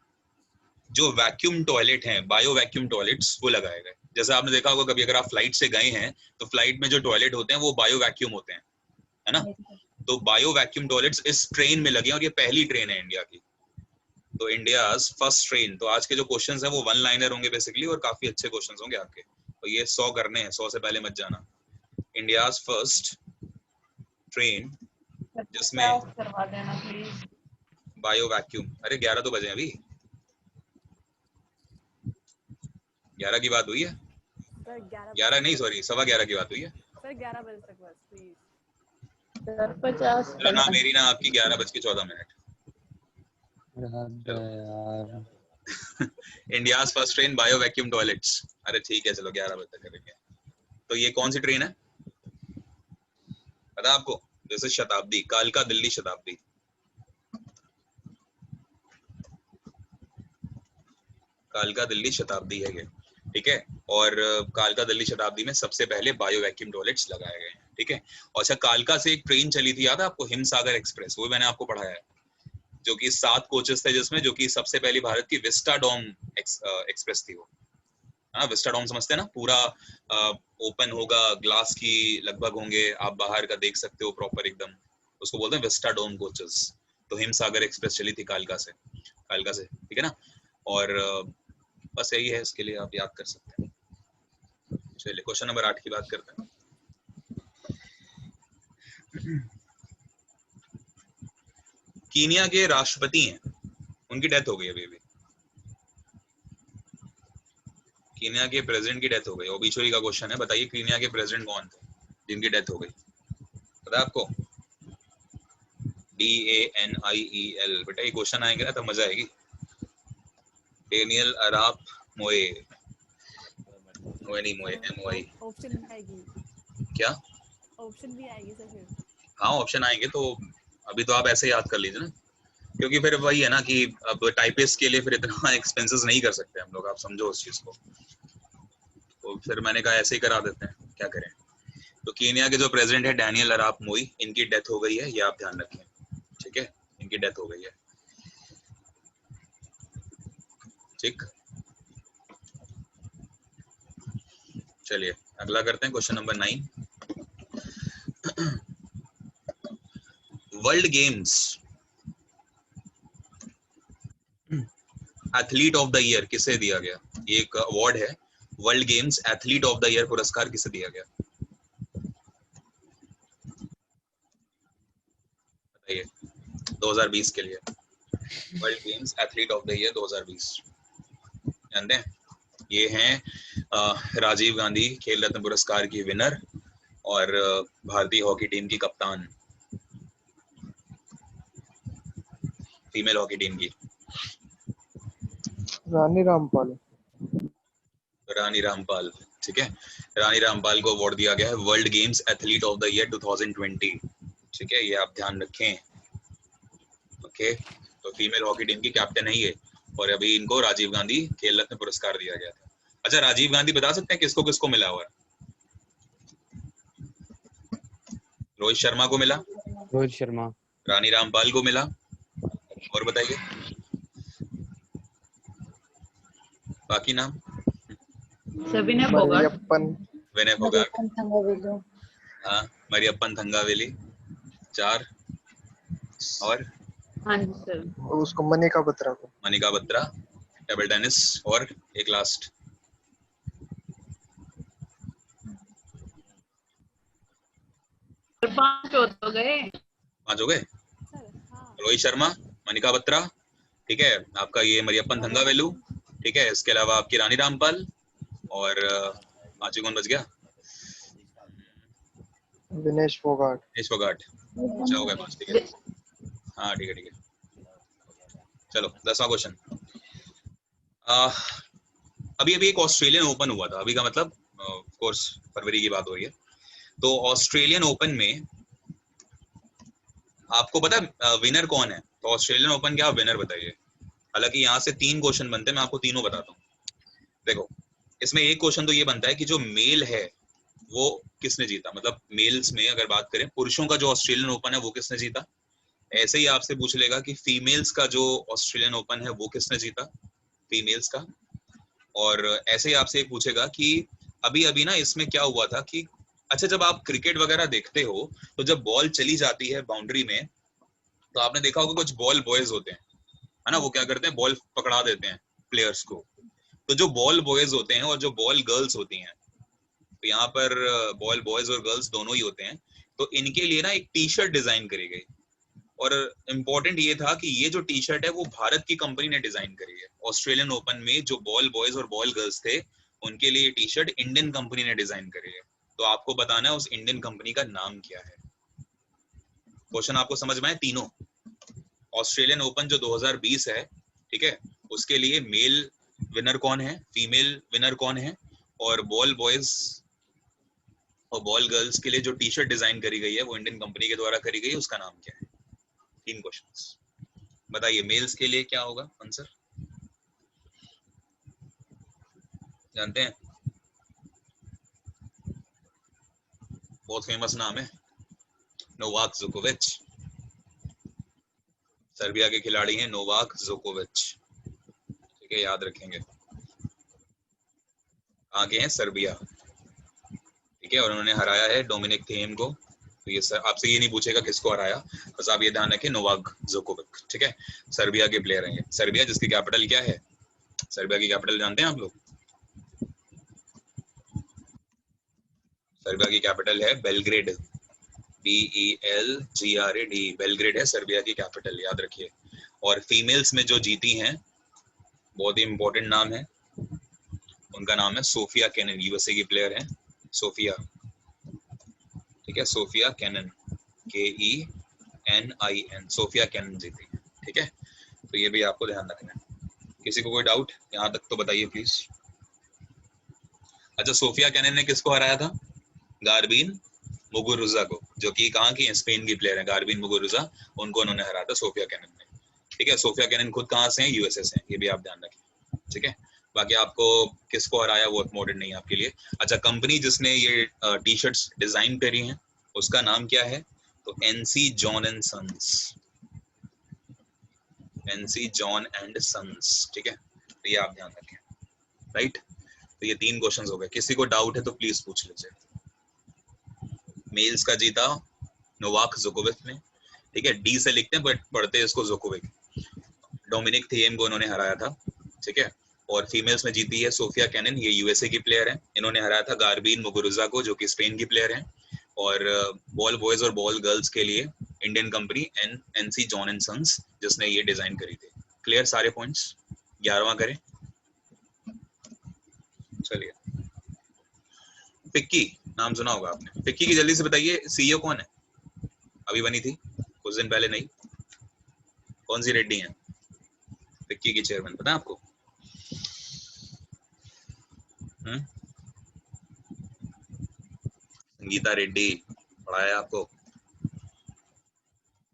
जो वैक्यूम टॉयलेट हैं, बायो वैक्यूम टॉयलेट्स, वो लगाए गए। जैसे आपने देखा होगा कभी, अगर आप फ्लाइट से गए हैं तो फ्लाइट में जो टॉयलेट होते हैं वो बायो वैक्यूम होते हैं, है ना। तो बायो वैक्यूम टॉयलेट्स इस ट्रेन में लगे हैं, और ये पहली ट्रेन है इंडिया की, तो इंडियाज फर्स्ट ट्रेन। तो आज के जो क्वेश्चंस हैं वो 1 लाइनर होंगे बेसिकली, और काफी अच्छे क्वेश्चंस होंगे आपके, तो ये 100 करने हैं, 100 से पहले मत जाना। इंडियाज फर्स्ट ट्रेन जिसमें करवा देना प्लीज। बायो वैक्यूम, अरे 11 तो बजे अभी, 11 की बात हुई है, सर 11 नहीं सॉरी 11:15 की बात हुई है सर 11 बजे तक बस प्लीज। सर 50 चलो ना मेरी ना आपकी 11:14। India's first train bio vacuum toilets, अरे ठीक है चलो 11 बजे तक करेंगे। तो ये कौन सी ट्रेन है पता आपको, जैसे शताब्दी, कालका दिल्ली शताब्दी। कालका दिल्ली शताब्दी है ये, ठीक है, और कालका दिल्ली शताब्दी में सबसे पहले बायो वैक्यूम टॉयलेट्स लगाए गए हैं। ठीक है, और अच्छा कालका से एक ट्रेन चली थी, याद है आपको, हिमसागर एक्सप्रेस, वो मैंने आपको पढ़ाया है, जो कि 7 कोचेस थे जिसमें, जो कि सबसे पहली भारत की विस्टाडोम एक्सप्रेस थी वो। हाँ, विस्टाडोम समझते हैं ना, पूरा ओपन होगा, ग्लास की लगभग होंगे, आप बाहर का देख सकते हो प्रॉपर एकदम, उसको बोलते हैं विस्टाडोम कोचेस। तो हिमसागर एक्सप्रेस चली थी कालका से, ठीक है ना। और बस यही है, इसके लिए आप याद कर सकते हैं। चलिए क्वेश्चन नंबर 8 की बात करते हैं। कीनिया के राष्ट्रपति हैं, उनकी डेथ हो गई अभी अभी, कीनिया के प्रेसिडेंट की डेथ हो गई। ओबिचुरी का क्वेश्चन है, बताइए कीनिया के प्रेसिडेंट कौन थे जिनकी डेथ हो गई, पता है आपको? DANIEL, बेटा ये क्वेश्चन आएंगे ना तब मजा आएगी। डेनियल अराप मोए, नहीं मोए, MOI। ऑप्शन भी आएगी, क्या ऑप्शन भी आएगी सर फिर? हाँ ऑप्शन आएंगे, तो अभी तो आप ऐसे याद कर लीजिए ना, क्योंकि फिर वही है ना कि अब टाइपिस्ट के लिए फिर इतना एक्सपेंसेस नहीं कर सकते हम लोग, आप समझो उस चीज को, तो फिर मैंने कहा ऐसे ही करा देते हैं, क्या करें। तो कीनिया के जो प्रेसिडेंट है डैनियल अराप मोई, इनकी डेथ हो गई है, ये आप ध्यान रखें, ठीक है, इनकी डेथ हो गई है। ठीक, चलिए अगला करते हैं, question number 9। World games athlete of the year किसे दिया गया? ये एक अवार्ड है, world games athlete of the year पुरस्कार किसे दिया गया बताइए 2020 के लिए, world games athlete of the year 2020 जानते हैं? ये हैं राजीव गांधी खेल रत्न पुरस्कार की विनर और भारतीय हॉकी टीम की कप्तान, फीमेल हॉकी टीम की, रानी रामपाल। रानी रामपाल। ठीक है। रानी रामपाल को अवार्ड दिया गया है world games athlete of the year 2020, ठीक है, ये आप ध्यान रखें। ओके, तो फीमेल हॉकी टीम की कैप्टन है ये, और अभी इनको राजीव गांधी खेल रत्न पुरस्कार दिया गया था। अच्छा, राजीव गांधी बता सकते हैं किसको किसको मिला हुआ? रोहित शर्मा को मिला, रोहित शर्मा, रानी रामपाल को मिला, और बताइए बाकी नाम। सभी ने फोगाट, मरियप्पन, विनय फोगाट, मरियप्पन थंगावेलु, हाँ, मरियप्पन थंगावेली, 4, और हाँ जी सर, उसको मनिका बत्रा को। मनिका बत्रा टेबल टेनिस, और एक लास्ट। और 5 हो गए। 5 हो गए। रोहित शर्मा, मनिका बत्रा, ठीक है, आपका ये मरियप्पन थंगावेलु, ठीक है, इसके अलावा आपकी रानी रामपाल, और 5 कौन बच गया? विनेश फोगाट। विनेश फोगाट। अच्छा हो गया 5, ठीक है, हाँ ठीक है ठीक है। चलो 10वां क्वेश्चन। अभी अभी एक ऑस्ट्रेलियन ओपन हुआ था, अभी का मतलब ऑफ कोर्स फरवरी की बात हो रही है। तो ऑस्ट्रेलियन ओपन में आपको पता है विनर कौन है? तो ऑस्ट्रेलियन ओपन क्या विनर बताइए। हालांकि यहाँ से 3 क्वेश्चन बनते हैं, मैं आपको तीनों बताता हूँ। देखो, इसमें एक क्वेश्चन तो ये बनता है कि जो मेल है वो किसने जीता, मतलब मेल्स में अगर बात करें, पुरुषों का जो ऑस्ट्रेलियन ओपन है वो किसने जीता। ऐसे ही आपसे पूछ लेगा कि फीमेल्स का जो ऑस्ट्रेलियन ओपन है वो किसने जीता, फीमेल्स का। और ऐसे ही आपसे एक पूछेगा कि अभी अभी ना इसमें क्या हुआ था कि, अच्छा, जब आप क्रिकेट वगैरह देखते हो तो जब बॉल चली जाती है बाउंड्री में, तो आपने देखा होगा कुछ बॉल बॉयज होते हैं, है ना, वो क्या करते हैं, बॉल पकड़ा देते हैं प्लेयर्स को। तो जो बॉल बॉयज होते हैं और जो बॉल गर्ल्स होती हैं, तो यहाँ पर बॉल बॉयज और गर्ल्स दोनों ही होते हैं, तो इनके लिए ना एक टी शर्ट डिजाइन करी गई। और इम्पोर्टेंट ये था कि ये जो टी शर्ट है वो भारत की कंपनी ने डिजाइन करी है। ऑस्ट्रेलियन ओपन में जो बॉल बॉयज और बॉल गर्ल्स थे, उनके लिए टी शर्ट इंडियन कंपनी ने डिजाइन करी है। तो आपको बताना है उस इंडियन कंपनी का नाम क्या है। क्वेश्चन आपको समझ में आए तीनों? ऑस्ट्रेलियन ओपन जो 2020 है, ठीक है, उसके लिए मेल विनर कौन है, फीमेल विनर कौन है, और बॉल बॉयज और बॉल गर्ल्स के लिए जो टी शर्ट डिजाइन करी गई है वो इंडियन कंपनी के द्वारा करी गई है, उसका नाम क्या है। 3 क्वेश्चंस बताइए। मेल्स के लिए क्या होगा आंसर, जानते हैं? बहुत फेमस नाम है, नोवाक जोकोविच। सर्बिया के खिलाड़ी हैं नोवाक जोकोविच, ठीक है, याद रखेंगे। आगे हैं सर्बिया, ठीक है, और उन्होंने हराया है डोमिनिक थीम को। तो ये सर आपसे ये नहीं पूछेगा किसको हराया, बस आप ये ध्यान रखें नोवाक जोकोविच, ठीक है, सर्बिया के प्लेयर हैं ये। सर्बिया जिसकी कैपिटल क्या है, सर्बिया की कैपिटल जानते हैं आप लोग? सर्बिया की कैपिटल है बेलग्रेड, BELGRAD, बेलग्रेड है सर्बिया की कैपिटल, याद रखिए। और फीमेल्स में जो जीती हैं, बहुत ही इंपॉर्टेंट नाम है उनका, नाम है सोफिया कैनन, यूएसए की प्लेयर है सोफिया, ठीक है, Sophia cannon, KENIN, Sophia cannon जीती है, ठीक है। तो ये भी आपको ध्यान रखना है। किसी को कोई डाउट यहाँ तक तो बताइए प्लीज। अच्छा, सोफिया कैनन ने किसको हराया था? गार्बिन मुगुरुजा को, जो कि कहाँ की है, स्पेन की प्लेयर है गार्बिन मुगुरुजा, उनको उन्होंने हराया था सोफिया कैनन ने, ठीक है। सोफिया कैनन खुद कहाँ से हैं, यूएसए से हैं, ये भी आप ध्यान रखें, ठीक है। बाकी आपको किसको हराया वो इम्पोर्टेंट नहीं है आपके लिए। अच्छा, कंपनी जिसने ये टी शर्ट्स डिजाइन करी हैं उसका नाम क्या है? तो NC John and Sons, NC John and Sons, ठीक है, तो ये आप ध्यान रखें, राइट। तो ये 3 क्वेश्चंस हो गए। किसी को डाउट है तो प्लीज पूछ लीजिए। मेल्स का जीता नोवाक जोकोविच ने, ठीक है, डी से लिखते हैं बट पढ़ते हैं इसको जोकोविच। डोमिनिक थिएम को उन्होंने हराया था, ठीक है। और फीमेल्स में जीती है सोफिया कैनन, ये यूएसए की प्लेयर है, इन्होंने हराया था गार्बिन मुगुरुजा को, जो कि स्पेन की प्लेयर है। और बॉल बॉयज और बॉल गर्ल्स के लिए Indian company NC John and Sons, जिसने ये डिजाइन करी थी। क्लियर सारे पॉइंट्स? 11वां करें, चलिए। फिक्की नाम सुना होगा आपने, फिक्की की जल्दी से बताइए CEO कौन है? अभी बनी थी कुछ दिन पहले, नहीं, कौन सी रेड्डी है फिक्की की चेयरमैन, पता है आपको? संगीता रेड्डी पढ़ाया आपको?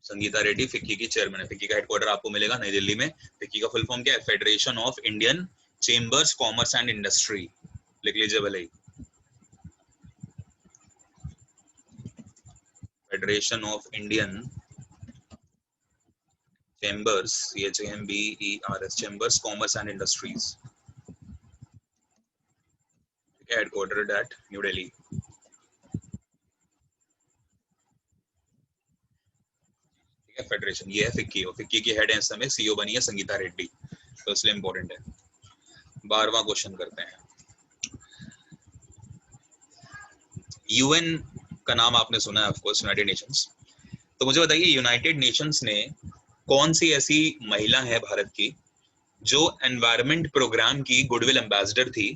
संगीता रेड्डी फिक्की की चेयरमैन है। फिक्की का हेडक्वार्टर आपको मिलेगा नई दिल्ली में। फिक्की का फुल फॉर्म क्या है? Federation of Indian Chambers Commerce and Industry. लिख लीजिए भले ही, Federation of Indian Chambers, CHAMBERS, Chambers Commerce and Industries, headquartered at New Delhi. Federation ये है फिक्की, और फिक्की की हेड है इस समय, CEO बनी है संगीता रेड्डी, तो इसलिए इंपॉर्टेंट है। 12वां क्वेश्चन करते हैं। UN का नाम आपने सुना है ऑफ कोर्स, यूनाइटेड नेशंस। तो मुझे बताइए यूनाइटेड नेशंस ने कौन सी ऐसी महिला है भारत की जो एनवायरमेंट प्रोग्राम की गुडविल एम्बेसडर थी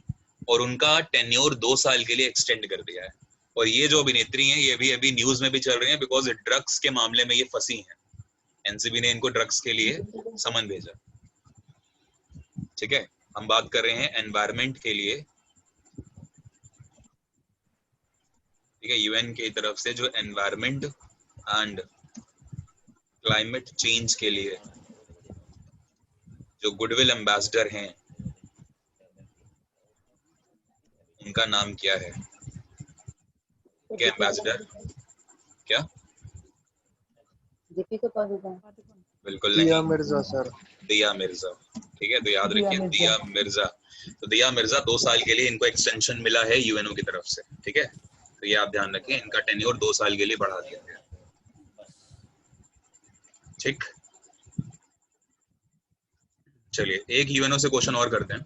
और उनका टेन्योर 2 साल के लिए एक्सटेंड कर दिया है? और ये जो अभिनेत्री हैं ये भी अभी न्यूज में भी चल रही हैं बिकॉज ड्रग्स के मामले में ये फंसी हैं। एनसीबी ने इनको ड्रग्स के लिए समन भेजा। ठीक है, हम बात कर रहे हैं एनवायरमेंट के लिए। ठीक है, UN की तरफ से जो एनवायरमेंट एंड क्लाइमेट चेंज के लिए जो गुडविल एम्बेसडर हैं उनका नाम क्या है? क्या एम्बेसडर? क्या? दीपिका पादुकोण। बिल्कुल दिया नहीं, मिर्जा सर। दिया मिर्जा। ठीक है, तो याद दिया रखिए मिर्जा। दिया मिर्जा। तो दिया मिर्जा 2 साल के लिए इनको एक्सटेंशन मिला है UNO की तरफ से। ठीक है, तो ये आप ध्यान रखें, इनका टेन्योर 2 साल के लिए बढ़ा दिया गया। ठीक, चलिए एक UNO से क्वेश्चन और करते हैं।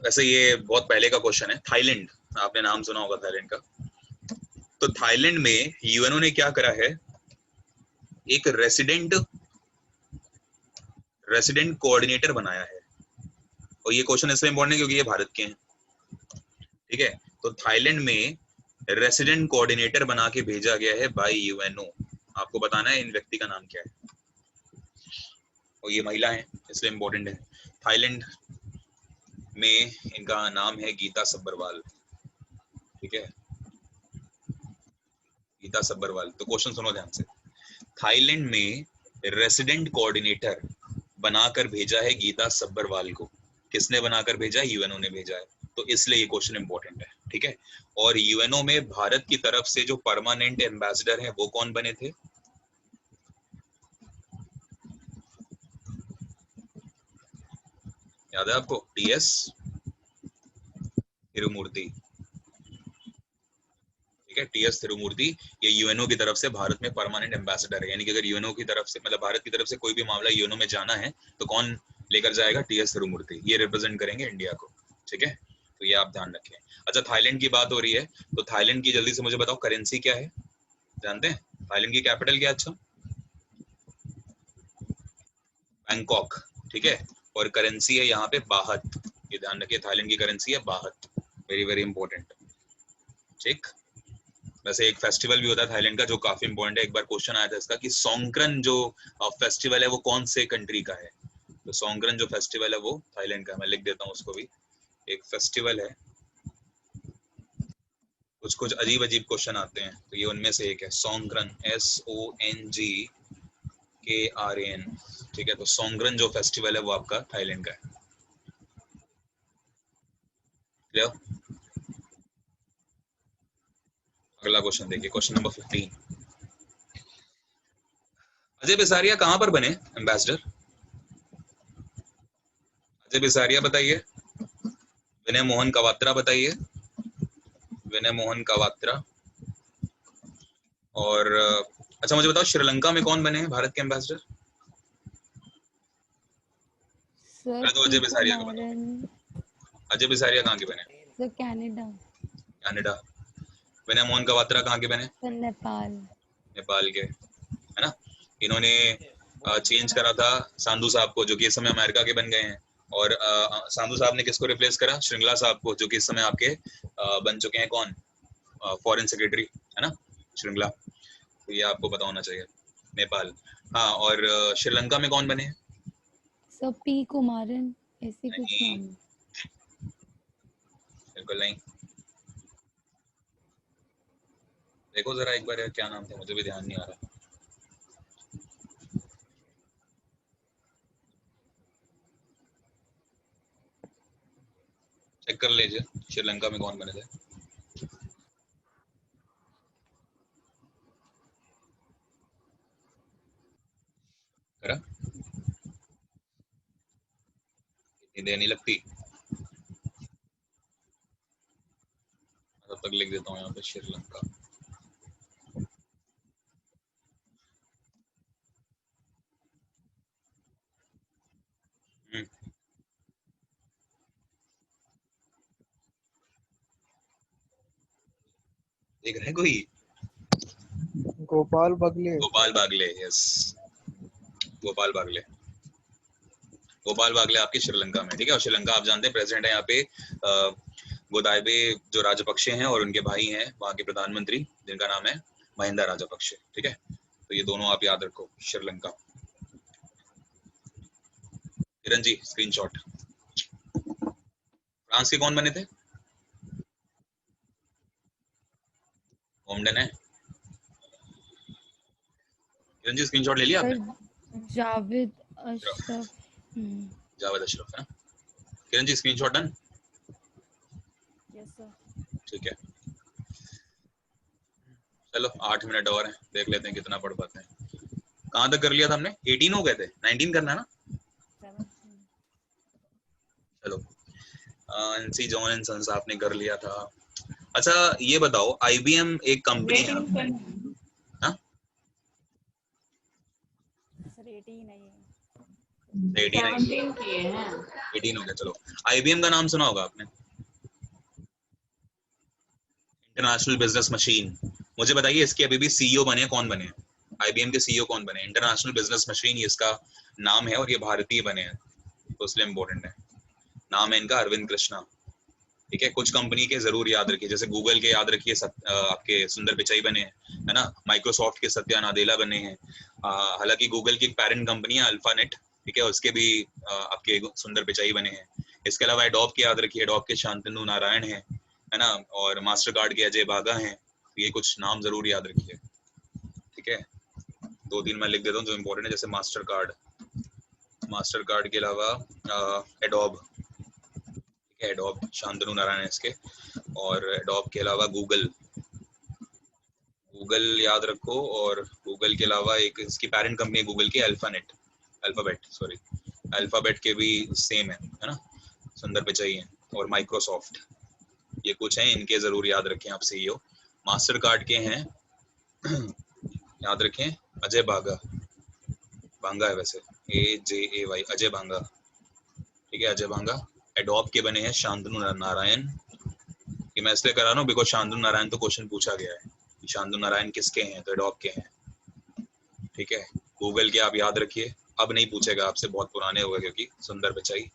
वैसे ये बहुत पहले का क्वेश्चन है। थाईलैंड, आपने नाम सुना होगा थाईलैंड का। तो थाईलैंड में UNO ने क्या करा है, एक रेसिडेंट कोऑर्डिनेटर बनाया है। और ये क्वेश्चन इसलिए इंपॉर्टेंट है क्योंकि ये भारत के हैं। ठीक है, तो थाईलैंड में रेसिडेंट कोऑर्डिनेटर बना के भेजा गया है बाय UNO। आपको बताना है इन व्यक्ति का नाम क्या है, और ये महिला है इसलिए इंपॉर्टेंट है। थाईलैंड में इनका नाम है गीता सब्बरवाल। ठीक है, गीता सब्बरवाल। तो क्वेश्चन सुनो ध्यान से। थाईलैंड में रेसिडेंट कोऑर्डिनेटर बनाकर भेजा है गीता सब्बरवाल को। किसने बनाकर भेजा है? UNO ने भेजा है, तो इसलिए ये क्वेश्चन इंपॉर्टेंट है। ठीक है, और UNO में भारत की तरफ से जो परमानेंट एम्बेसडर है वो कौन बने थे? याद है आपको? TS तिरुमूर्ति। ठीक है, TS तिरुमूर्ति ये UNO की तरफ से भारत में परमानेंट एम्बेसडर है। यानी कि अगर UNO की तरफ से, मतलब भारत की तरफ से कोई भी मामला UNO में जाना है तो कौन लेकर जाएगा? TS तिरुमूर्ति। ये रिप्रेजेंट करेंगे इंडिया को। ठीक है, तो ये आप ध्यान रखें। अच्छा, थाईलैंड की बात हो रही है, तो थाईलैंड की जल्दी से मुझे बताओ करेंसी क्या है? जानते हैं थाईलैंड की कैपिटल क्या? अच्छा, बैंकॉक। ठीक है, और करेंसी है यहाँ पे बाहत। ये ध्यान रखिए, थाईलैंड की करेंसी है बाहत। Very very important. ठीक, वैसे एक फेस्टिवल भी होता है थाईलैंड का जो काफी इंपॉर्टेंट है। एक बार क्वेश्चन आया था इसका कि सोंगक्रन जो फेस्टिवल है वो कौन से कंट्री का है? तो सोंगक्रन जो फेस्टिवल है वो थाईलैंड का। मैं लिख देता हूँ उसको भी। एक फेस्टिवल है, कुछ कुछ अजीब अजीब क्वेश्चन आते हैं, तो ये उनमें से एक है। सोंगक्रन, SONGKRAN। ठीक है, तो सोंगक्रन जो फेस्टिवल है वो आपका थाईलैंड का है। क्लियर? अगला क्वेश्चन देखिए, क्वेश्चन नंबर 15। अजय बिसारिया कहां पर बने एम्बेसडर? अजय बिसारिया बताइए। विनय मोहन कवात्रा बताइए। विनय मोहन कवात्रा। और अच्छा मुझे बताओ श्रीलंका में कौन बने हैं भारत के एम्बेसडर? सर तो अजय बिसारिया का मारन। अजय बिसारिया कहाँ के बने? Sir Canada. कनाडा। विनय मोहन कवात्रा कहाँ के बने? सर नेपाल। नेपाल के, है ना। इन्होंने चेंज करा था सांधू साहब को, जो कि इस समय अमेरिका के बन गए हैं। और सांधू साहब ने किसको रिप्लेस करा? श्रृंगला साहब को, जो कि इस समय आपके बन चुके हैं कौन? फॉरेन सेक्रेटरी, है ना, श्रृंगला। तो ये आपको पता होना चाहिए। नेपाल। हाँ, और श्रीलंका में कौन बने हैं? सर पी कुमारन, ऐसे कुछ नहीं। नाम। बिल्कुल नहीं। देखो जरा एक बार यार, क्या नाम था, मुझे भी ध्यान नहीं आ रहा। चेक कर लीजिए श्रीलंका में कौन बने थे। करा इतनी देर नहीं लगती। तब तक लिख देता हूँ यहाँ पे श्रीलंका। देख रहे हैं कोई? गोपाल बगले। गोपाल बागले, यस, गोपाल बागले। गोपाल बागले आपके श्रीलंका में, ठीक है। और श्रीलंका आप जानते हैं प्रेसिडेंट है यहाँ पे गोताबे जो राजपक्षे हैं, और उनके भाई हैं वहाँ के प्रधानमंत्री, जिनका नाम है महिंदा राजपक्षे, ठीक है। तो ये दोनों आप याद रखो, श्रीलंका। किरण जी स्क्रीनशॉट। फ्रांस के कौन बने थे? होमडन है। किरण जी स्क्रीनशॉट ले लिया आपने? जावेद अशरफ। जावेद अशरफ है ना। Kiran ji screenshot done? Yes sir. ठीक है, चलो 8 मिनट और हैं, देख लेते हैं कितना पढ़ पाते हैं। कहाँ तक कर लिया था हमने? 18 हो गए थे, 19 करना है ना। चलो एनसी जॉन एंड सन्स आपने कर लिया था। अच्छा ये बताओ, आईबीएम एक कंपनी है। हाँ सर 18 नहीं है। 17 किए हैं। 18 हो गया। चलो आईबीएम का नाम सुना होगा आपने, इंटरनेशनल बिजनेस मशीन। मुझे बताइए इसके अभी भी सीईओ बने, कौन बने हैं? आईबीएम के सीईओ कौन बने? इंटरनेशनल बिजनेस मशीन ये इसका नाम है, और ये भारतीय बने हैं, तो इसलिए इम्पोर्टेंट है। नाम है इनका अरविंद कृष्णा, ठीक है। कुछ कंपनी के जरूर याद रखिए, जैसे गूगल के याद रखिए, आपके सुंदर पिचाई बने हैं, है ना। माइक्रोसॉफ्ट के सत्या नादेला बने हैं। हालांकि गूगल की एक पेरेंट कंपनी है अल्फानेट, ठीक है, उसके भी आपके सुंदर पिचाई बने हैं। इसके अलावा एडोब के याद रखिए, एडोब के शांतनु नारायण है ना। और मास्टर कार्ड के अजय बागा हैं। तो ये कुछ नाम जरूर याद रखिए, ठीक है। 2-3 मैं लिख देता हूँ जो इम्पोर्टेंट है, जैसे मास्टर कार्ड के अलावा एडोब, एडोब शांतनु नारायण इसके। और एडोब के अलावा गूगल याद रखो। और गूगल के अलावा एक इसकी पेरेंट कंपनी है गूगल की, अल्फाबेट के भी सेम है ना, सुंदर पिचाई है। और माइक्रोसॉफ्ट, ये कुछ हैं, इनके जरूर याद रखें आप सीईओ। मास्टर कार्ड के हैं याद रखें अजय भांगा है वैसे, AJAY, अजय भांगा, ठीक है, अजय भांगा। एडोब के बने हैं शांतनु नारायण। ये मैं इसलिए करा रहा हूँ बिकॉज शांतनु नारायण तो क्वेश्चन पूछा गया है, शांतनु नारायण किसके हैं, तो एडोब के हैं, ठीक है। गूगल के आप याद रखिए, अब नहीं पूछेगा आपसे, बहुत पुराने हो गए क्योंकि सुंदर पिचाई,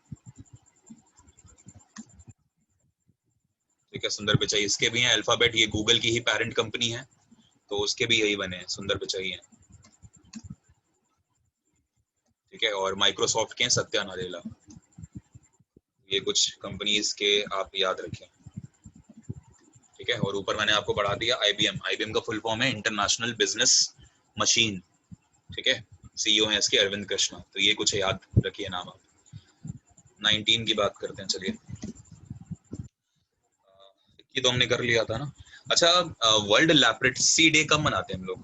ठीक है, सुंदर पिचाई इसके भी हैं। अल्फाबेट ये गूगल की ही पेरेंट कंपनी है, तो उसके भी यही बने हैं, सुंदर पिचाई हैं, ठीक है। और माइक्रोसॉफ्ट के हैं सत्या नादेला। ये कुछ कंपनीज के आप याद रखें, ठीक है। और ऊपर मैंने आपको बढ़ा दिया आईबीएम का फुल फॉर्म है इंटरनेशनल बिजनेस मशीन, ठीक है। सीईओ है इसके अरविंद कृष्णा। तो ये कुछ याद रखिए नाम आप। 19 की बात करते हैं, चलिए। ये तो हमने कर लिया था ना। अच्छा वर्ल्ड लेप्रेसी डे कब मनाते हैं हम लोग?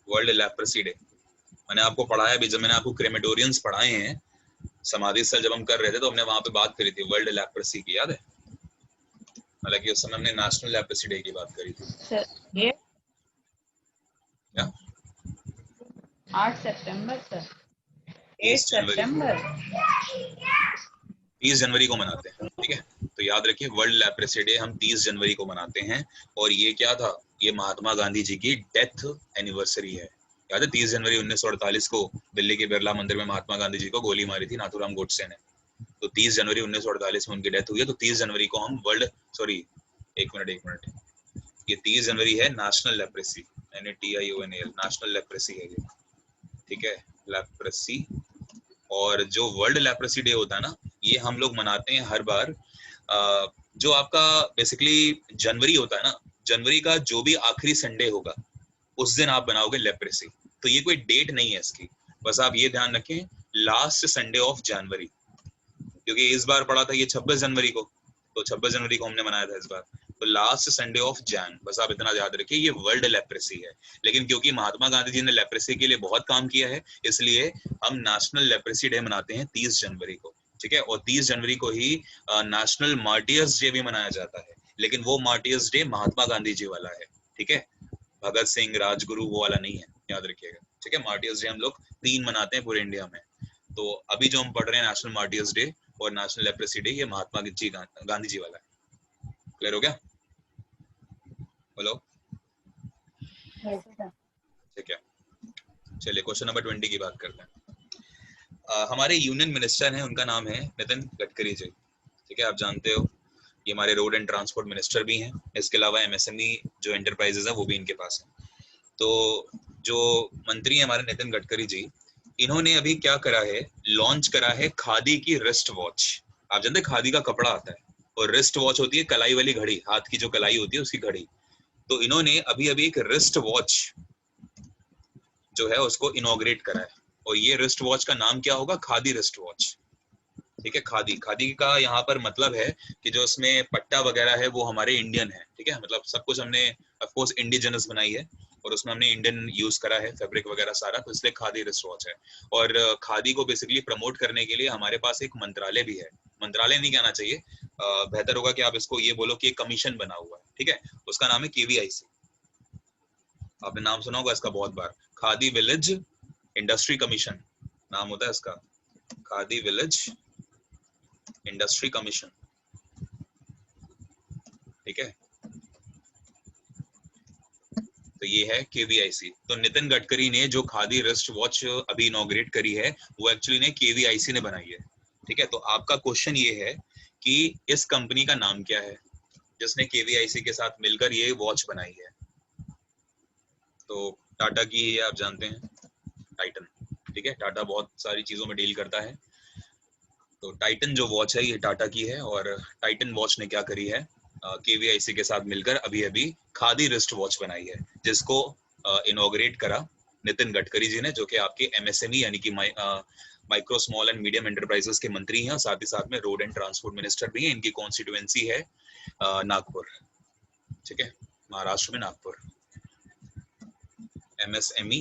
वर्ल्ड लेप्रेसी डे मैंने आपको पढ़ाया भी, जब मैंने आपको क्रेमेटोरियंस पढ़ाए हैं, समाधि स्थल जब हम कर रहे थे, तो हमने वहां पे बात करी थी वर्ल्ड लेप्रेसी की, याद है? हालांकि उस समय हमने नेशनल लेप्रेसी डे की बात करी थी। सर ये क्या 8 सितंबर सर, 8 सितंबर 30 जनवरी को मनाते हैं, ठीक है। तो याद रखिए वर्ल्ड लेप्रेसी डे हम 30 जनवरी को मनाते हैं। और ये क्या था? ये महात्मा गांधी जी की डेथ एनिवर्सरी है। याद है 30 जनवरी 1948 को दिल्ली के बिरला मंदिर में महात्मा गांधी जी को गोली मारी थी नाथूराम गोडसे ने। तो 30 जनवरी 1948 में उनकी डेथ हुई है। तो 30 जनवरी को हम एक मिनट, ये 30 जनवरी है national leprosy, NATIONAL, national leprosy है ये, ठीक है, लेप्रेसी। और जो वर्ल्ड लेप्रेसी डे होता है ना, ये हम लोग मनाते हैं हर बार। जो आपका बेसिकली जनवरी होता है ना, जनवरी का जो भी आखिरी संडे होगा उस दिन आप बनाओगे लेप्रेसी। तो ये कोई डेट नहीं है इसकी, बस आप ये ध्यान रखें लास्ट संडे ऑफ जनवरी, क्योंकि इस बार पड़ा था ये 26 जनवरी को, तो 26 जनवरी को हमने मनाया था इस बार, तो लास्ट संडे ऑफ जैन, बस आप इतना याद रखिए ये वर्ल्ड लेप्रेसी है। लेकिन क्योंकि महात्मा गांधी जी ने लेप्रेसी के लिए बहुत काम किया है, इसलिए हम नेशनल लेप्रेसी डे मनाते हैं 30 जनवरी को, ठीक है। और 30 जनवरी को ही नेशनल मार्टियर्स डे भी मनाया जाता है, लेकिन वो मार्टियर्स डे महात्मा गांधी जी वाला है, ठीक है, भगत सिंह, राजगुरु वो वाला नहीं है, याद रखिएगा, ठीक है। मार्टियर्स डे हम लोग 3 मनाते हैं पूरे इंडिया में। तो अभी जो हम पढ़ रहे हैं नेशनल मार्टियर्स डे और नेशनल लेप्रेसी डे, ये महात्मा गांधी जी वाला है। क्लियर हो गया? हेलो, ठीक है। चलिए क्वेश्चन नंबर 20 की बात करते हैं। हमारे यूनियन मिनिस्टर हैं, उनका नाम है नितिन गडकरी जी, ठीक है, आप जानते हो ये हमारे रोड एंड ट्रांसपोर्ट मिनिस्टर भी हैं। इसके अलावा एमएसएमई जो एंटरप्राइजेस है वो भी इनके पास है। तो जो मंत्री है हमारे नितिन गडकरी जी, इन्होंने अभी क्या करा है, लॉन्च करा है खादी की रिस्ट वॉच। आप जानते हैं खादी का कपड़ा आता है, और रिस्ट वॉच होती है कलाई वाली घड़ी, हाथ की जो कलाई होती है उसकी घड़ी। तो इन्होंने अभी अभी एक रिस्ट वॉच जो है उसको इनॉग्रेट करा है, और ये रिस्ट वॉच का नाम क्या होगा, खादी रिस्ट वॉच, ठीक है। खादी, खादी का यहाँ पर मतलब है कि जो उसमें पट्टा वगैरह है वो हमारे इंडियन है, ठीक है, मतलब सब कुछ हमने ऑफ कोर्स इंडिजिनस बनाई है, और उसमें हमने इंडियन यूज करा है फैब्रिक वगैरह सारा, तो इसलिए खादी रिस्ट वॉच है। और खादी को बेसिकली प्रमोट करने के लिए हमारे पास एक मंत्रालय भी है, मंत्रालय नहीं कहना चाहिए, बेहतर होगा कि आप इसको ये बोलो कि एक कमीशन बना हुआ है, ठीक है, उसका नाम है KVIC। आपने नाम सुना होगा इसका बहुत बार, खादी विलेज इंडस्ट्री कमीशन नाम होता है इसका, खादी विलेज इंडस्ट्री कमीशन, ठीक है। तो ये है KVIC। तो नितिन गडकरी ने जो खादी रिस्ट वॉच अभी इनॉग्रेट करी है वो एक्चुअली ने KVIC ने बनाई है, ठीक है। तो आपका क्वेश्चन ये है कि इस कंपनी का नाम क्या है जिसने KVIC के साथ मिलकर ये वॉच बनाई है। तो टाटा की है, आप जानते हैं, टाइटन, ठीक है, टाटा बहुत सारी चीजों में डील करता है। तो टाइटन जो वॉच है ये टाटा की है, और टाइटन वॉच ने क्या करी है, KVIC के साथ मिलकर अभी अभी खादी रिस्ट वॉच बनाई है, जिसको इनॉग्रेट करा नितिन गडकरी जी ने, जो कि आपके MSME यानी कि micro small and medium enterprises के मंत्री हैं, और साथ ही साथ में रोड एंड ट्रांसपोर्ट मिनिस्टर भी हैं। इनकी कॉन्स्टिट्यूएंसी है नागपुर, ठीक है, महाराष्ट्र में Nagpur. MSME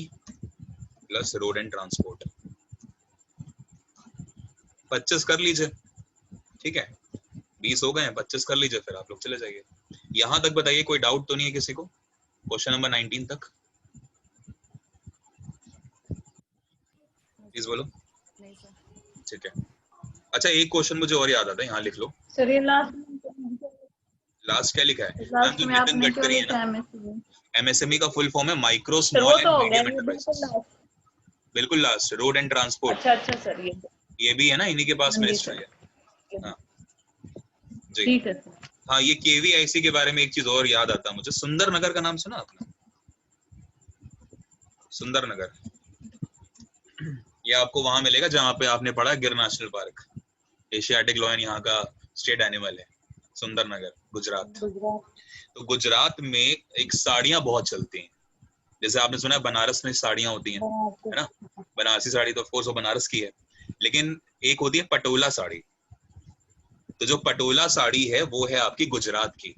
plus road and transport 25 कर लीजिए, ठीक है, 20 हो गए हैं, 25 कर लीजिए, फिर आप लोग चले जाइए। यहां तक बताइए कोई डाउट तो नहीं है किसी को, क्वेश्चन नंबर 19 तक प्लीज बोलो। नहीं सर। ठीक है, अच्छा एक क्वेश्चन मुझे और याद आता है, यहाँ लिख लो, सर ये लास्ट क्या लिखा है, लास्ट जो में नितिन आपने क्यों गडकरी है लिखा ना, है MSME का फुल फॉर्म है माइक्रो सर? वो स्मॉल तो एंड हो गया, मीडियम ये एंटरप्राइजेस, बिल्कुल लास्ट। बिल्कुल लास्ट, रोड एंड ट्रांसपोर्ट, अच्छा अच्छा सर, ये भी है ना, इन्हीं के पास हाँ जी मिनिस्टर सर, है। हाँ जी, ठीक है सर। हाँ, ये KVIC के बारे में एक चीज और याद आता है मुझे, सुंदर नगर का नाम सुना आपने, सुंदर नगर, ये आपको वहां मिलेगा जहां पे आपने पढ़ा गिर नेशनल पार्क, एशियाटिक लॉयन यहाँ का स्टेट एनिमल है, सुंदर नगर, गुजरात। तो गुजरात में एक साड़ियां बहुत चलती हैं, जैसे आपने सुना है बनारस में साड़ियां होती हैं, है ना, बनारसी साड़ी तो ऑफ कोर्स वो बनारस की है, लेकिन एक होती है पटोला साड़ी। तो जो पटोला साड़ी है वो है आपकी गुजरात की,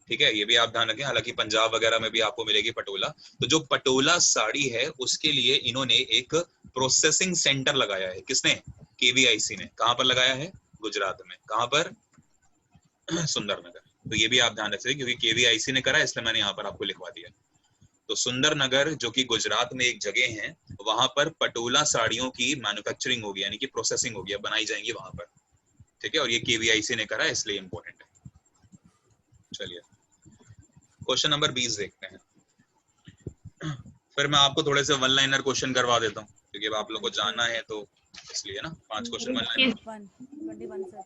ठीक है, ये भी आप ध्यान रखें, हालांकि पंजाब वगैरह में भी आपको मिलेगी पटोला। तो जो पटोला साड़ी है उसके लिए इन्होंने एक प्रोसेसिंग सेंटर लगाया है, किसने, KVIC ने। कहां पर लगाया है, गुजरात में, कहां पर, सुंदरनगर। तो ये भी आप ध्यान रखिए, क्योंकि KVIC ने करा इसलिए मैंने यहाँ पर आपको लिखवा दिया। तो सुंदरनगर जो कि गुजरात में एक जगह है, वहां पर पटोला साड़ियों की मैन्युफैक्चरिंग होगी, यानी कि प्रोसेसिंग होगी, बनाई जाएंगी वहां पर, ठीक है, और ये KVIC ने करा इसलिए इंपॉर्टेंट है। चलिए क्वेश्चन नंबर 20 देखते हैं, फिर मैं आपको थोड़े से वन लाइनर क्वेश्चन करवा देता हूँ, क्योंकि अब आप लोगों को जाना है तो इसलिए ना, 5 question one liner. 21 sir.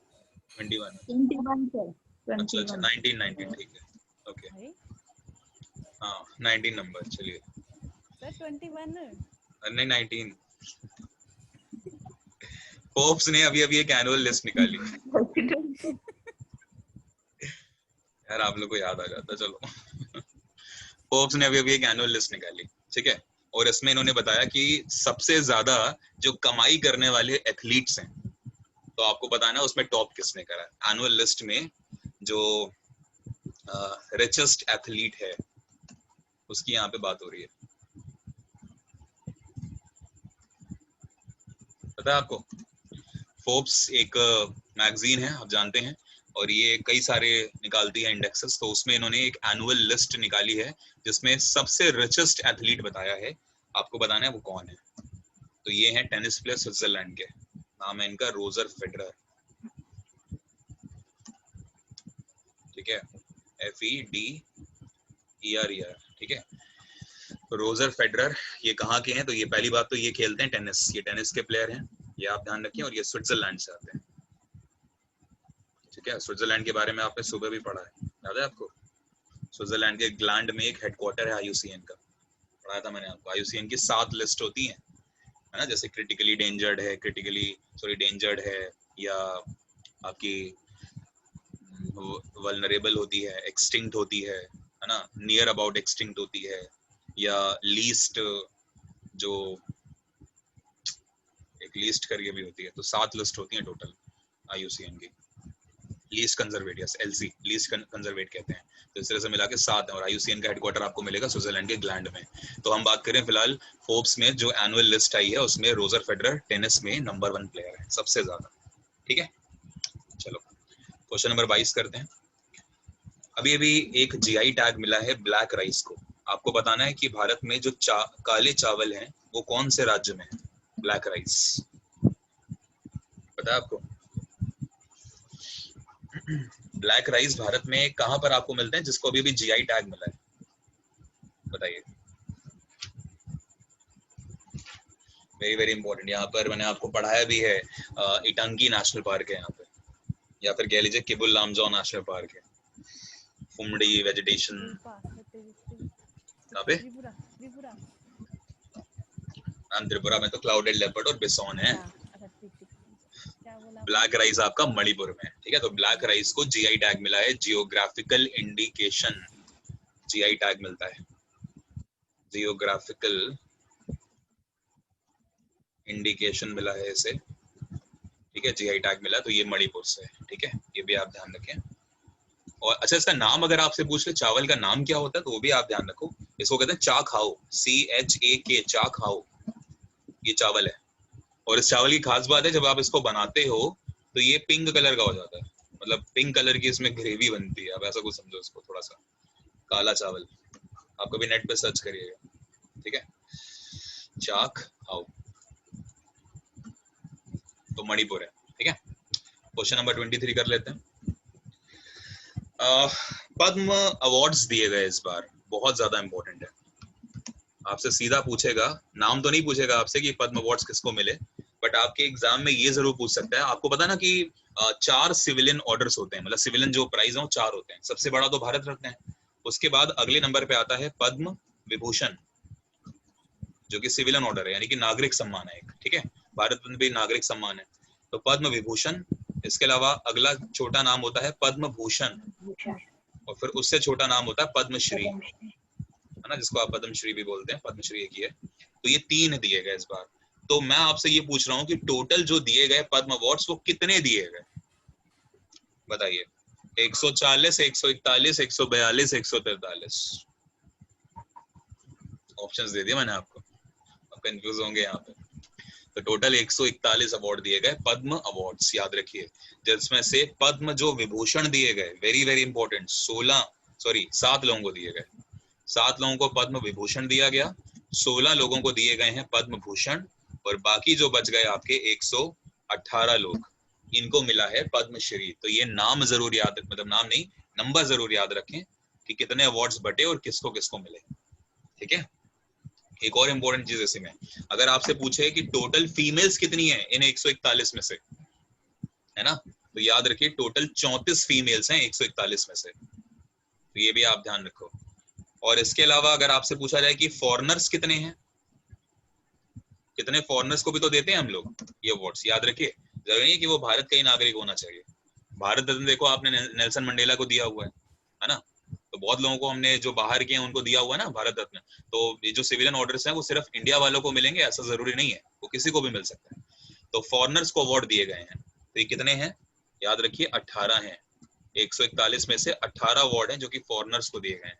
21, 21 sir, अच्छा अच्छा, 19 ठीक है, ओके, अरे हाँ 19 नंबर, चलिए सर 21। नहीं 19। फोर्ब्स ने अभी अभी एक एनुअल लिस्ट निकाली, यार आप लोग को याद आ जाता। चलो फोर्ब्स ने अभी अभी एक एनुअल लिस्ट निकाली, ठीक है, और इसमें इन्होंने बताया कि सबसे ज्यादा जो कमाई करने वाले एथलीट्स हैं, तो आपको बताना उसमें टॉप किसने करा है। एनुअल लिस्ट में जो रिचेस्ट एथलीट है उसकी यहाँ पे बात हो रही है। पता है आपको? फोर्ब्स एक मैगजीन है, आप जानते हैं, और ये कई सारे निकालती है इंडेक्सेस। तो उसमें इन्होंने एक एनुअल लिस्ट निकाली है जिसमें सबसे रिचेस्ट एथलीट बताया है। आपको बताना है वो कौन है। तो ये है टेनिस प्लेयर स्विट्जरलैंड के, नाम है इनका रोजर फेडरर, ठीक है, FEDERER, ठीक है। रोजर फेडरर ये कहाँ के हैं? तो ये पहली बात तो ये खेलते हैं टेनिस, ये टेनिस के प्लेयर हैं, ये आप ध्यान रखें, और ये स्विट्जरलैंड से आते हैं, ठीक है। स्विट्जरलैंड के बारे में आपने सुबह भी पढ़ा है, याद है आपको? स्विट्जरलैंड के ग्लैंड में एक हेडक्वार्टर है IUCN का, पढ़ाया था मैंने आपको। IUCN की 7 लिस्ट होती है ना, जैसे क्रिटिकली डेंजर्ड है, या आपकी वल्नरेबल होती है, एक्सटिंक्ट होती है ना, नियर अबाउट एक्सटिंक्ट होती है, या लीस्ट, जो एक लीस्ट करके भी होती है। तो 7 लिस्ट होती है टोटल IUCN की। लीस्ट कंजर्वेट, यस, LC, लीस्ट कंजर्वेट कहते हैं। तो इस तरह से मिला के 7 है, और IUCN का हेडक्वार्टर आपको मिलेगा स्विट्जरलैंड के ग्लैंड में। तो हम बात करें फिलहाल फोर्ब्स में जो एनुअल लिस्ट आई है उसमें रोजर फेडरर टेनिस में नंबर 1 प्लेयर है, सबसे ज्यादा, ठीक है। चलो क्वेश्चन नंबर 22 करते हैं। अभी अभी एक GI टैग मिला है ब्लैक राइस को। आपको बताना है कि भारत में जो काले चावल हैं वो कौन से राज्य में है? ब्लैक राइस, पता है आपको? ब्लैक राइस भारत में कहां पर आपको मिलते हैं जिसको अभी भी GI टैग मिला है? बताइए। वेरी वेरी इंपॉर्टेंट, यहाँ पर मैंने आपको पढ़ाया भी है, इटंगी नेशनल पार्क है यहाँ पे, या फिर कह लीजिए किबुल लामजाओ नेशनल पार्क है। फुमडी वेजिटेशन कहाँ पे? त्रिपुरा में तो क्लाउडेड लेपर्ड और बिसॉन है। ब्लैक राइस आपका मणिपुर में, ठीक है। तो ब्लैक राइस को GI टैग मिला है, जियोग्राफिकल इंडिकेशन, GI टैग मिलता है, जियोग्राफिकल इंडिकेशन मिला है इसे, ठीक है, GI टैग मिला। तो ये मणिपुर से है, ठीक है, ये भी आप ध्यान रखें। और अच्छा, इसका नाम अगर आपसे पूछ ले चावल का नाम क्या होता है तो वो भी आप ध्यान रखो। इसको कहते हैं चा खाओ, CHAK, चा खाओ, ये चावल है। और इस चावल की खास बात है, जब आप इसको बनाते हो तो ये पिंक कलर का हो जाता है, मतलब पिंक कलर की इसमें ग्रेवी बनती है, आप ऐसा कुछ समझो इसको, थोड़ा सा काला चावल। आप कभी नेट पे सर्च करिएगा, ठीक है, चाक हाउ, तो मणिपुर है, ठीक है। क्वेश्चन नंबर 23 कर लेते हैं। पद्म अवार्ड्स दिए गए इस बार, बहुत ज्यादा इंपॉर्टेंट है। आपसे सीधा पूछेगा, नाम तो नहीं पूछेगा आपसे कि पद्म अवार्ड्स किसको मिले, बट आपके एग्जाम में ये जरूर पूछ सकता है। आपको पता ना कि 4 सिविलियन ऑर्डर्स होते हैं, मतलब सिविलियन जो प्राइज हो 4 होते हैं। सबसे बड़ा तो भारत रत्न है, उसके बाद अगले नंबर पे आता है पद्म विभूषण, जो कि सिविलियन ऑर्डर है, यानी कि नागरिक सम्मान है एक, ठीक है। भारत रत्न भी नागरिक सम्मान है, तो पद्म विभूषण। इसके अलावा अगला छोटा नाम होता है पद्म भूषण, और फिर उससे छोटा नाम होता है पद्मश्री, है ना, जिसको आप पद्मश्री भी बोलते हैं, पद्मश्री एक ही है। तो ये 3 दिए गए इस बार। तो मैं आपसे ये पूछ रहा हूँ कि टोटल जो दिए गए पद्म अवार्ड्स वो कितने दिए गए, बताइए। 140, 141, 142, 143 ऑप्शंस दे दिए मैंने आपको, आप कंफ्यूज होंगे यहाँ पे। तो टोटल 141 अवार्ड दिए गए, पद्म अवार्ड्स, याद रखिए, जिसमें से पद्म जो विभूषण दिए गए, वेरी वेरी इंपॉर्टेंट, 7 लोगों को दिए गए। 7 लोगों को पद्म विभूषण दिया गया, 16 लोगों को दिए गए हैं पद्म भूषण, और बाकी जो बच गए आपके 118 लोग, इनको मिला है पद्मश्री। तो ये नाम जरूर याद, मतलब नाम नहीं, नंबर जरूर याद रखें कि कितने अवार्ड्स बटे और किसको किसको मिले, ठीक है। एक और इम्पोर्टेंट चीज इसमें, अगर आपसे पूछे कि टोटल फीमेल्स कितनी है इन 141 में से, है ना, तो याद रखिए टोटल 34 फीमेल्स हैं 141 में से, तो ये भी आप ध्यान रखो। और इसके अलावा अगर आपसे पूछा जाए कि फॉरेनर्स कितने हैं, कितने फॉरेनर्स को भी तो देते हैं हम लोग ये अवार्ड्स, याद रखिए, जरूरी नहीं कि वो भारत का ही नागरिक होना चाहिए। भारत रत्न देखो आपने नेल्सन मंडेला को दिया हुआ है, है ना। तो बहुत लोगों को हमने जो बाहर के हैं उनको दिया हुआ है ना भारत रत्न। तो ये जो सिविलियन ऑर्डर्स हैं वो सिर्फ इंडिया वालों को मिलेंगे ऐसा जरूरी नहीं है, वो किसी को भी मिल सकता है। तो फॉरेनर्स को अवार्ड दिए गए हैं। तो ये कितने हैं याद रखिए, 18 हैं। 141 में से 18 अवार्ड हैं जो कि फॉरेनर्स को दिए गए हैं,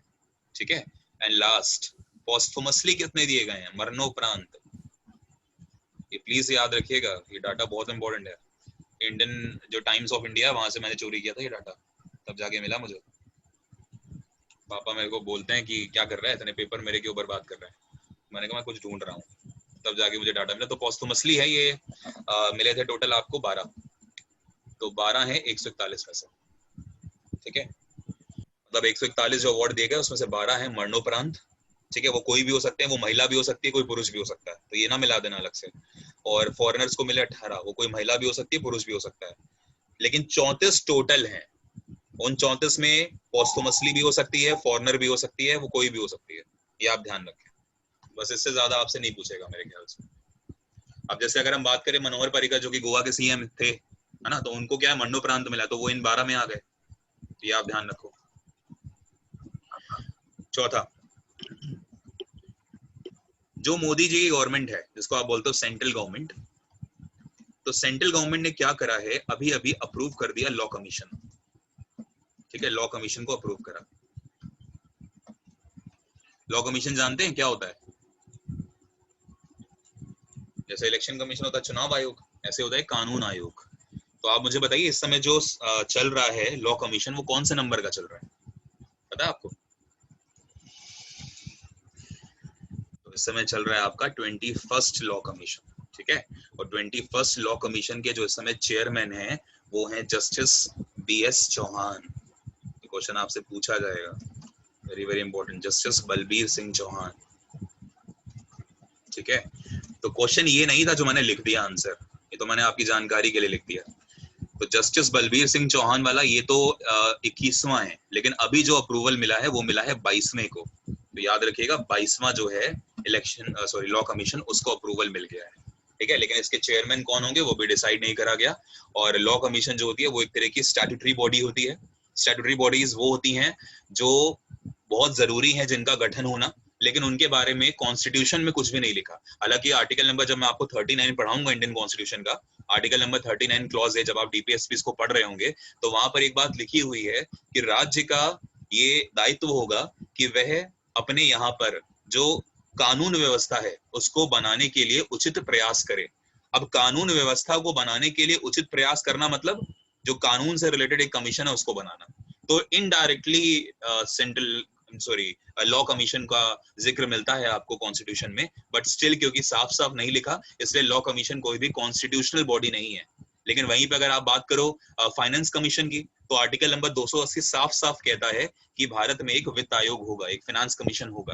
ठीक है। एंड लास्ट, पोस्टफमसली कितने दिए गए हैं, मरणोपरांत। ये प्लीज याद रखिएगा, ये डाटा बहुत इंपॉर्टेंट है। इंडियन जो टाइम्स ऑफ इंडिया, वहां से मैंने चोरी किया था ये डाटा, तब जाके मिला मुझे। पापा मेरे को बोलते हैं कि क्या कर रहा है, इतने पेपर मेरे के ऊपर बात कर रहा है। मैंने कहा मैं कुछ ढूंढ रहा हूँ, तब जाके मुझे डाटा मिला। तो पोस्टफमसली है ये, मिले थे टोटल आपको 12। तो 12 है 141 में से, ठीक है। मतलब 141 जो अवार्ड दिए गए उसमें से 12 है मरणोपरांत, ठीक है। वो कोई भी हो सकते हैं, वो महिला भी हो सकती है, कोई पुरुष भी हो सकता है, तो ये ना मिला देना अलग से। और फॉरेनर्स को मिले 18, वो कोई महिला भी हो सकती है, पुरुष भी हो सकता है। लेकिन 34 टोटल हैं। उन 34 में पोस्टफमसली भी हो सकती है, फॉरेनर भी हो सकती है, वो कोई भी हो सकती है, ये आप ध्यान रखें। बस इससे ज्यादा आपसे नहीं पूछेगा मेरे ख्याल से। अब जैसे अगर हम बात करें मनोहर पर्रिकर जो कि गोवा के सीएम थे, है ना, तो उनको क्या है मरणोपरांत मिला, तो वो इन 12 में आ गए, ये आप ध्यान रखो। चौथा, जो मोदी जी की गवर्नमेंट है जिसको आप बोलते हो सेंट्रल गवर्नमेंट, तो सेंट्रल गवर्नमेंट ने क्या करा है, अभी अभी अप्रूव कर दिया लॉ कमीशन, ठीक है। लॉ कमीशन को अप्रूव करा। लॉ कमीशन जानते हैं क्या होता है? जैसे इलेक्शन कमीशन होता है चुनाव आयोग, ऐसे होता है कानून आयोग। तो आप मुझे बताइए इस समय जो चल रहा है लॉ कमीशन, वो कौन से नंबर का चल रहा है, पता है आपको? तो इस समय चल रहा है आपका 21st लॉ कमीशन, ठीक है। और 21st लॉ कमीशन के जो इस समय चेयरमैन हैं वो हैं जस्टिस BS चौहान। तो क्वेश्चन आपसे पूछा जाएगा, very very important, justice Balbir Singh Chauhan, ठीक है। तो क्वेश्चन ये नहीं था जो मैंने लिख दिया आंसर, ये तो मैंने आपकी जानकारी के लिए लिख दिया। तो जस्टिस बलबीर सिंह चौहान वाला ये तो 21वां है, लेकिन अभी जो अप्रूवल मिला है वो मिला है 22वें को। तो याद रखिएगा 22वां जो है इलेक्शन लॉ कमीशन, उसको अप्रूवल मिल गया है, ठीक है। लेकिन इसके चेयरमैन कौन होंगे वो भी डिसाइड नहीं करा गया। और लॉ कमीशन जो होती है वो एक तरह की स्टैट्यूटरी बॉडी होती है। स्टैट्यूटरी बॉडीज वो होती हैं जो बहुत जरूरी है जिनका गठन होना, लेकिन उनके बारे में कॉन्स्टिट्यूशन में कुछ भी नहीं लिखा। हालांकि आर्टिकल नंबर, जब मैं आपको 39 पढ़ाऊंगा इंडियन कॉन्स्टिट्यूशन का, आर्टिकल नंबर 39 क्लॉज है, जब आप DPSP को पढ़ रहे होंगे तो वहां पर एक बात लिखी हुई है कि राज्य का ये दायित्व होगा कि वह अपने यहाँ पर जो कानून व्यवस्था है उसको बनाने के लिए उचित प्रयास करे। अब कानून व्यवस्था को बनाने के लिए उचित प्रयास करना मतलब जो कानून से रिलेटेड एक कमीशन है उसको बनाना। तो इनडायरेक्टली सेंट्रल लॉ कमीशन का जिक्र मिलता है आपको कॉन्स्टिट्यूशन में, बट स्टिल क्योंकि साफ साफ नहीं लिखा इसलिए लॉ कमीशन कोई भी कॉन्स्टिट्यूशनल बॉडी नहीं है। लेकिन वहीं पे अगर आप बात करो फाइनेंस कमीशन की, तो आर्टिकल नंबर 280 साफ साफ कहता है कि भारत में एक वित्त आयोग होगा, एक फाइनेंस कमीशन होगा।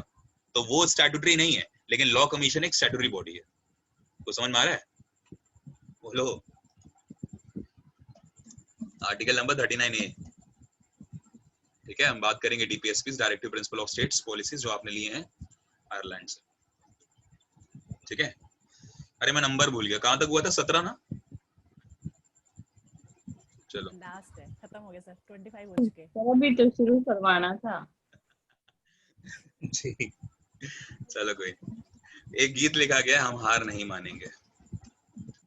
तो वो स्टैट्यूटरी नहीं है, लेकिन लॉ कमीशन एक स्टैट्यूटरी बॉडी है। तो समझ में आ रहा है? बोलो। आर्टिकल नंबर 39A, ठीक है। हम बात करेंगे DPSP, directive principle of states policies, जो आपने लिए हैं आयरलैंड से, ठीक है। अरे मैं नंबर भूल गया, कहां तक हुआ था? 17 ना? चलो लास्ट है, खत्म हो गया सर, 25 हो चुके। अभी तो शुरू करवाना था। जी चलो कोई। एक गीत लिखा गया है, हम हार नहीं मानेंगे।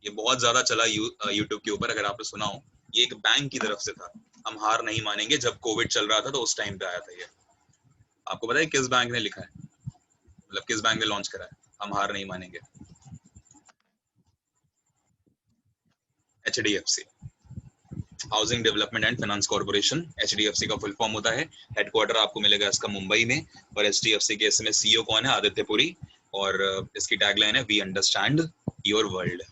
ये बहुत ज्यादा चला यूट्यूब के ऊपर, अगर आपने सुना हो। ये एक बैंक की तरफ से था, हम हार नहीं मानेंगे, जब कोविड चल रहा था तो उस टाइम पे आया था ये। आपको पता है किस बैंक ने लिखा है, मतलब किस बैंक ने लॉन्च करा है हम हार नहीं मानेंगे? HDFC, housing development and finance corporation. HDFC का फुल फॉर्म होता है। हेडक्वार्टर आपको मिलेगा इसका मुंबई में। और HDFC के इसमें CEO कौन है? आदित्य पुरी। और इसकी टैगलाइन है वी अंडरस्टैंड योर वर्ल्ड,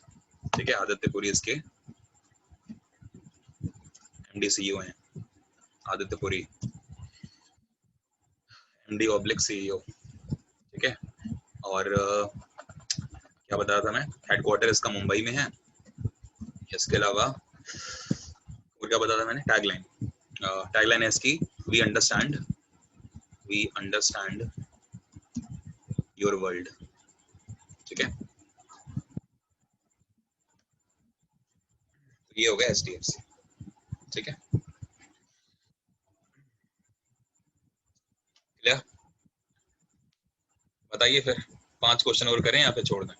ठीक है। आदित्य पुरी इसके MD CEO हैं, आदित्य पुरी MD/CEO, ठीक है। और क्या बता रहा था मैं, हेडक्वार्टर इसका मुंबई में है। इसके अलावा और क्या बता था मैंने? टैगलाइन है इसकी वी अंडरस्टैंड योर वर्ल्ड, ठीक है। तो ये हो गया HDFC, ठीक है। लिया? बताइए फिर 5 क्वेश्चन और करें या फिर छोड़ दें?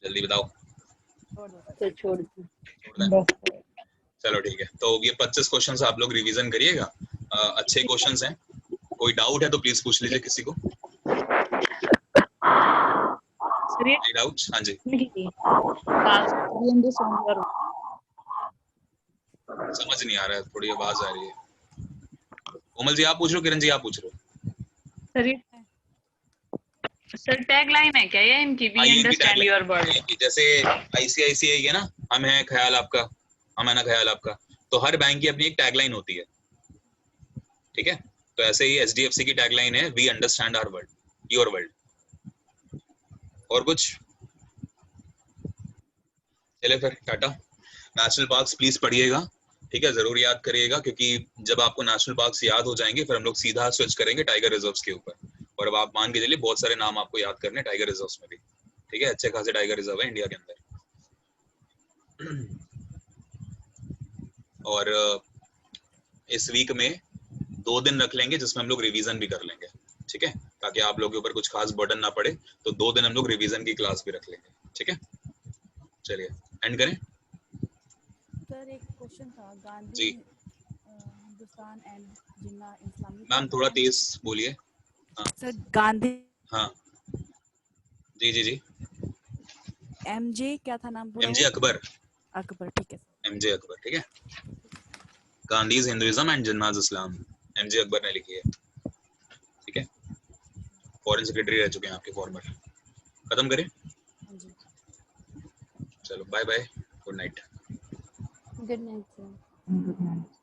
जल्दी बताओ। तो छोड़ दो। छोड़ दें? चलो ठीक है, तो ये 25 क्वेश्चंस आप लोग रिवीजन करिएगा। अच्छे क्वेश्चंस हैं, कोई डाउट है तो प्लीज पूछ लीजिए किसी को। डाउट? हाँ जी, समझ नहीं आ रहा है, थोड़ी आवाज आ रही है। कोमल जी आप पूछ रहे हो, किरण जी आप पूछ रहे हो? सर टैग लाइन है क्या ये इनकी? हाँ, वी ये इनकी अंडरस्टैंड tagline योर है। वर्ड। जैसे आईसीआईसीआई है ना, हम है ख्याल आपका, हम है ना ख्याल आपका, तो हर बैंक की अपनी एक टैगलाइन होती है, ठीक है? तो ऐसे ही एचडीएफसी की टैगलाइन है, we understand our world, your world. और कुछ? चलिए फिर टाटा। नेशनल पार्क्स प्लीज पढ़िएगा, ठीक है, जरूर याद करिएगा, क्योंकि जब आपको नेशनल पार्क्स याद हो जाएंगे फिर हम लोग सीधा स्विच करेंगे टाइगर रिजर्व्स के ऊपर। और अब आप मान के चलिए बहुत सारे नाम आपको याद करने टाइगर रिजर्व्स में भी, ठीक है? अच्छे खासे टाइगर रिजर्व है इंडिया के अंदर। और इस वीक में 2 दिन रख लेंगे जिसमें हम लोग रिवीजन भी कर लेंगे, ठीक है, ताकि आप लोगों के ऊपर कुछ खास बर्डन ना पड़े। तो 2 दिन हम लोग रिवीजन की क्लास भी रख लेंगे, ठीक है? चलिए एंड करें। सर एक क्वेश्चन था, गांधी जी हिंदुस्तान एंड जिन्ना इस्लामी मैम, थोड़ा तेज बोलिए। हाँ सर गांधी हाँ जी जी जी। एमजे क्या था नाम पूरा? एमजे अकबर, अकबर, ठीक है। एमजे अकबर, ठीक है। Gandhi's Hinduism and Jinnah's Islam, MJ Akbar ने लिखी है, ठीक है? फॉरेन सेक्रेटरी रह चुके हैं आपके फॉर्मर। खत्म करें? हाँ जी। चलो bye bye, good night. Good night sir. Good night.